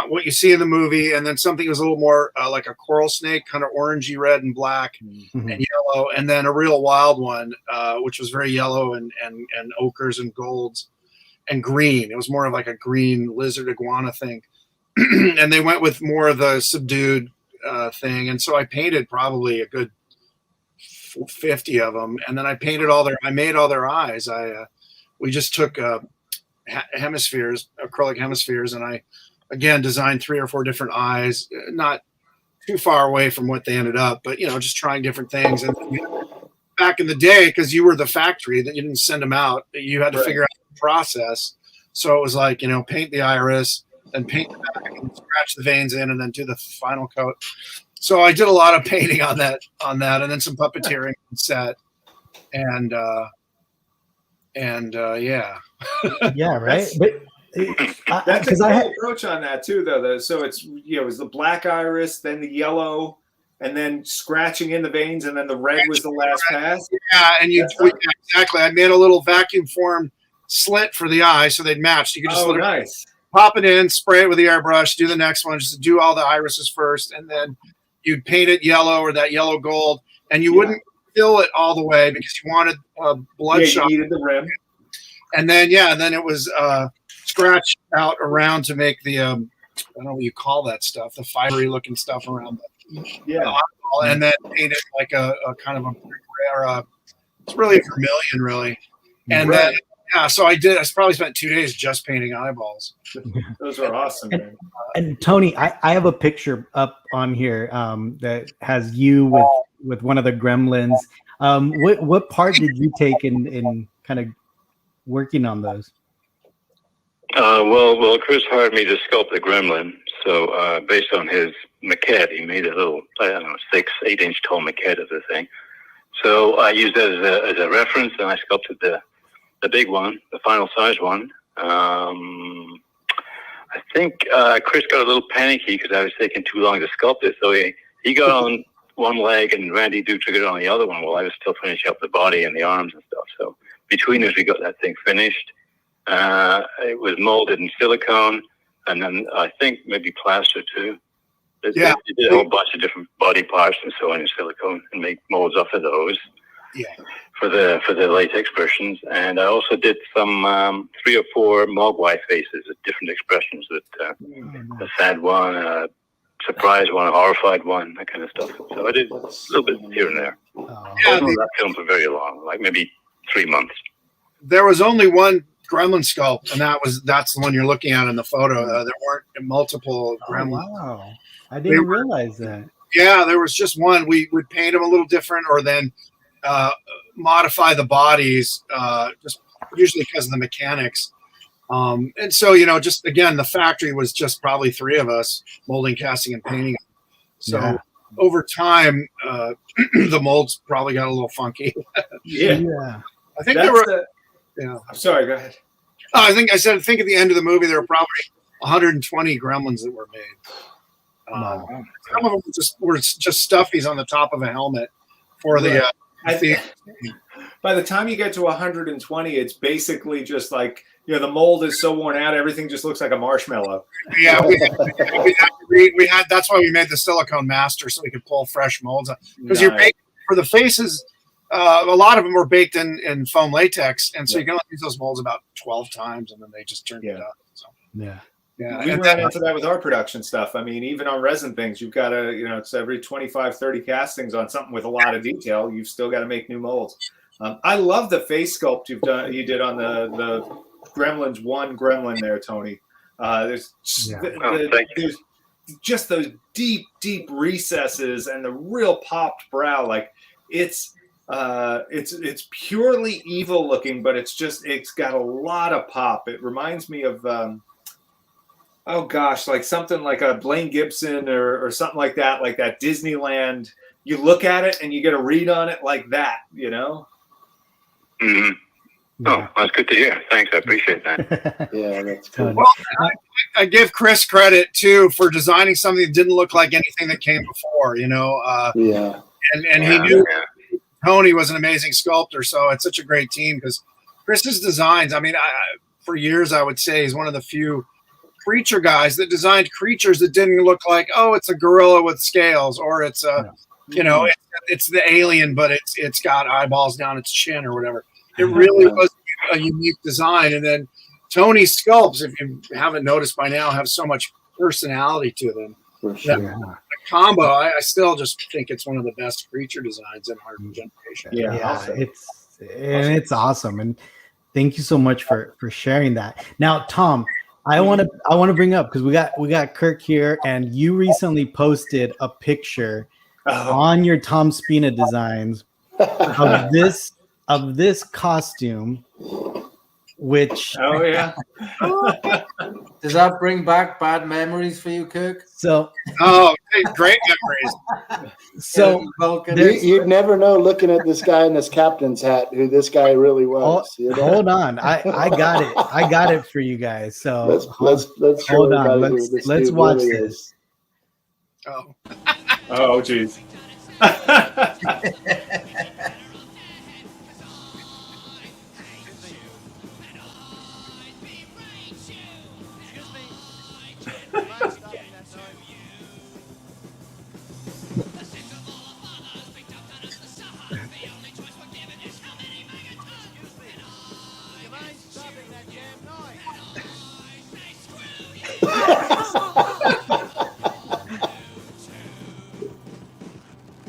What you see in the movie, and then something that was a little more like a coral snake, kind of orangey red and black and yellow, and then a real wild one, which was very yellow and ochres and golds and green. It was more of like a green lizard iguana thing. And they went with more of the subdued thing. And so I painted probably a good 50 of them, and then I painted I made all their eyes. We just took hemispheres, acrylic hemispheres, and I again designed 3 or 4 different eyes, not too far away from what they ended up, but just trying different things. And back in the day, because you were the factory, that you didn't send them out, you had to figure out the process. So it was like, paint the iris, then paint the back, and scratch the veins in, and then do the final coat. So I did a lot of painting on that, and then some puppeteering on set, and yeah, yeah, right. That's a cool approach on that too, though. So it's it was the black iris, then the yellow, and then scratching in the veins, and then the red was the last pass. Yeah, and exactly. I made a little vacuum formed slit for the eye, so they'd match. You could just nice. Pop it in, spray it with the airbrush, do the next one, just do all the irises first, and then you'd paint it yellow or that yellow gold, and you wouldn't fill it all the way because you wanted bloodshot. You needed the rim. And then it was scratched out around to make the I don't know what you call that stuff, the fibery looking stuff around the and then paint it like a kind of a rare. It's really a vermilion, really, and then. Yeah, so I probably spent 2 days just painting eyeballs. Those are awesome, man. And Tony, I have a picture up on here that has you with one of the Gremlins. What part did you take in kind of working on those? Well, Chris hired me to sculpt the Gremlin. So based on his maquette, he made a little, 6-8 inch tall maquette of the thing. So I used that as a reference, and I sculpted the big one, the final size one. I think Chris got a little panicky because I was taking too long to sculpt it. So he got on one leg and Randy Dutra got on the other one while I was still finishing up the body and the arms and stuff. So between us, we got that thing finished. It was molded in silicone, and then I think maybe plaster too. They did a whole bunch of different body parts and so on in silicone and make molds off of those. Yeah. For the latex versions, and I also did some 3 or 4 mogwai faces with different expressions. A sad one, a surprised one, a horrified one, that kind of stuff. So I did a little bit here and there. I wasn't on that film for very long, like maybe 3 months. There was only one Gremlin sculpt, and that's the one you're looking at in the photo. There weren't multiple Gremlins. Wow, I didn't realize that. Yeah, there was just one. We would paint them a little different, or then modify the bodies, just usually because of the mechanics. And so, just again, the factory was just probably 3 of us molding, casting, and painting. So over time, the molds probably got a little funky. I think there were. I'm sorry. Go ahead. I think at the end of the movie there were probably 120 Gremlins that were made. Some of them were just stuffies on the top of a helmet for the. I think by the time you get to 120, it's basically just like, the mold is so worn out, everything just looks like a marshmallow. Yeah, we had that's why we made the silicone master, so we could pull fresh molds. Because you're baking for the faces, a lot of them were baked in foam latex, and so you can only use those molds about 12 times, and then they just turn it up. So. Yeah. Yeah, we ran into that with our production stuff. I mean, even on resin things, you've got to, it's every 25, 30 castings on something with a lot of detail. You've still got to make new molds. I love the face sculpt you did on the Gremlins 1 Gremlin there, Tony. There's just those deep, deep recesses and the real popped brow. Like it's purely evil looking, but it's got a lot of pop. It reminds me of, like something like a Blaine Gibson or something like that Disneyland. You look at it and you get a read on it like that, Mm-hmm. Oh, that's good to hear. Thanks, I appreciate that. Yeah, that's good. Well, I give Chris credit too for designing something that didn't look like anything that came before. Yeah. And he knew Tony was an amazing sculptor, so it's such a great team because Chris's designs. I mean, for years I would say he's one of the few creature guys that designed creatures that didn't look like, oh, it's a gorilla with scales, or it's a, it's the alien, but it's got eyeballs down its chin or whatever. It really was a unique design. And then Tony's sculpts, if you haven't noticed by now, have so much personality to them. For sure. The combo, I still just think it's one of the best creature designs in our generation. Yeah, awesome. It's awesome. And thank you so much for sharing that. Now, Tom, I want to bring up, because we got Kirk here, and you recently posted a picture on your Tom Spina designs of this costume, which does that bring back bad memories for you, Kirk? So great memories. So you'd never know looking at this guy in this captain's hat who this guy really was. Hold on, I got it for you guys. So let's hold on. Let's watch this. Oh, geez.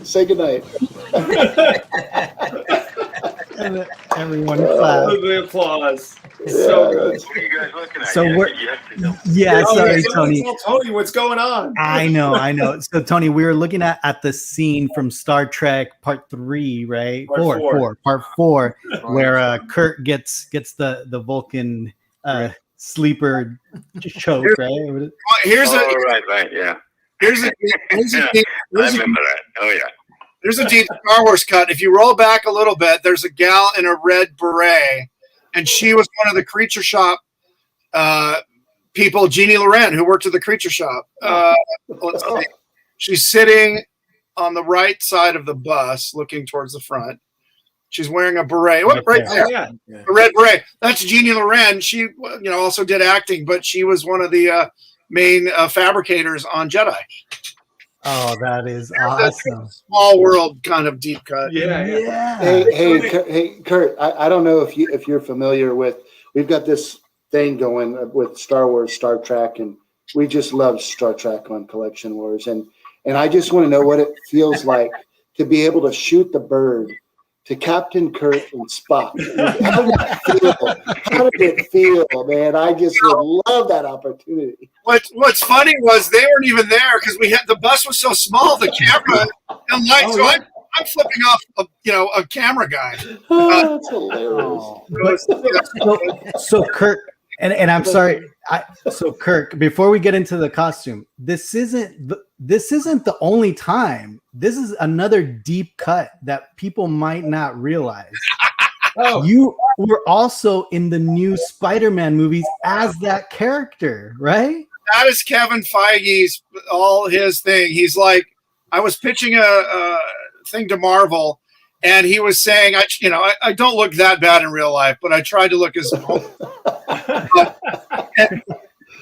Say goodnight. Everyone clap. The applause. So good. What are you guys looking at? So sorry, Tony. Tony, what's going on? I know. So, Tony, we were looking at the scene from Star Trek Part 3, right? Part 4, where Kirk gets the Vulcan sleeper choke, right? Here's right, yeah. Here's a I remember that. Oh, yeah. There's a deep Star Wars cut. If you roll back a little bit, there's a gal in a red beret, and she was one of the Creature Shop people, Jeannie Loren, who worked at the Creature Shop. Let's see. She's sitting on the right side of the bus, looking towards the front. She's wearing a beret. Right there. A red beret. That's Jeannie Loren. She, also did acting, but she was one of the main fabricators on Jedi. Oh, that is awesome. Small world kind of deep cut. Yeah. Hey, Kurt, I don't know if you're familiar with, we've got this thing going with Star Wars, Star Trek, and we just love Star Trek on Collection Wars. And I just want to know what it feels like to be able to shoot the bird to Captain Kirk and Spock. How did it feel, man? I just would love that opportunity. What's funny was they weren't even there because the bus was so small, the camera and lights. I'm flipping off a camera guy. That's hilarious. So Kirk, and I'm sorry. So Kirk, before we get into the costume, this isn't the only time. This is another deep cut that people might not realize. You were also in the new Spider-Man movies as that character, right? That is Kevin Feige's all his thing. He's like, I was pitching a thing to Marvel, and he was saying, I don't look that bad in real life, but I tried to look as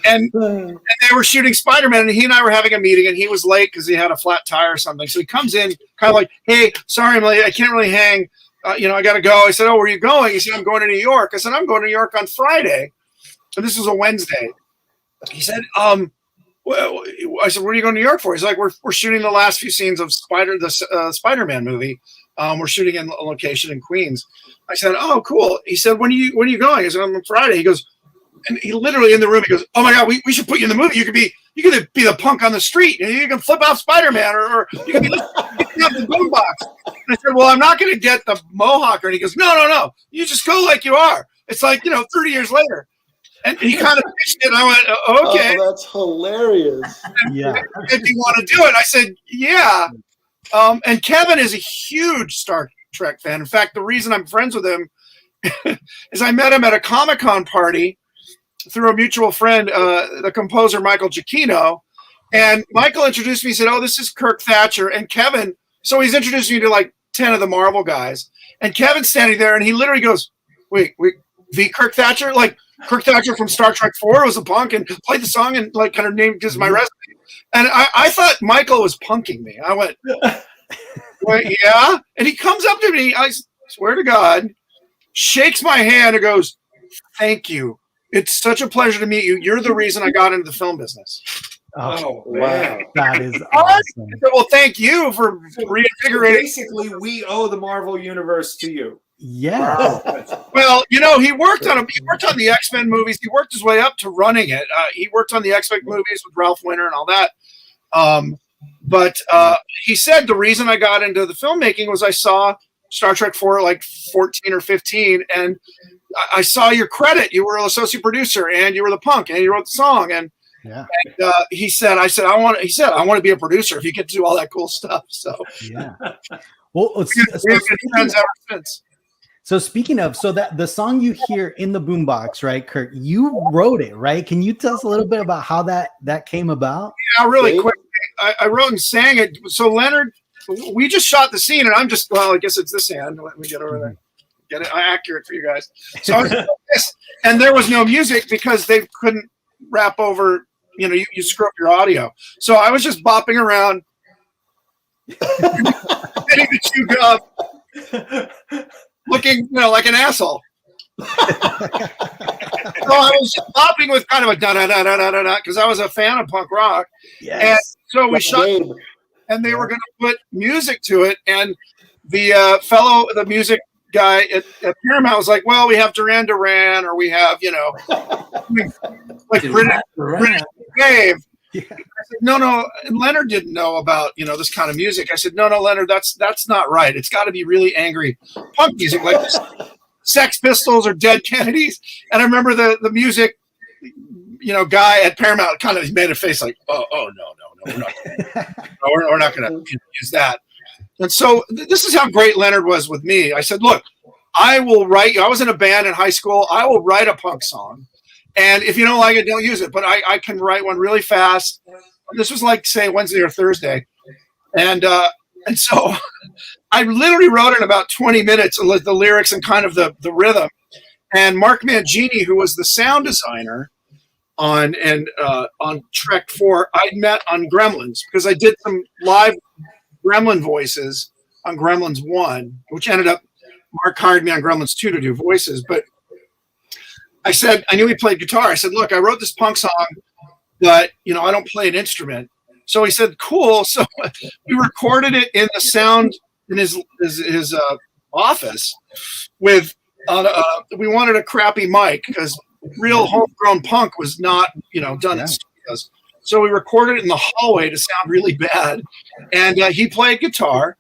and they were shooting Spider-Man, and he and I were having a meeting, and he was late because he had a flat tire or something. So he comes in kind of like, hey, sorry, I'm late. I can't really hang. I got to go. I said, oh, where are you going? He said, I'm going to New York. I said, I'm going to New York on Friday. And this was a Wednesday. He said, I said, where are you going to New York for? He's like, we're shooting the last few scenes of the Spider-Man movie. We're shooting in a location in Queens. I said, oh, cool. He said, when are you going? I said, on Friday. He goes, and he literally in the room, he goes, oh my God, we should put you in the movie. You could be the punk on the street, and you can flip out Spider-Man, or you can be up the boombox. And I said, well, I'm not going to get the mohawk. And he goes, no, you just go like you are. It's like 30 years later. And he kind of pitched it. And I went, okay. Oh, that's hilarious. Yeah. If you want to do it, I said, yeah. And Kevin is a huge Star Trek fan. In fact, the reason I'm friends with him is I met him at a Comic-Con party through a mutual friend, the composer Michael Giacchino. And Michael introduced me. He said, "Oh, this is Kirk Thatcher." And Kevin, so he's introducing me to like 10 of the Marvel guys. And Kevin's standing there, and he literally goes, wait, the Kirk Thatcher? Like, Kirk Thatcher from Star Trek 4 was a punk and played the song and like kind of named as my resume. And I thought Michael was punking me. I went, "Wait, yeah?" And he comes up to me, I swear to God, shakes my hand and goes, "Thank you. It's such a pleasure to meet you. You're the reason I got into the film business." Oh, wow. That is awesome. I said, "Well, thank you for reinvigorating." Basically, we owe the Marvel universe to you. Yeah. Wow. Well, he worked on the X-Men movies. He worked his way up to running it. He worked on the X-Men movies with Ralph Winter and all that. But he said the reason I got into the filmmaking was I saw Star Trek 4 like 14 or 15, and I saw your credit. You were an associate producer, and you were the punk, and you wrote the song. And yeah. And he said, I want to be a producer if you get to do all that cool stuff. So yeah. Well, we've been friends ever since. So speaking of, so that the song you hear in the boombox, right, Kirk? You wrote it, right? Can you tell us a little bit about how that came about? Yeah, really quick. I wrote and sang it. So Leonard, we just shot the scene, and I'm just, well, I guess it's this hand. Let me get over there. Get it accurate for you guys. So I was like this, and there was no music because they couldn't rap over. You screw up your audio. So I was just bopping around, hitting the chew gum, looking, like an asshole. So I was just bopping with kind of a da-da-da-da-da-da because I was a fan of punk rock. Yes. And so we shot, and they were going to put music to it. And the music guy at Paramount was like, "Well, we have Duran Duran, or we have, like British Dave." Yeah. I said, no. And Leonard didn't know about, this kind of music. I said, no, Leonard, that's not right. It's got to be really angry punk music, like Sex Pistols or Dead Kennedys. And I remember the music, guy at Paramount kind of made a face like, oh no, we're not going to use that. And so this is how great Leonard was with me. I said, look, I will write. I was in a band in high school. I will write a punk song. And if you don't like it, don't use it. But I can write one really fast. This was like, say, Wednesday or Thursday. And so I literally wrote in about 20 minutes the lyrics and kind of the rhythm. And Mark Mangini, who was the sound designer on Trek 4, I'd met on Gremlins because I did some live Gremlin voices on Gremlins 1, which ended up, Mark hired me on Gremlins 2 to do voices. But I said, I knew he played guitar. I said, look, I wrote this punk song, but, I don't play an instrument. So he said, cool. So we recorded it in the sound in his office with, we wanted a crappy mic because real homegrown punk was not, done in studios. So we recorded it in the hallway to sound really bad. And he played guitar,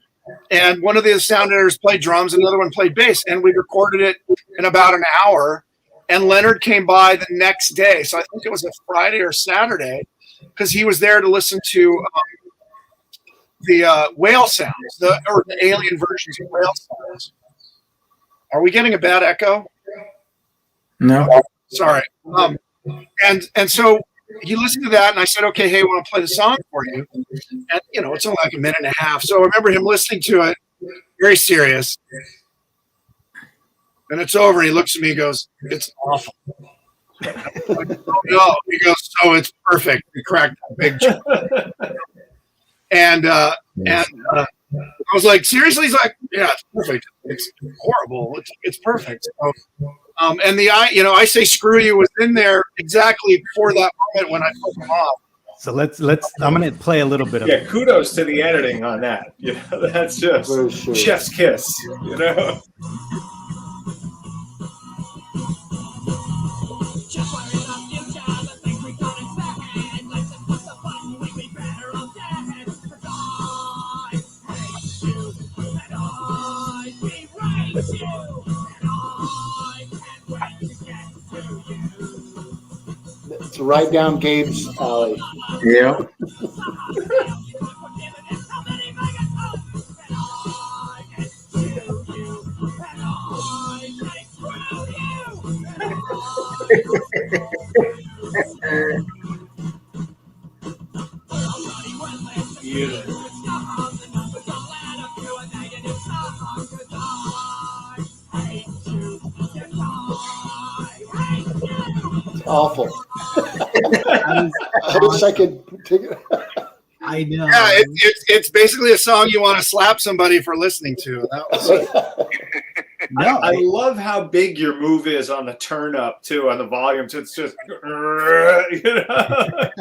and one of the sound editors played drums, and another one played bass. And we recorded it in about an hour. And Leonard came by the next day. So I think it was a Friday or Saturday because he was there to listen to the whale sounds, or the alien versions of whale sounds. Are we getting a bad echo? No. Sorry. And so he listened to that, and I said, okay, hey, I want to play the song for you. And, it's only like a minute and a half. So I remember him listening to it, very serious. And it's over, and he looks at me and goes, "It's awful." No, he goes, "So it's perfect." He cracked a big joke. And I was like, "Seriously?" He's like, "Yeah, it's perfect. It's horrible. It's perfect." So, and I say "screw you" was in there exactly for that moment when I took him off. So let's. I'm gonna play a little bit of it. Kudos to the editing on that. That's just chef's kiss. It's right down Gabe's alley. Yeah. It's awful. I wish I could take it. I know. Yeah, it's basically a song you want to slap somebody for listening to. That was No, I love how big your move is on the turn up too, on the volume. So it's just, you know?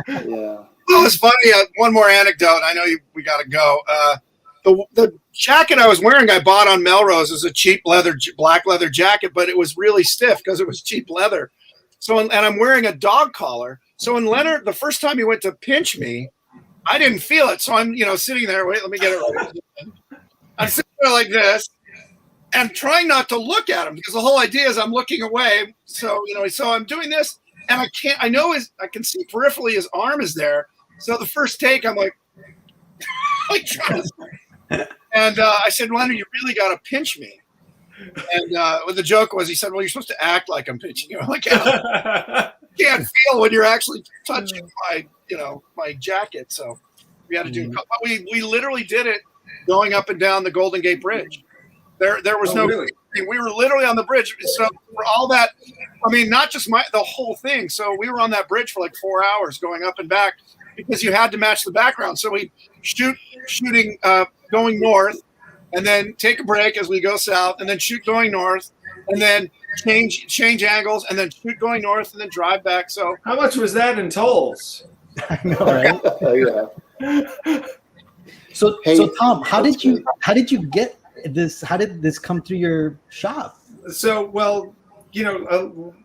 Yeah. Well, it's funny. One more anecdote. I know we got to go. The jacket I was wearing, I bought on Melrose. It was a cheap black leather jacket, but it was really stiff because it was cheap leather. So, and I'm wearing a dog collar. So when Leonard, the first time he went to pinch me, I didn't feel it. So I'm, sitting there. Wait, let me get it right. I'm sitting there like this and trying not to look at him because the whole idea is I'm looking away. So, so I'm doing this and I can see peripherally his arm is there. So the first take, I'm like trying to, and I said, Leonard, you really got to pinch me. And what the joke was, he said, well, you're supposed to act like I'm pinching you. I'm like, yeah, you can't feel when you're actually touching my jacket. So we had to do, but we literally did it going up and down the Golden Gate Bridge. There was no, really? We were literally on the bridge. So for all that, not just the whole thing. So we were on that bridge for like 4 hours going up and back because you had to match the background. So we shooting going north, and then take a break as we go south, and then shoot going north, and then change angles, and then shoot going north, and then drive back. So how much was that in tolls? I know, right? Yeah. So Tom, how did you get this? How did this come through your shop? So, well,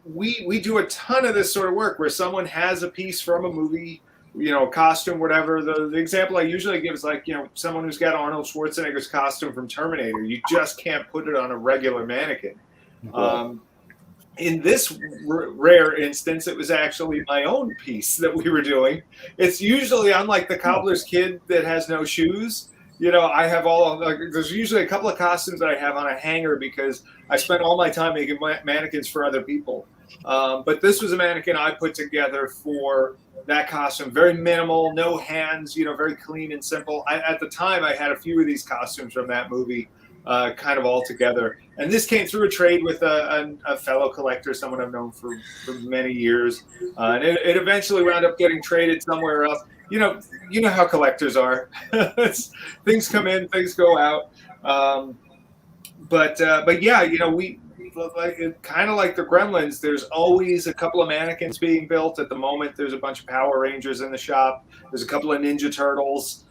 we do a ton of this sort of work where someone has a piece from a movie, costume, whatever. The example I usually give is like, someone who's got Arnold Schwarzenegger's costume from Terminator. You just can't put it on a regular mannequin. In this rare instance, it was actually my own piece that we were doing. It's usually, I'm like the cobbler's kid that has no shoes. I have there's usually a couple of costumes that I have on a hanger because I spent all my time making mannequins for other people. But this was a mannequin I put together for that costume. Very minimal, no hands, very clean and simple. At the time, I had a few of these costumes from that movie kind of all together. And this came through a trade with a fellow collector, someone I've known for many years. And it eventually wound up getting traded somewhere else. You know how collectors are. Things come in, things go out. But yeah, we kind of like the Gremlins. There's always a couple of mannequins being built. At the moment, there's a bunch of Power Rangers in the shop. There's a couple of Ninja Turtles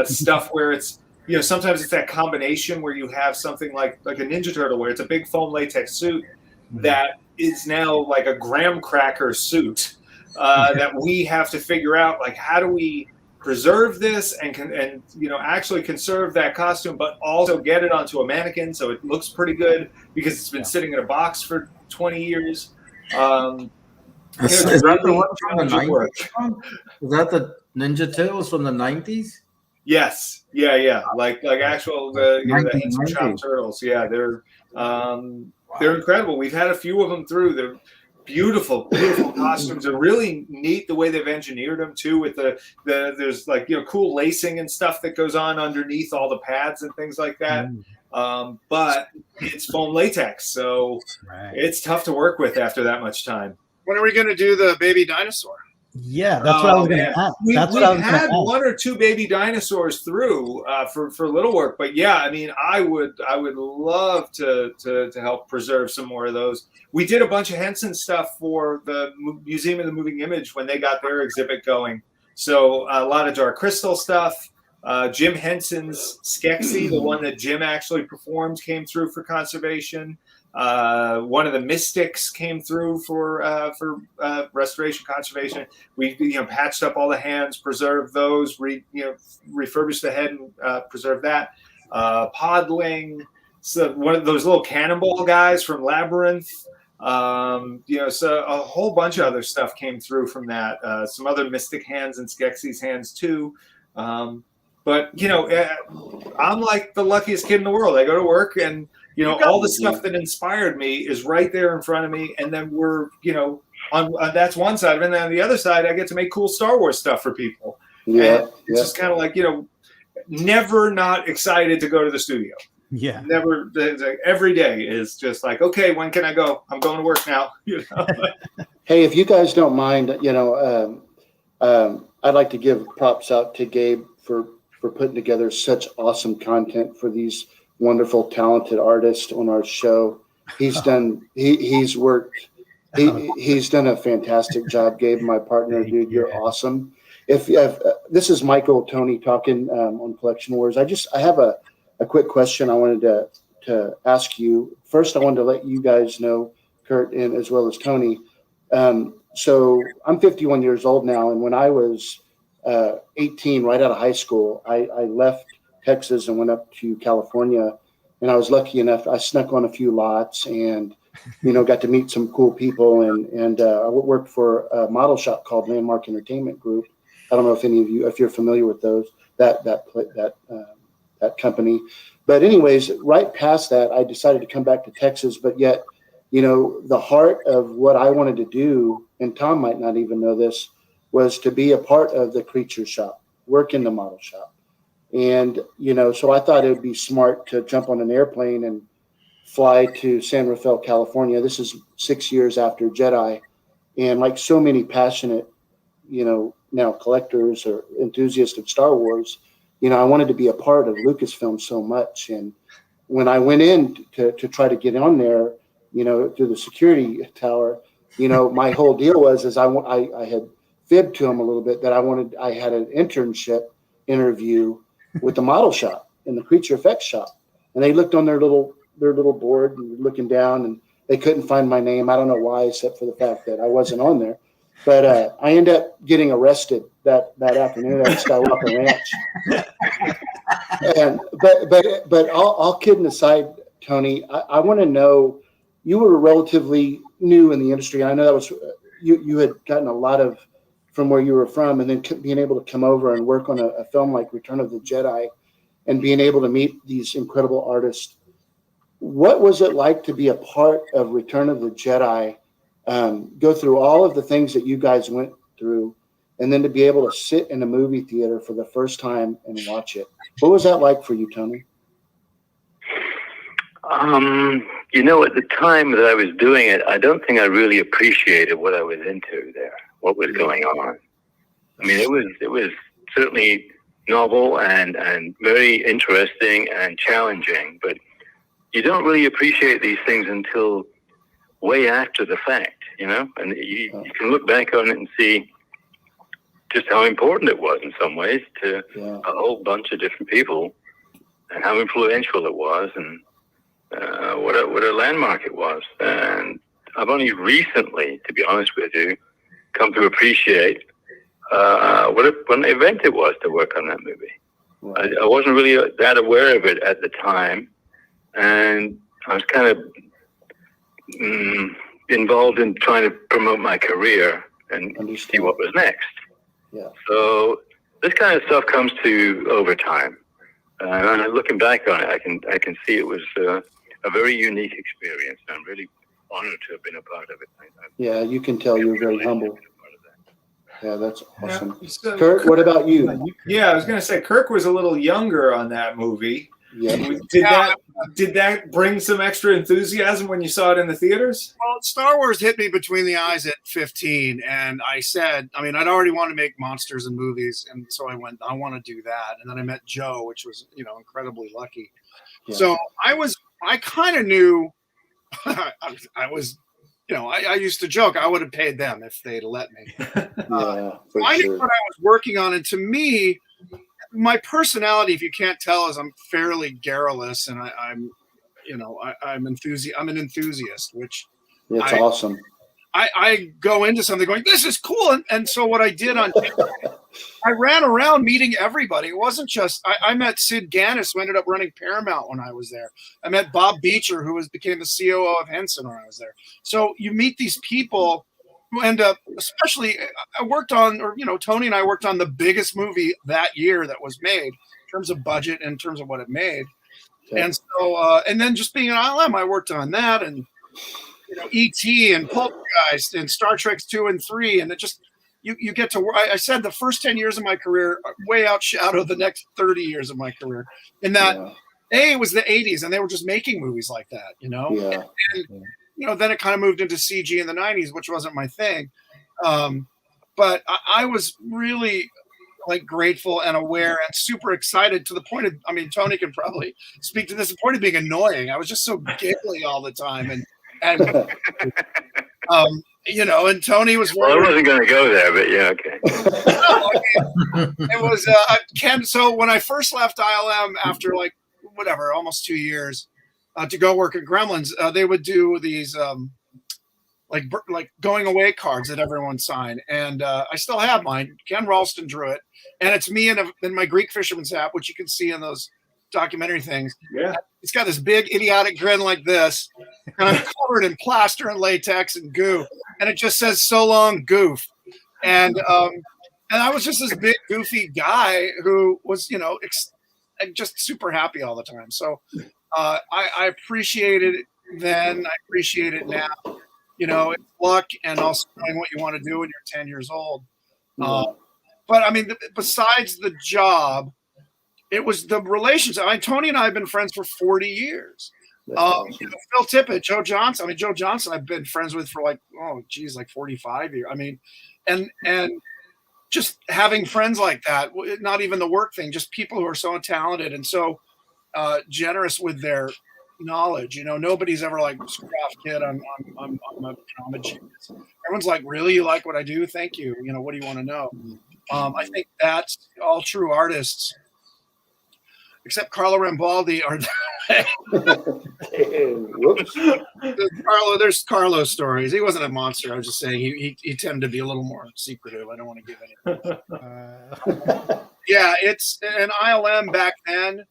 stuff where it's sometimes it's that combination where you have something like a Ninja Turtle where it's a big foam latex suit that is now like a graham cracker suit. That we have to figure out, like, how do we preserve this and actually conserve that costume, but also get it onto a mannequin so it looks pretty good because it's been sitting in a box for 20 years. Is that the one from the 90s? Is that the Ninja Turtles from the 90s? Yes. Yeah. Like actual the handsome chopped turtles. Yeah, they're incredible. We've had a few of them through. They're beautiful costumes. Are really neat the way they've engineered them too. With there's like cool lacing and stuff that goes on underneath all the pads and things like that. But it's foam latex, so it's tough to work with after that much time. When are we going to do the baby dinosaur? Yeah, that's what I was going to ask. We've had one or two baby dinosaurs through for little work, but yeah, I mean, I would love to help preserve some more of those. We did a bunch of Henson stuff for the Museum of the Moving Image when they got their exhibit going. So a lot of Dark Crystal stuff. Jim Henson's Skeksis, the one that Jim actually performed, came through for conservation. One of the Mystics came through for restoration conservation. We patched up all the hands, preserved those, refurbished the head and preserved that. Podling, so one of those little cannonball guys from Labyrinth. So a whole bunch of other stuff came through from that. Some other Mystic hands and Skeksis hands too. But I'm like the luckiest kid in the world. I go to work and all the stuff that inspired me is right there in front of me. And then we're, that's one side of it. And then on the other side, I get to make cool Star Wars stuff for people. Yeah, and it's just kind of like, never not excited to go to the studio. Yeah. Never. Every day is just like, okay, when can I go? I'm going to work now. Hey, if you guys don't mind, I'd like to give props out to Gabe for putting together such awesome content for these wonderful, talented artists on our show. He's done. He's worked. He's done a fantastic job. Gabe, my partner, dude, you're awesome. If this is Michael Tony talking on Collection Wars. I have a quick question I wanted to ask you. First, I wanted to let you guys know, Kurt, and as well as Tony. So I'm 51 years old now, and when I was 18, right out of high school, I left Texas and went up to California, and I was lucky enough. I snuck on a few lots and got to meet some cool people, and I worked for a model shop called Landmark Entertainment Group. I don't know if any of you, if you're familiar with that company. But anyways, right past that, I decided to come back to Texas. But yet, the heart of what I wanted to do, and Tom might not even know this, was to be a part of the creature shop, work in the model shop. And, so I thought it would be smart to jump on an airplane and fly to San Rafael, California. This is 6 years after Jedi. And like so many passionate, now collectors or enthusiasts of Star Wars, I wanted to be a part of Lucasfilm so much. And when I went in to try to get on there, through the security tower, my whole deal was I had fibbed to them a little bit that I had an internship interview with the model shop in the creature effects shop. And they looked on their little board and looking down, and they couldn't find my name. I don't know why, except for the fact that I wasn't on there. But I ended up getting arrested that afternoon at Skywalker Ranch. But all kidding aside, Tony, I want to know, you were relatively new in the industry. I know that was you had gotten a lot of from where you were from, and then being able to come over and work on a film like Return of the Jedi, and being able to meet these incredible artists. What was it like to be a part of Return of the Jedi? Go through all of the things that you guys went through, and then to be able to sit in a movie theater for the first time and watch it. What was that like for you, Tony? At the time that I was doing it, I don't think I really appreciated what I was into there, what was going on. I mean, it was certainly novel and very interesting and challenging, but you don't really appreciate these things until way after the fact, and you can look back on it and see just how important it was in some ways to a whole bunch of different people, and how influential it was, and what a landmark it was. And I've only recently, to be honest with you, come to appreciate what an event it was to work on that movie. Right. I wasn't really that aware of it at the time, and I was kind of involved in trying to promote my career and see what was next. Yeah. So this kind of stuff comes to over time. And looking back on it, I can see it was a very unique experience. And I'm really honored to have been a part of it. Yeah, you can tell you're very humble. Yeah, that's awesome. Yeah, so Kirk, what about you? Yeah, I was going to say Kirk was a little younger on that movie. Yeah. Did that bring some extra enthusiasm when you saw it in the theaters? Well, Star Wars hit me between the eyes at 15, and I said, I'd already wanted to make monsters and movies, and so I went, I want to do that. And then I met Joe, which was, incredibly lucky. Yeah. So I kind of knew I was, I used to joke I would have paid them if they'd let me. I knew what I was working on, and to me, my personality, if you can't tell, is I'm fairly garrulous, and I'm an enthusiast, which it's awesome. I go into something going, this is cool, and so what I did I ran around meeting everybody. It wasn't just I met Sid Ganis, who ended up running Paramount when I was there. I met Bob Beecher, who became the COO of Henson when I was there. So you meet these people who end up, especially I worked on, or Tony and I worked on the biggest movie that year that was made in terms of budget and in terms of what it made. Okay. And so and then just being an ILM, I worked on that, and E.T. and Poltergeist and Star Trek 2 and 3, and it just you get to. I said the first 10 years of my career way outshadow the next 30 years of my career. In that, it was the 80s, and they were just making movies like that, And, then it kind of moved into CG in the 90s, which wasn't my thing. But I was really grateful and aware and super excited to the point of, Tony can probably speak to this, the point of being annoying. I was just so giggly all the time. And and Tony was. Well, I wasn't going to go there, but yeah, okay. It was Ken. So when I first left ILM after almost 2 years to go work at Gremlins, they would do these going away cards that everyone signed, and I still have mine. Ken Ralston drew it, and it's me in my Greek fisherman's hat, which you can see in those documentary things. Yeah, it's got this big idiotic grin like this, and I'm covered in plaster and latex and goo, and it just says "So long, goof." And I was just this big goofy guy who was just super happy all the time. So I appreciated it then. I appreciate it now. It's luck and also knowing what you want to do when you're 10 years old. But besides the job, it was the relationship. Tony and I have been friends for 40 years. Phil Tippett, Joe Johnson. Joe Johnson I've been friends with for 45 years. And just having friends like that, not even the work thing, just people who are so talented and so generous with their knowledge. Nobody's ever screw off, kid. I'm a genius. Everyone's like, really? You like what I do? Thank you. What do you want to know? I think that's all true artists, except Carlo Rambaldi are Whoops. There's Carlo's stories. He wasn't a monster. I was just saying he tended to be a little more secretive. I don't want to give anything. Yeah, it's an ILM back then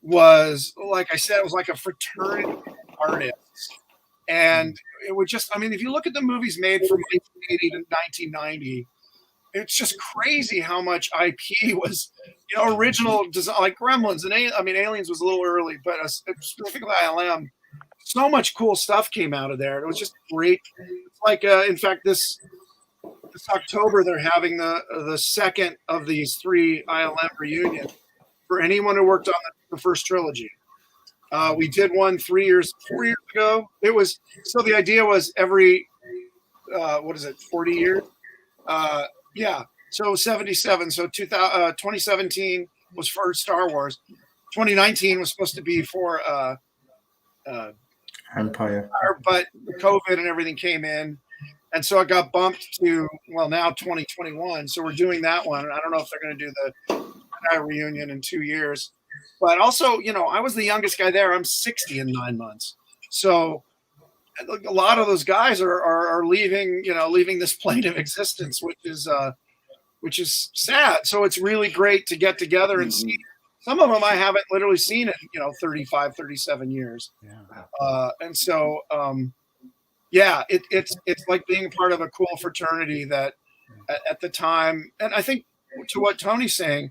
was, like I said, it was like a fraternity of artists. And it would just, if you look at the movies made from 1980 to 1990, it's just crazy how much IP was, original design, like Gremlins and Aliens was a little early, but specifically ILM, so much cool stuff came out of there. It was just great. It's in fact, this October they're having the second of these 3 ILM reunions for anyone who worked on the first trilogy. We did one 4 years ago. It was, so the idea was every 40 years? So 77. So 2017 was for Star Wars. 2019 was supposed to be for Empire, but COVID and everything came in, and so it got bumped to now 2021. So we're doing that one. I don't know if they're going to do the Jedi reunion in 2 years, but also I was the youngest guy there. I'm 60 in 9 months. So a lot of those guys are leaving this plane of existence, which is sad. So it's really great to get together and see. Some of them I haven't literally seen in 35, 37 years. Yeah. And so it's like being part of a cool fraternity that at the time, and I think to what Tony's saying,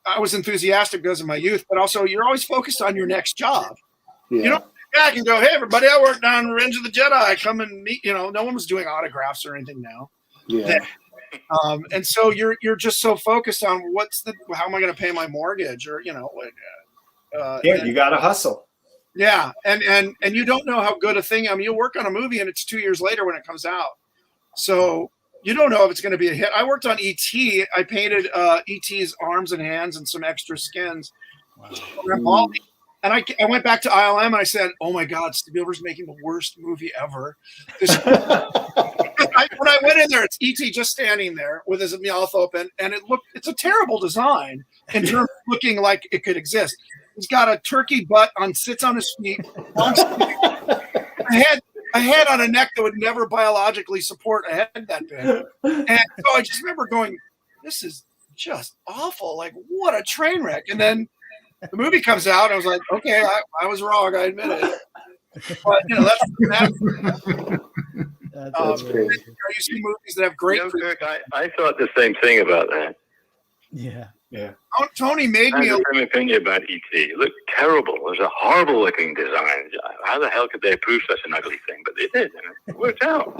I was enthusiastic because of my youth, but also you're always focused on your next job. Yeah. You don't go back and go, hey everybody, I worked on Revenge of the Jedi, come and meet. No one was doing autographs or anything now. Yeah. And so you're just so focused on how am I going to pay my mortgage, or you got to hustle. Yeah, and you don't know how good a thing. You'll work on a movie and it's 2 years later when it comes out, so you don't know if it's going to be a hit. I worked on E.T. I painted E.T.'s arms and hands and some extra skins. Wow. And I went back to ILM and I said, "Oh my God, Spielberg's making the worst movie ever." When I went in there, it's E.T. just standing there with his mouth open, and it's a terrible design in terms of looking like it could exist. He's got a turkey butt sits on his feet, a head on a neck that would never biologically support a head that big. And so I just remember going, this is just awful. Like, what a train wreck. And then the movie comes out, and I was like, okay, I was wrong. I admit it. But, that's crazy. You see movies that have great. Kirk, I thought the same thing about that. Yeah. Yeah. Tony made I me have the same opinion about E.T. It looked terrible. It was a horrible looking design. How the hell could they approve such an ugly thing? But they did, and it worked out.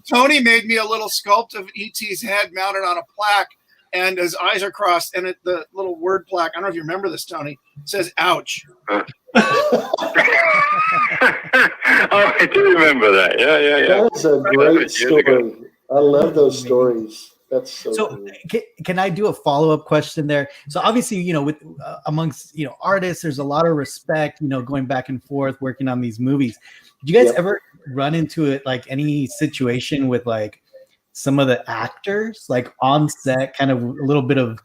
Tony made me a little sculpt of E.T.'s head mounted on a plaque, and his eyes are crossed, and the little word plaque, I don't know if you remember this, Tony, says ouch. Oh, I do remember that. Yeah. That's a great story. I love those stories. That's so cool. Can I do a follow-up question there? So obviously, you know, with amongst, you know, artists, there's a lot of respect, you know, going back and forth, working on these movies. Did you guys ever run into it, like any situation with like some of the actors, like on set, kind of a little bit of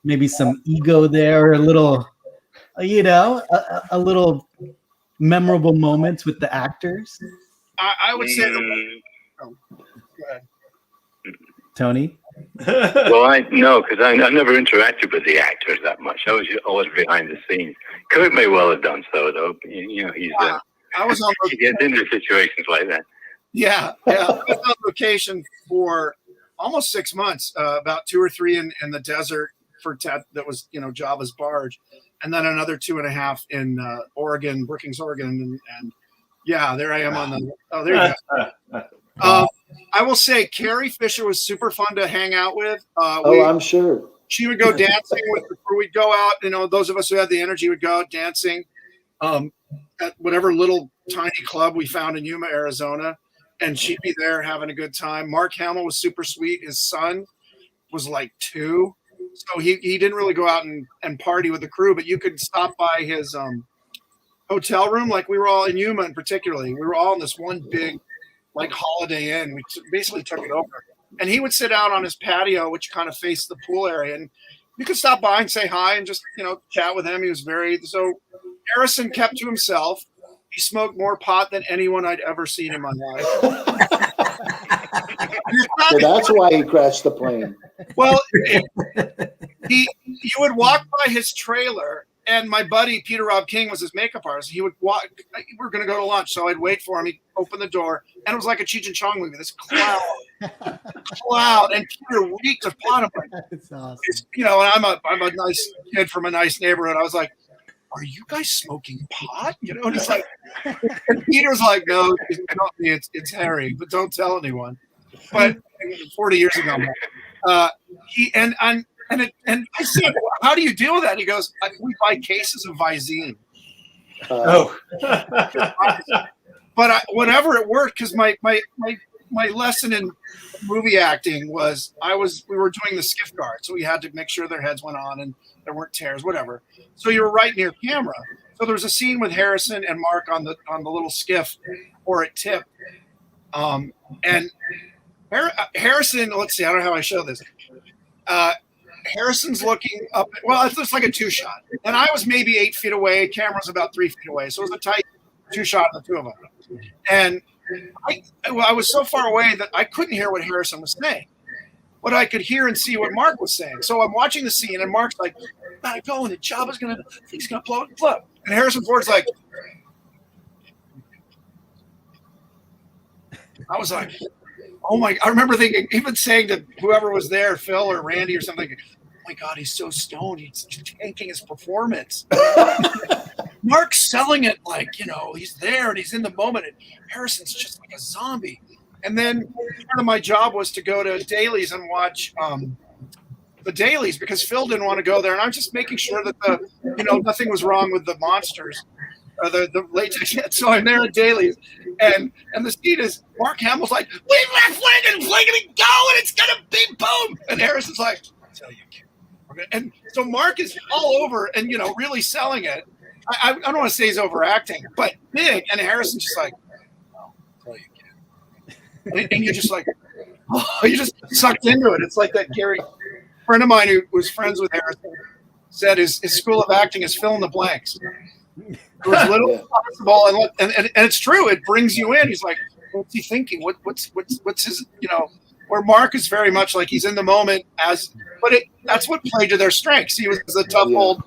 maybe some ego there, or a little, you know, a little memorable moments with the actors? I would say go ahead. Tony? Well, because I never interacted with the actors that much. I was always behind the scenes. Kirk may well have done so, though. You know, he's I was on he gets into situations like that. Yeah. I was on location for almost 6 months, about 2 or 3 in the desert for that was, you know, Jabba's barge, and then another 2.5 in Oregon, Brookings, Oregon, and yeah, there I am on the. Oh, there you go. I will say Carrie Fisher was super fun to hang out with. I'm sure. She would go dancing with the crew. We'd go out, you know, those of us who had the energy would go out dancing at whatever little tiny club we found in Yuma, Arizona, and she'd be there having a good time. Mark Hamill was super sweet. His son was like 2. So he didn't really go out and party with the crew, but you could stop by his hotel room. Like we were all in Yuma in particularly. We were all in this one big like Holiday Inn. We basically took it over. And he would sit out on his patio, which kind of faced the pool area. And you could stop by and say hi and just, you know, chat with him. He was so Harrison kept to himself. He smoked more pot than anyone I'd ever seen in my life. So that's why he crashed the plane. Well, you would walk by his trailer, and my buddy Peter Rob King was his makeup artist. He would walk. We were going to go to lunch, so I'd wait for him. He'd open the door, and it was like a Cheech and Chong movie. This cloud, and Peter reeked of pot. I'm like, That's awesome. you know, and I'm a nice kid from a nice neighborhood. I was like, "Are you guys smoking pot?" You know, and he's like, and Peter's like, "No, it's Harry, but don't tell anyone." But 40 years ago, he and I said, "How do you deal with that?" He goes, "We buy cases of Visine." But whatever it worked, because my lesson in movie acting was we were doing the skiff guard, so we had to make sure their heads went on and there weren't tears, whatever. So you were right near camera. So there was a scene with Harrison and Mark on the little skiff or at tip, and Harrison. Let's see, I don't know how I show this. Harrison's looking up. Well, it looks like a 2-shot, and I was maybe 8 feet away. Camera's about 3 feet away, so it was a tight 2-shot of the two of them. And I was so far away that I couldn't hear what Harrison was saying, but I could hear and see what Mark was saying. So I'm watching the scene, and Mark's like, "Not going. The job is gonna blow it up." And Harrison Ford's like, I was like, "Oh my!" I remember thinking, even saying to whoever was there, Phil or Randy or something, "Oh my God, he's so stoned. He's tanking his performance." Mark's selling it like, you know, he's there and he's in the moment, and Harrison's just like a zombie. And then part of my job was to go to dailies and watch the dailies because Phil didn't want to go there, and I'm just making sure that nothing was wrong with the monsters or the latex. So I'm there at dailies, and the scene is Mark Hamill's like, "We left Flanagan go, and it's gonna be boom," and Harrison's like, "I'll tell you, kid." And so Mark is all over and, you know, really selling it. I don't want to say he's overacting, but big. And Harrison's just like, "I'll tell you, kid." And you're just like, oh, you just sucked into it. It's like that Gary, friend of mine who was friends with Harrison, said his school of acting is fill in the blanks. It was little possible, and it's true. It brings you in. He's like, what's he thinking? What's his, you know, where Mark is very much like he's in the moment but that's what played to their strengths. He was a tough old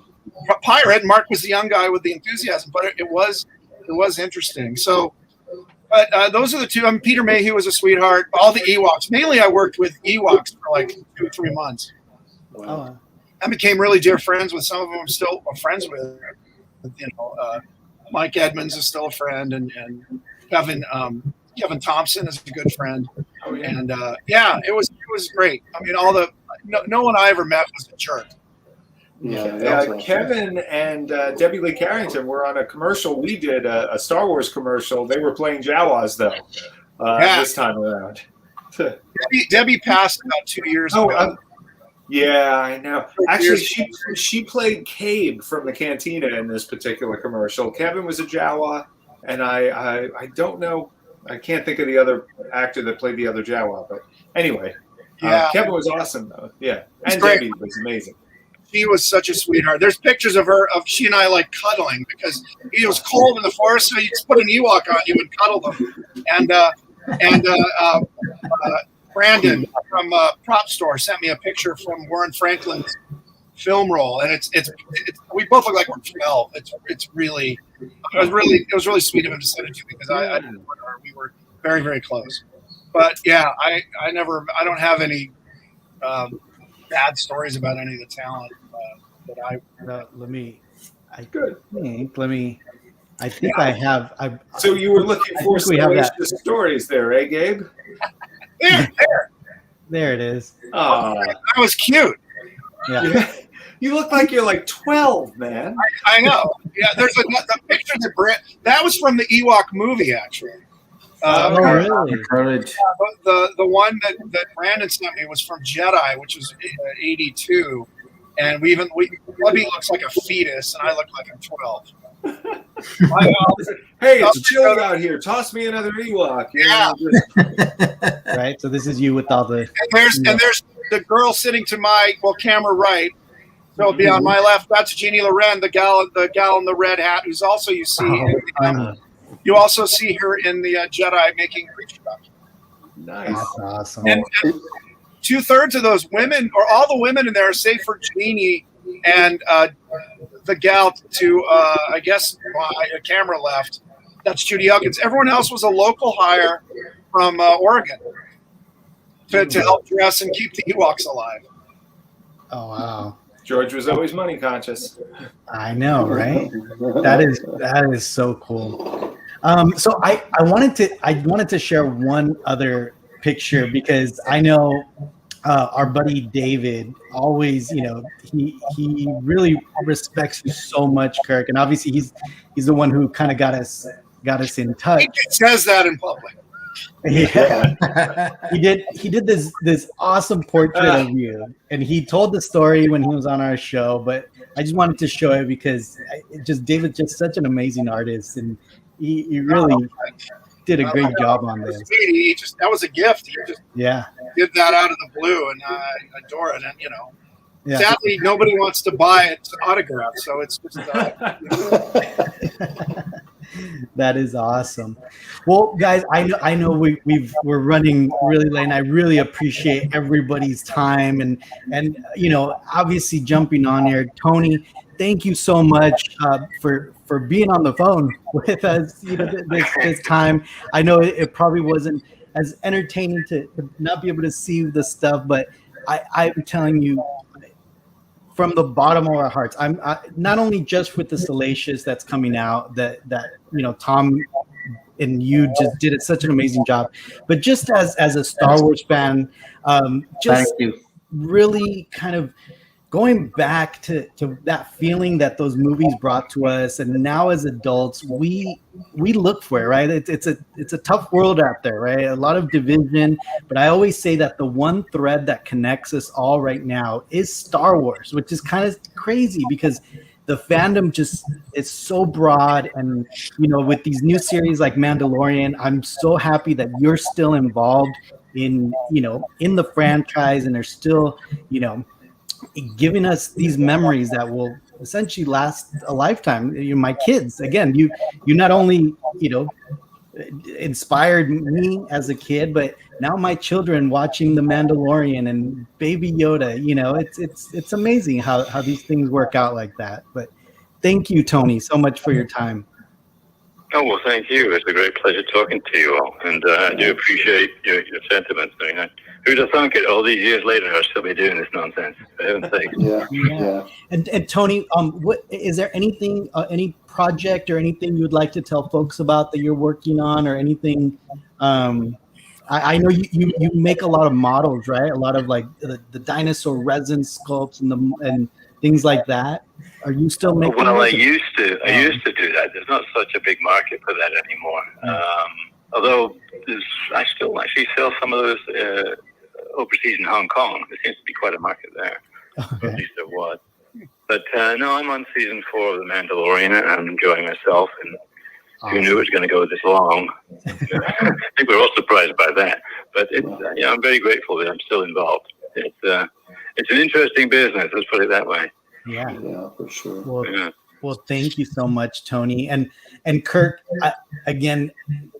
pirate, and Mark was the young guy with the enthusiasm, but it was interesting. So, but those are the two. Peter Mayhew was a sweetheart. All the Ewoks. Mainly I worked with Ewoks for like 2 or 3 months. Wow. I became really dear friends with some of them. I'm still friends with. Mike Edmonds is still a friend, and Kevin Thompson is a good friend. Oh, yeah. And it was great. I mean, no one I ever met was a jerk. Yeah, Kevin and Debbie Lee Carrington were on a commercial. We did a Star Wars commercial. They were playing Jawas though this time around. Debbie passed about 2 years ago. Yeah, I know. Actually, she played Cabe from the Cantina in this particular commercial. Kevin was a Jawa, and I don't know. I can't think of the other actor that played the other Jawa. But anyway, Kevin was awesome though. Yeah, and Debbie was amazing. She was such a sweetheart. There's pictures of she and I like cuddling because it was cold in the forest, so you just put an Ewok on you and cuddle them. And Brandon from Prop Store sent me a picture from Warren Franklin's film roll, and it's we both look like we're 12. It was really sweet of him to send it to me because I didn't know her. We were very, very close. But yeah, I don't have any bad stories about any of the talent that I. I think I have. So you were looking for salacious stories there, eh, Gabe? There it is. Oh, that was cute. Yeah. You look like you're like 12, man. I know. Yeah, there's the picture that was from the Ewok movie, actually. Really? The one that Brandon sent me was from Jedi, which was 82, and Bubby looks like a fetus, and I look like I'm 12. Hey, it's chilly out here. Toss me another Ewok. Right. So this is you with all the. And there's the girl sitting to my camera right. So it'll be on my left. That's Jeannie Loren, the gal in the red hat, who's also you you also see her in the Jedi making creature doctor. Nice. That's awesome. And 2/3 of those women, or all the women in there, save for Jeannie and the gal to I guess a camera left. That's Judy Elkins. Everyone else was a local hire from Oregon to help dress and keep the Ewoks alive. Oh wow. George was always money conscious. I know, right? That is so cool. So I wanted to share one other picture because I know our buddy David always, he really respects you so much, Kirk, and obviously he's the one who kind of got us in touch. He says that in public. Yeah, he did this awesome portrait of you, and he told the story when he was on our show. But I just wanted to show it because David's just such an amazing artist, and he really did a great job on this. That was a gift. He just did that out of the blue, and I adore it. And sadly, nobody wants to buy it autographed, so it's just. That is awesome. Well, guys, I know we're running really late, and I really appreciate everybody's time and obviously jumping on here. Tony, thank you so much for being on the phone with us this time. I know it probably wasn't as entertaining to not be able to see the stuff, but I'm telling you, from the bottom of our hearts, I'm not only just with the Salacious that's coming out that Tom and you just did such an amazing job, but just as a Star Wars fan, just really kind of going back to that feeling that those movies brought to us, and now as adults we look for it, right? It's a tough world out there, right? A lot of division, but I always say that the one thread that connects us all right now is Star Wars, which is kind of crazy because the fandom just is so broad, and with these new series like Mandalorian, I'm so happy that you're still involved in the franchise, and they're still giving us these memories that will essentially last a lifetime. My kids, again, you not only inspired me as a kid, but now my children watching The Mandalorian and Baby Yoda. It's amazing how these things work out like that. But thank you, Tony, so much for your time. Oh, well, thank you. It's a great pleasure talking to you all. And I do appreciate your sentiments. I mean, who'd have thunk it all these years later I'll still be doing this nonsense? For heaven's sake. Yeah. And Tony, what is there anything, any project or anything you'd like to tell folks about that you're working on, or anything? I know you make a lot of models, right? A lot of like the dinosaur resin sculpts and things like that. Are you still making? Well, I used to do that. There's not such a big market for that anymore. Although I still actually sell some of those overseas in Hong Kong. There seems to be quite a market there. Okay. At least there was. But no, I'm on season 4 of The Mandalorian, and I'm enjoying myself. And who knew it was going to go this long? I think we're all surprised by that. But it's, I'm very grateful that I'm still involved. It's an interesting business. Let's put it that way. Yeah, for sure. Well, thank you so much, Tony. And Kirk, again,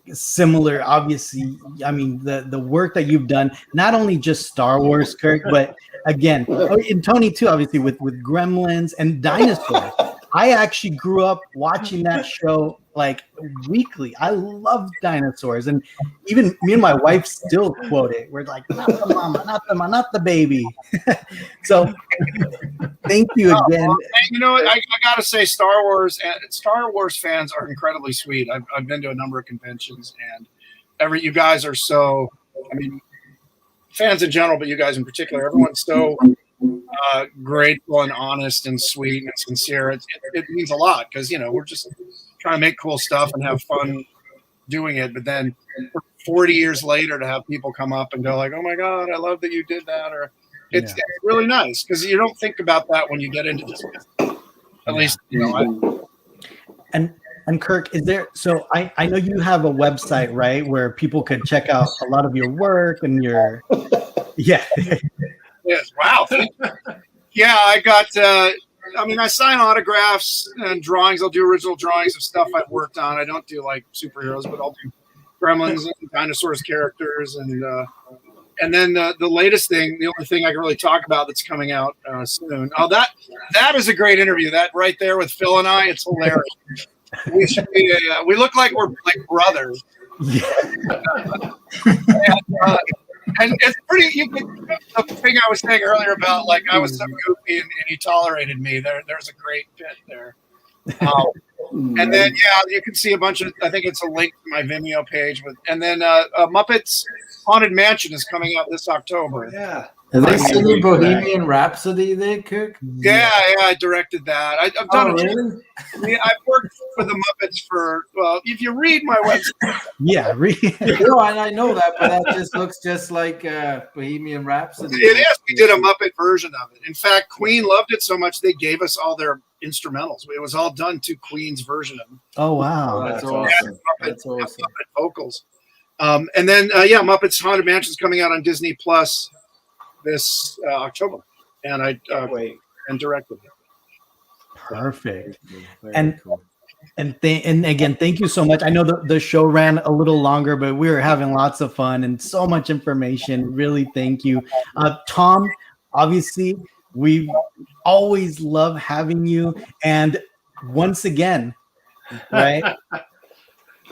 similar, obviously. I mean, the work that you've done, not only just Star Wars, Kirk, but again, and Tony too, obviously with Gremlins and Dinosaurs. I actually grew up watching that show like weekly. I love dinosaurs, and even me and my wife still quote it. We're like, not the mama, not the baby. So thank you again. You know, I gotta say, Star Wars fans are incredibly sweet. I've been to a number of conventions, and you guys are so. I mean, fans in general, but you guys in particular, everyone's so grateful and honest and sweet and sincere. It means a lot, because we're just trying to make cool stuff and have fun doing it. But then 40 years later, to have people come up and go like, "Oh my God, I love that you did that," or it's really nice, because you don't think about that when you get into this business. At least And Kirk, is there? So I know you have a website, right, where people could check out a lot of your work and your Yes. Wow. Yeah, I got. I sign autographs and drawings. I'll do original drawings of stuff I've worked on. I don't do like superheroes, but I'll do Gremlins and dinosaurs characters, and then the latest thing, the only thing I can really talk about that's coming out soon. Oh, that is a great interview. That right there with Phil and I, it's hilarious. We should be. We look like we're like brothers. And it's pretty. The thing I was saying earlier about like I was so goofy and he tolerated me. There's a great bit there. And then you can see a bunch of. I think it's a link to my Vimeo page and then Muppets Haunted Mansion is coming out this October. Yeah. Are they singing Bohemian Rhapsody there, Kirk? Yeah, I directed that. I've done it. Really? I've worked for the Muppets for, if you read my website. read. No, I know that, but that just looks just like Bohemian Rhapsody. It is. We did a Muppet version of it. In fact, Queen loved it so much they gave us all their instrumentals. It was all done to Queen's version of it. Oh, wow. That's awesome. That's awesome. Muppet vocals. And then, Muppets Haunted Mansion is coming out on Disney Plus this October, and I and directed it. Perfect. And again, thank you so much. I know the show ran a little longer, but we were having lots of fun and so much information. Really, thank you, Tom. Obviously, we always love having you. And once again, right?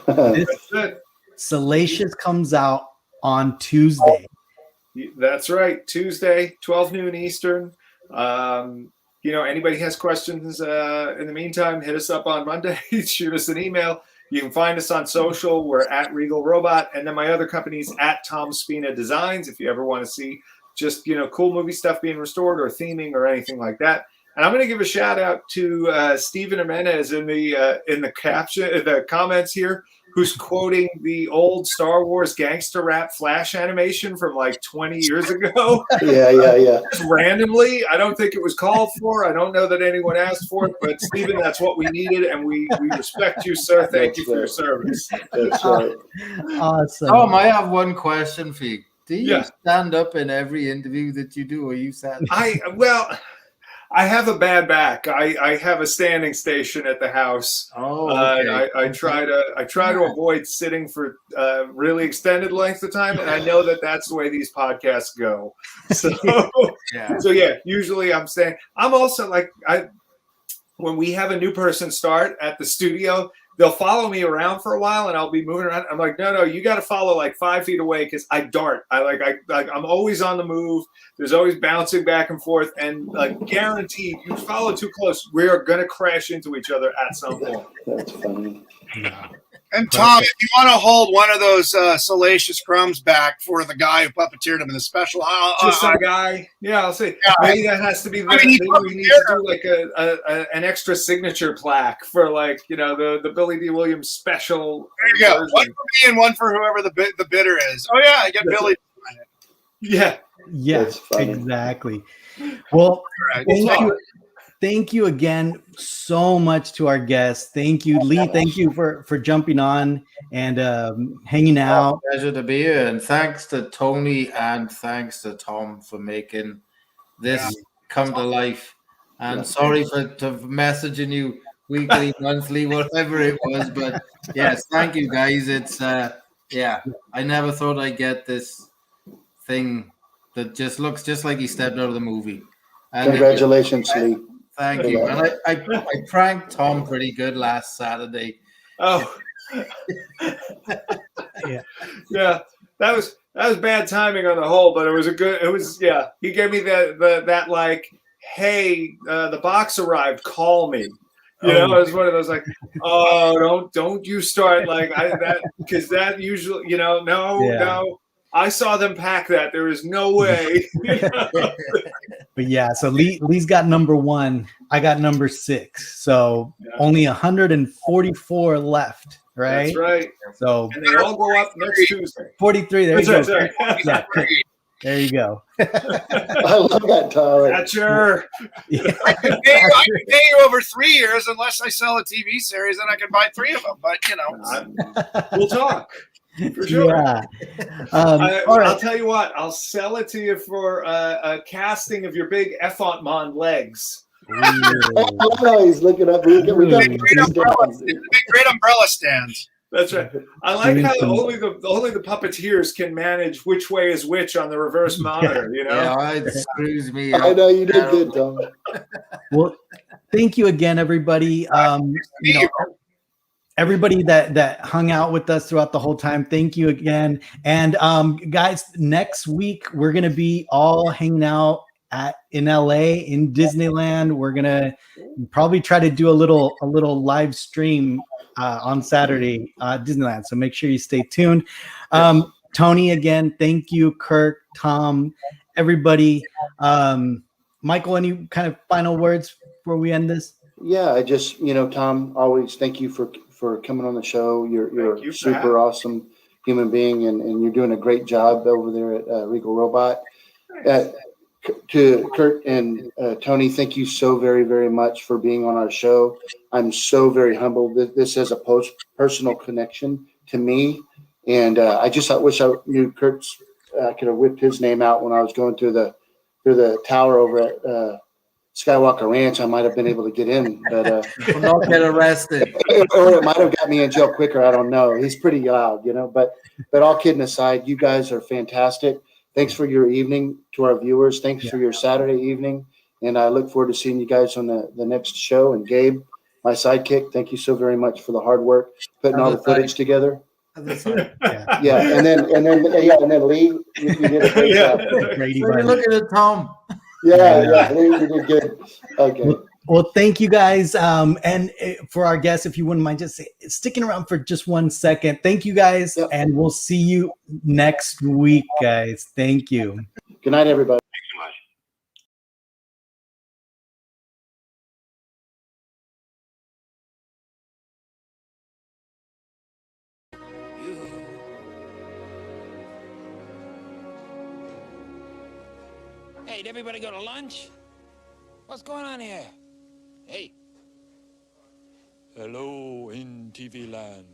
This Salacious comes out on Tuesday. That's right. Tuesday, 12 noon Eastern. Anybody has questions in the meantime, hit us up on Monday. Shoot us an email. You can find us on social. We're at Regal Robot. And then my other company's at Tom Spina Designs. If you ever want to see just, cool movie stuff being restored or theming or anything like that. And I'm going to give a shout out to Steven Jimenez in the caption, the comments here, who's quoting the old Star Wars gangster rap Flash animation from like 20 years ago. Yeah. Just randomly. I don't think it was called for. I don't know that anyone asked for it, but Steven, that's what we needed, and we respect you, sir. Thank you for your service. That's right. Awesome. Tom, I have one question for you. Do you stand up in every interview that you do, or you sat? I have a bad back. I have a standing station at the house. Oh, okay. I try to avoid sitting for really extended lengths of time, and I know that that's the way these podcasts go. So usually I'm staying. I'm also like when we have a new person start at the studio, they'll follow me around for a while, and I'll be moving around. I'm like, no, you got to follow like 5 feet away because I dart. I'm always on the move. There's always bouncing back and forth, and guaranteed, you follow too close, we are gonna crash into each other at some point. That's funny. And Tom, if you want to hold one of those Salacious Crumbs back for the guy who puppeteered him in the special, Just some guy, yeah, I'll say maybe that has to be. Maybe we need to do like an extra signature plaque for the Billy D. Williams special. There you go. One for me and one for whoever the bidder is. Oh yeah, I get Billy. Yeah. Yes, exactly. Well, thank you again so much to our guests. Thank you, Lee. Thank you for jumping on and hanging out. Pleasure to be here. And thanks to Tony and thanks to Tom for making this come to life. And sorry for messaging you weekly, monthly, whatever it was. But yes, thank you guys. It's I never thought I'd get this thing that just looks just like he stepped out of the movie. And Congratulations, Lee. Thank you. And I pranked Tom pretty good last Saturday. Oh, yeah. That was bad timing on the whole, but it was he gave me that like, hey, the box arrived, call me. It was one of those like, oh, don't you start like that, because that usually, no. I saw them pack that. There is no way. But yeah, so Lee's got number 1. I got number 6. So only 144 left, right? That's right. So and they all go up next Tuesday. 43. There you go. Sorry. Yeah, there you go. I love that, Tyler. Thatcher. I can pay you over 3 years unless I sell a TV series, and I can buy 3 of them. But we'll talk. For sure. Yeah. I'll tell you what. I'll sell it to you for a casting of your big Effantmon legs. Oh, he's looking up. We got great umbrella stands. That's right. I like how only the puppeteers can manage which way is which on the reverse monitor. Yeah, it screws me up. I know you did good, Tom. Well, thank you again, everybody. Everybody that hung out with us throughout the whole time, thank you again. And guys, next week we're gonna be all hanging out in LA in Disneyland. We're gonna probably try to do a little live stream on Saturday Disneyland. So make sure you stay tuned. Tony, again, thank you. Kirk, Tom, everybody. Michael, any kind of final words before we end this? Yeah, I just, Tom, always thank you for coming on the show. You're a super awesome human being, and you're doing a great job over there at Regal Robot. To Kurt and Tony, thank you so very, very much for being on our show. I'm so very humbled. This has a personal connection to me, and I wish I knew Kurt's. I could have whipped his name out when I was going through the tower over at Skywalker Ranch. I might have been able to get in, but not get arrested, or it might have got me in jail quicker. I don't know. He's pretty loud, But all kidding aside, you guys are fantastic. Thanks for your evening to our viewers. Thanks for your Saturday evening, and I look forward to seeing you guys on the next show. And Gabe, my sidekick, thank you so very much for the hard work putting all the footage together. Yeah, and then Lee, you did a great job. You're looking at Tom. Yeah, Lee, you did good. Okay. Well, thank you guys. And for our guests, if you wouldn't mind just sticking around for just 1 second. Thank you guys, and we'll see you next week, guys. Thank you. Good night, everybody. Thanks so much. Hey, did everybody go to lunch? What's going on here? Hey. Hello in TV land.